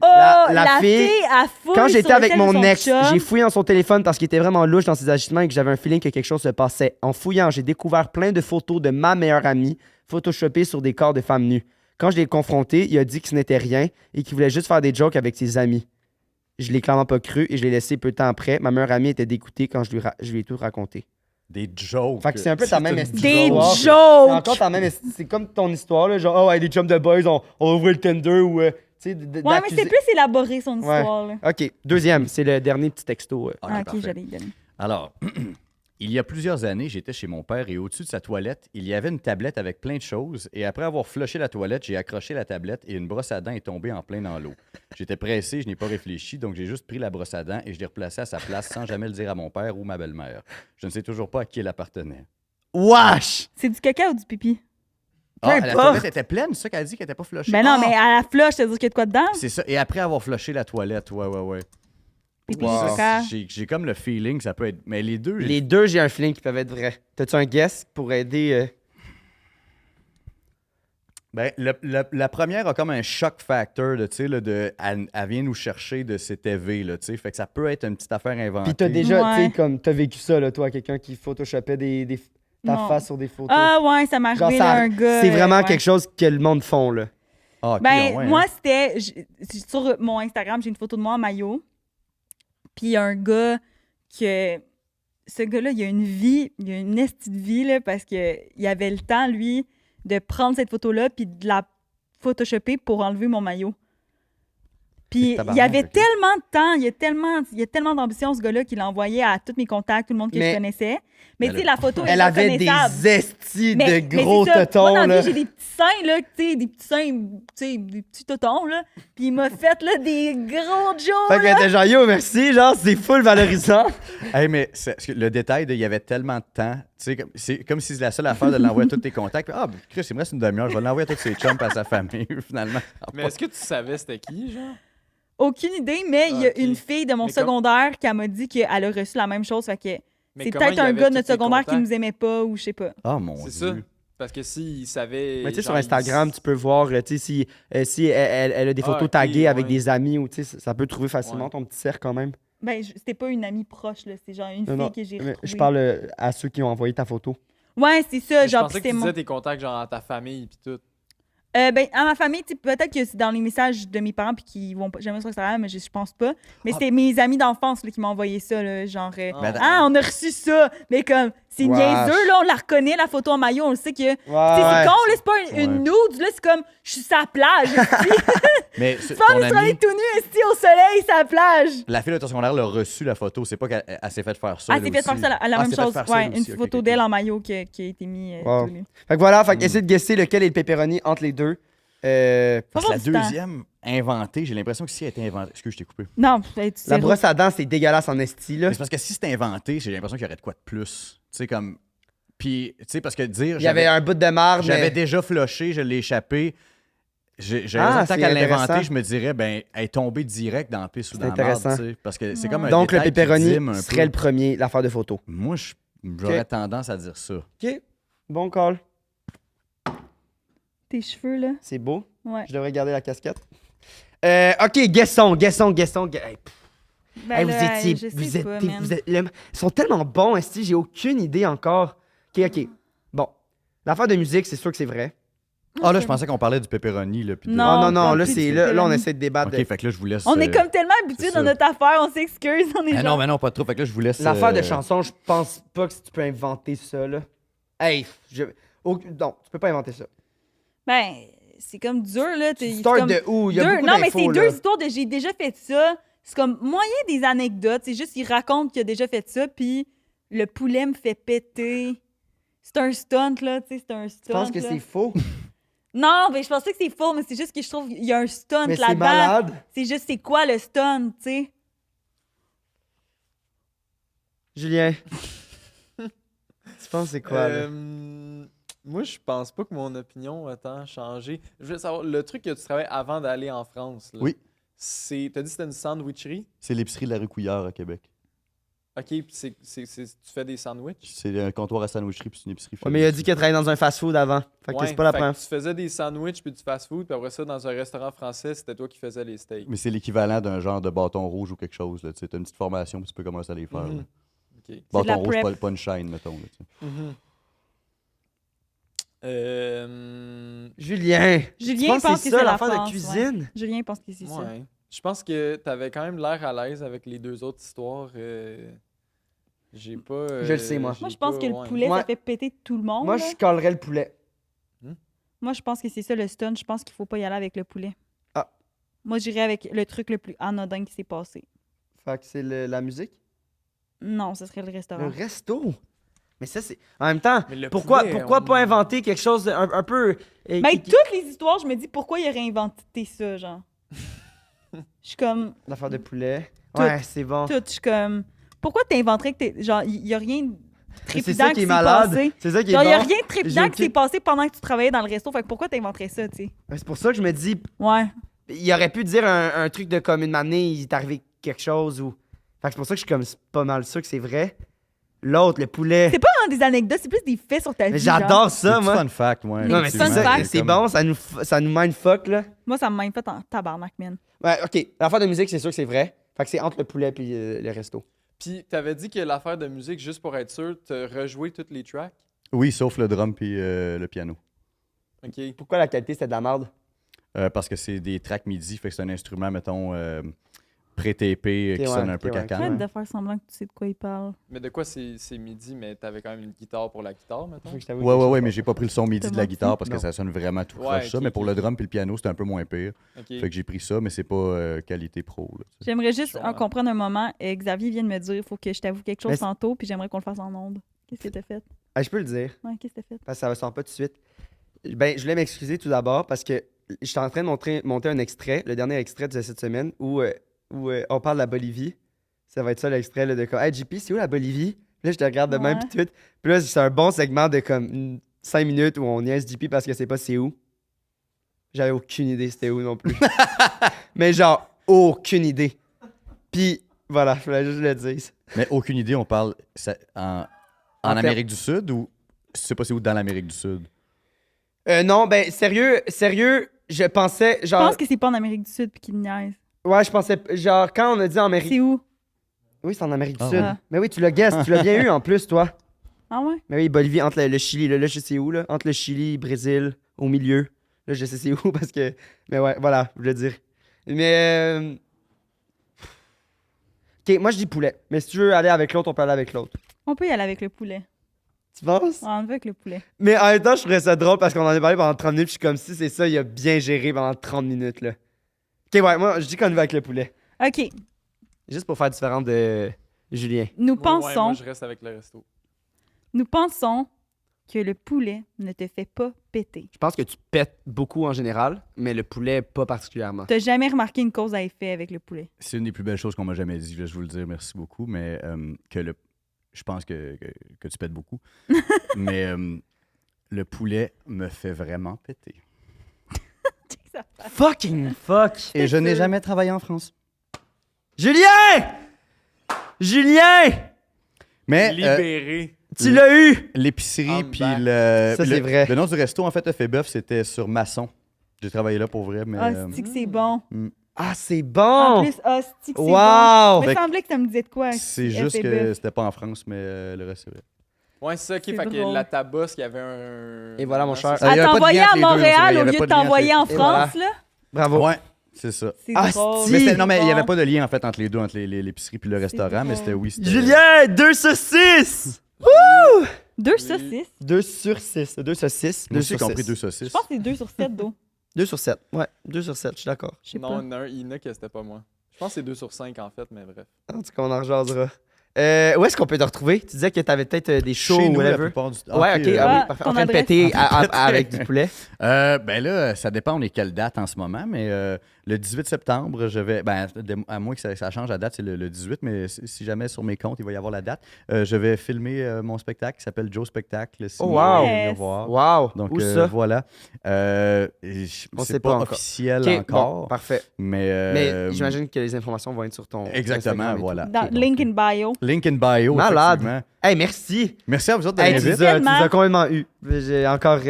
oh, la fille, à fouille Quand sur j'étais le avec sel de mon son ex, chum. j'ai fouillé dans son téléphone parce qu'il était vraiment louche dans ses agissements et que j'avais un feeling que quelque chose se passait. En fouillant, j'ai découvert plein de photos de ma meilleure amie photoshopées sur des corps de femmes nues. Quand je l'ai confronté, il a dit que ce n'était rien et qu'il voulait juste faire des jokes avec ses amis. Je l'ai clairement pas cru et je l'ai laissé peu de temps après. Ma meilleure amie était dégoûtée quand je lui ai tout raconté. Des jokes. Fait que c'est un peu ta même une estime. Des histoire. C'est jokes! encore ta même esti- C'est comme ton histoire, là, genre, oh, hey, des chums de boys, on va ouvrir le Tinder ou. Tu sais, Ouais, mais c'est plus élaboré, son histoire, là. Ok, deuxième, c'est le dernier petit texto. Ah, ok, parfait. j'allais y donner. Alors, il y a plusieurs années, j'étais chez mon père et au-dessus de sa toilette, il y avait une tablette avec plein de choses. Et après avoir flushé la toilette, j'ai accroché la tablette et une brosse à dents est tombée en plein dans l'eau. J'étais pressé, je n'ai pas réfléchi, donc j'ai juste pris la brosse à dents et je l'ai replacée à sa place sans jamais le dire à mon père ou ma belle-mère. Je ne sais toujours pas à qui elle appartenait. Wesh! C'est du caca ou du pipi? Ah, Peu la importe. toilette était pleine, c'est ça qu'elle a dit qu'elle n'était pas flushée? Ben non, Ah! mais à la flush, ça veut dire qu'il y a de quoi dedans? C'est ça. Et après avoir flushé la toilette, ouais. Pipi, Wow. caca. J'ai comme le feeling que ça peut être... Mais les deux... Les deux, j'ai un feeling qui peuvent être vrais. T'as-tu un guess pour aider? Ben, la première a comme un shock factor, là, tu sais, là, elle vient nous chercher de cet éveil, là, tu sais, fait que ça peut être une petite affaire inventée. Puis t'as déjà, Ouais. tu sais, comme t'as vécu ça, là, toi, quelqu'un qui photoshopait ta Non. face sur des photos. Ah ouais, ça m'est Genre, arrivé, là, un gars. c'est vraiment ouais. quelque chose que le monde font, là. Ah, ok, Ben, ah ouais, moi, hein. c'était... Sur mon Instagram, j'ai une photo de moi en maillot. Puis il y a un gars que... Ce gars-là, il a une vie, il a une esti de vie, là, parce qu'il avait le temps, lui, de prendre cette photo-là puis de la photoshopper pour enlever mon maillot. Puis il y Tabarnak, avait ok. tellement de temps, il y a tellement d'ambition, ce gars-là, qu'il l'envoyait à tous mes contacts, tout le monde que Mais- je connaissais. Mais Elle tu sais, la photo est Elle avait reconnaissable. des estis Mais de gros c'est ça. totons, Moi, dans la là. vie, j'ai des petits seins, là, tu sais, des petits seins, tu sais, des petits totons, là. Puis il m'a fait, là, des gros jours, Fait qu'elle là. était genre, yo, merci, genre, c'est full valorisant. Hey, mais le détail, il y avait tellement de temps. Tu sais, c'est comme si c'est la seule affaire de l'envoyer à tous tes contacts. Puis, Chris, il me reste une demi-heure, je vais l'envoyer à tous ses chums et à sa famille, finalement. Mais est-ce que tu savais c'était qui, genre? Aucune idée, mais il y a Ok. une fille de mon Mais comme- secondaire qui m'a dit qu'elle a reçu la même chose. Fait que Mais c'est comment peut-être il un avait gars de tous notre tes secondaire qui contacts? nous aimait pas ou je sais pas. Oh mon C'est ça. Dieu. Parce que s'il savait. Mais tu sais, sur genre, Instagram, tu peux voir, tu sais, si elle a des photos ok, taguées avec ouais. des amis ou tu sais, ça peut trouver facilement Ouais. ton petit cercle quand même. Ben, c'était pas une amie proche, là. C'est genre une Non, fille non, que j'ai mais retrouvée. je parle à ceux qui ont envoyé ta photo. Ouais, c'est ça. Mais je Genre, pensais que c'était tu mon. disais tes contacts, genre à ta famille, puis tout. Ben, à ma famille, tu sais, peut-être que c'est dans les messages de mes parents puis qu'ils vont jamais sur Instagram, mais je pense pas. Mais c'était mes amis d'enfance là, qui m'ont envoyé ça, là, genre Mais on a reçu ça, mais comme c'est Wesh. niaiseux là, on la reconnaît la photo en maillot, on le sait que tu sais, c'est con là, c'est pas une nude là, c'est comme je suis sur la plage, Mais tu peux aller se amie, tout nu esti au soleil sur la plage. la fille de ton secondaire l'a reçu, la photo. C'est pas qu'elle elle s'est fait faire ça. Ah, c'est fait faire ça la même c'est fait chose, faire ça, ouais, elle une aussi, ok, photo ok, d'elle ok. en maillot qui a été mise Wow. tout nu. Fait que voilà, fait essayer de guesser lequel est le pepperoni entre les deux. Parce que la Pas bon, deuxième inventée, j'ai l'impression que si elle a été inventée. Excuse, je t'ai coupé. Non, La brosse à dents, c'est dégueulasse en esti, là. Mais c'est parce que si c'était inventé, j'ai l'impression qu'il y aurait de quoi de plus. Tu sais, comme. Puis, tu sais, parce que dire. Il y avait un bout de marde, J'avais mais... déjà flushé, je l'ai échappé. J'ai Ah, tant c'est qu'à intéressant. l'inventer, je me dirais, ben, elle est tombée direct dans la piste ou C'est dans la marde, intéressant. tu sais. Parce que c'est comme un Donc, le détail qui pepperoni dime un serait peu. le premier, l'affaire de photo. Moi, j'aurais tendance à dire ça. OK, bon call. Tes cheveux là. C'est beau. Ouais. Je devrais garder la casquette. OK, guessons. Hey, Ben hey, là, vous êtes ils sont tellement bons, esti, j'ai aucune idée encore. OK. Bon. L'affaire de musique, c'est sûr que c'est vrai. Ah, là, je pensais qu'on parlait du pepperoni, là. puis de- Non. Ah non, on non, parle là, plus c'est du là, on pepperoni. essaie de débattre. Ok, fait que là, je vous laisse. On est comme tellement c'est habitués ça. dans notre affaire, on s'excuse, on est Mais genre... non, pas trop. Fait que là, je vous laisse. L'affaire de chanson, je pense pas que tu peux inventer ça, là. Hey, non, tu peux pas inventer ça. Ben, c'est comme dur, là. Tu c'est start comme de où? Il y a beaucoup Non, mais d'infos, c'est là. deux histoires de j'ai déjà fait ça. C'est comme moyen des anecdotes. C'est juste, il raconte qu'il a déjà fait ça, puis le poulet me fait péter. C'est un stunt, là, tu sais, c'est un stunt. Tu penses que là. c'est faux? Non, mais je pensais que c'est faux, mais c'est juste que je trouve qu'il y a un stunt Mais c'est là-dedans. malade. C'est juste, c'est quoi le stunt, tu sais? Julien. Tu penses que c'est quoi, là? Moi, je pense pas que mon opinion a tant changé. Je veux savoir, le truc que tu travailles avant d'aller en France, là, Oui. t'as dit que c'était une sandwicherie? C'est l'épicerie de la rue Couillard à Québec. OK, puis tu fais des sandwichs? C'est un comptoir à sandwicherie puis c'est une épicerie. Ouais, mais il a dit qu'il a travaillé dans un fast-food avant. Fait que Ouais, c'est pas la fait que première. tu faisais des sandwichs puis du fast-food, puis après ça, dans un restaurant français, c'était toi qui faisais les steaks. Mais c'est l'équivalent d'un genre de bâton rouge ou quelque chose. Tu as une petite formation puis tu peux commencer à les faire. Mhm. là. OK. C'est de Bâton la rouge, prep. pas une chaîne, mettons. Là, tu sais. Mhm. Julien. Tu Julien penses pense c'est que ça c'est la l'affaire de France, cuisine? ouais. Julien pense que c'est ça. Ouais. Je pense que t'avais quand même l'air à l'aise avec les deux autres histoires. J'ai pas. Je le sais, moi. j'ai Moi, je pense pas- que le ouais. poulet, Moi- ça fait péter tout le monde. Moi, là. je collerais le poulet. Moi, je pense que c'est ça le stunt. Je pense qu'il faut pas y aller avec le poulet. Ah. Moi, j'irais avec le truc le plus anodin qui s'est passé. Fait que c'est la musique. Non, ce serait le Le restaurant. resto. Mais ça, c'est. En même temps, Mais le pourquoi poulet, pas inventer quelque chose un peu. Mais toutes les histoires, je me dis pourquoi il aurait inventé ça, genre. Je suis comme. L'affaire de poulet. Tout. Ouais, c'est bon. Tout, je suis comme. Pourquoi t'inventerais que t'es. Genre, il y a rien de Mais c'est trépidant ça qui qui est s'est malade. passé. C'est ça qui est Genre, il y a bon. rien de trépidant J'ai qui s'est passé pendant que tu travaillais dans le resto. Fait que pourquoi t'inventerais ça, tu sais? C'est pour ça que je me dis, Ouais. il aurait pu dire un truc de comme une année, il est arrivé quelque chose ou. Fait que c'est pour ça que je suis comme c'est pas mal sûr que c'est vrai. L'autre, le poulet. C'est pas vraiment des anecdotes, c'est plus des faits sur ta vie. Mais genre. j'adore C'est ça, du moi. fun fact, ouais. Les Non, mais petits c'est fun ça, facts. c'est bon, ça nous mindfuck, là. Moi, ça m'a même fait en tabarnak, man. Ouais, ok. L'affaire de musique, c'est sûr que c'est vrai. Fait que c'est entre le poulet et le resto. Puis t'avais dit que l'affaire de musique, juste pour être sûr, t'as rejoué toutes les tracks. Oui, sauf le drum puis le piano. OK. Pourquoi la qualité, c'était de la merde? Parce que c'est des tracks MIDI, fait que c'est un instrument, mettons, pré-TP qui Ok, sonne ouais, un peu ok, ouais, cacane. Arrête ouais. de faire semblant que tu sais de quoi il parle. Mais de quoi c'est midi, mais t'avais quand même une guitare pour la guitare, mettons? Faut que je t'avoue Ouais, quelque ouais, chose. mais j'ai pas pris le son midi T'as de la menti? guitare parce que Non. ça sonne vraiment tout Ouais, croche ça. ok, Mais pour ok, le ok. drum puis le piano, c'était un peu moins pire. Ok. Fait que j'ai pris ça, mais c'est pas qualité pro. Là, tu sais. J'aimerais juste Sure, hein. comprendre un moment. Xavier vient de me dire, il faut que je t'avoue quelque chose Mais tantôt, puis j'aimerais qu'on le fasse en ondes. Qu'est-ce que t'as fait? Ah, je peux le dire, Ouais, qu'est-ce que t'as fait? parce que ça ne sort pas tout de suite. Ben, je voulais m'excuser tout d'abord parce que j'étais en train de monter un extrait, le dernier extrait de cette semaine, où on parle de la Bolivie. Ça va être ça l'extrait là, de comme Hey JP, c'est où la Bolivie? Puis là, je te regarde de même, Ouais. puis tout. Puis là, c'est un bon segment de comme 5 minutes où on niaise JP parce que c'est pas c'est où. J'avais aucune idée c'était où non plus. Mais genre, aucune idée. Puis voilà, je voulais juste le dire. Mais aucune idée, on parle en En Amérique du Sud ou je sais pas c'est où dans l'Amérique du Sud. Non, ben sérieux, je pensais Je genre. pense que c'est pas en Amérique du Sud puis qu'il niaise. Ouais, je pensais genre quand on a dit en Amérique. C'est où? Oui, c'est en Amérique du Ah Sud. ouais. Mais oui, tu l'as guess, tu l'as bien eu en plus, toi. Ah ouais? Mais oui, Bolivie, entre le Chili, là, je sais où, là. Entre le Chili, Brésil, au milieu. Là, je sais c'est où parce que. Mais ouais, voilà, je voulais dire. Mais. Ok, moi je dis poulet. Mais si tu veux aller avec l'autre, on peut aller avec l'autre. On peut y aller avec le poulet. Tu penses? Ouais, on va avec le poulet. Mais en même temps, je trouvais ça drôle parce qu'on en a parlé pendant 30 minutes. Je suis comme si c'est ça, il a bien géré pendant 30 minutes, là. Ok, ouais, moi je dis qu'on y va avec le poulet. OK. Juste pour faire différent de Julien. Nous Ouais, pensons, moi, je reste avec le resto. nous pensons que le poulet ne te fait pas péter. Je pense que tu pètes beaucoup en général, mais le poulet, pas particulièrement. T'as jamais remarqué une cause à effet avec le poulet. C'est une des plus belles choses qu'on m'a jamais dit, je vais vous le dire, merci beaucoup, mais je pense que tu pètes beaucoup. Mais le poulet me fait vraiment péter. Fucking fuck! Et je n'ai jamais travaillé en France. Julien! Julien! Mais Libéré. Tu l'as eu! l'épicerie, En puis bas. Ça, c'est vrai. Le nom du resto, en fait, a fait bœuf, c'était sur Masson. J'ai travaillé là pour vrai, mais... Ah, c'est que c'est bon. Ah, c'est En bon! plus, ah, c'est que c'est Wow! bon. Il me Fait que semblait que ça me disait de quoi. c'est juste que c'était pas en France, mais le reste, c'est vrai. Ouais, c'est ça, ok. C'est Fait que drôle. la tabasse, il y avait un. Et voilà, mon cher. Ah, il y À avait pas de t'envoyer lien à entre les deux, Montréal c'est vrai, il y au avait lieu pas de de lien t'envoyer en entre les- Et voilà. France, là. Bravo! Ouais, c'est ça. C'est Ah, drôle. si. Mais non, mais il n'y avait Bon. pas de lien, en fait, entre les deux, entre l'épicerie puis le restaurant, mais c'était, oui, c'était... Julien, 2 sur 6! 2 saucisses. 2 sur 6. 2 sur 6. Moi aussi, j'ai compris 2 Je saucisses. pense que c'est 2 sur 7 d'eau. 2 sur 7. Ouais, 2 sur 7, je suis d'accord. Je sais Non, pas. il y en a que c'était pas moi. Je pense que c'est 2 sur 5 en fait, mais bref. En tout cas, on en rejasera. Où est-ce qu'on peut te retrouver? Tu disais que t'avais peut-être des shows Chez ou nous, la whatever. plupart du temps. Ouais, ok, Ah, oui, parfait. En ton train de adresse. péter avec du poulet. Ben là, ça dépend, on est quelle date en ce moment, mais le 18 septembre, je vais, à moins que ça change la date, c'est le 18, mais si jamais sur mes comptes, il va y avoir la date, je vais filmer mon spectacle qui s'appelle Joe Spectacle. Si Oh, vous wow. voulez venir Yes. voir. Wow! Donc Où ça? voilà. On C'est sait pas pas encore. officiel Ok, encore, bon, parfait. mais... Mais j'imagine que les informations vont être sur ton Exactement, Instagram et tout. voilà. Dans Ok, link donc, in bio. Link in bio, Malade. effectivement. Hey, merci! Merci à vous autres de Hey, tu l'inviter. nous as complètement eu. J'ai encore...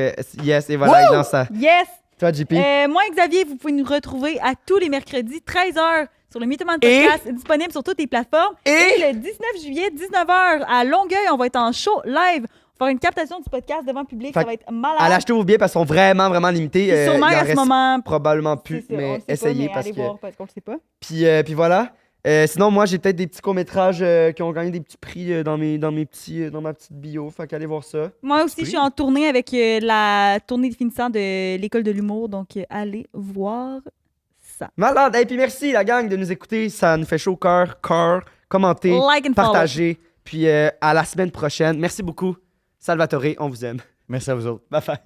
yes, et voilà, il lance ça. Yes! Toi, JP? Moi, Xavier, vous pouvez nous retrouver à tous les mercredis, 13h, sur le Mythoman Podcast, disponible sur toutes les plateformes. Et le 19 juillet, 19h, à Longueuil, on va être en show live. On va faire une captation du podcast devant le public. Fait Ça va être malade. Allez acheter vos billets parce qu'ils sont vraiment, vraiment limités. Puis sûrement, il en à ce reste moment, probablement c'est plus, ça, on mais le sait pas, essayez mais parce allez que... voir parce qu'on le sait pas. Puis voilà. Sinon, moi, j'ai peut-être des petits courts-métrages qui ont gagné des petits prix dans ma petite bio. Fait qu'allez voir ça. Moi aussi, je suis en tournée avec la tournée finissant de l'École de l'humour, donc allez voir ça. Malade! Et puis merci, la gang, de nous écouter. Ça nous fait chaud au cœur. Commentez, Like and follow. partagez. Puis à la semaine prochaine. Merci beaucoup. Salvatore, on vous aime. Merci à vous autres. Bye bye.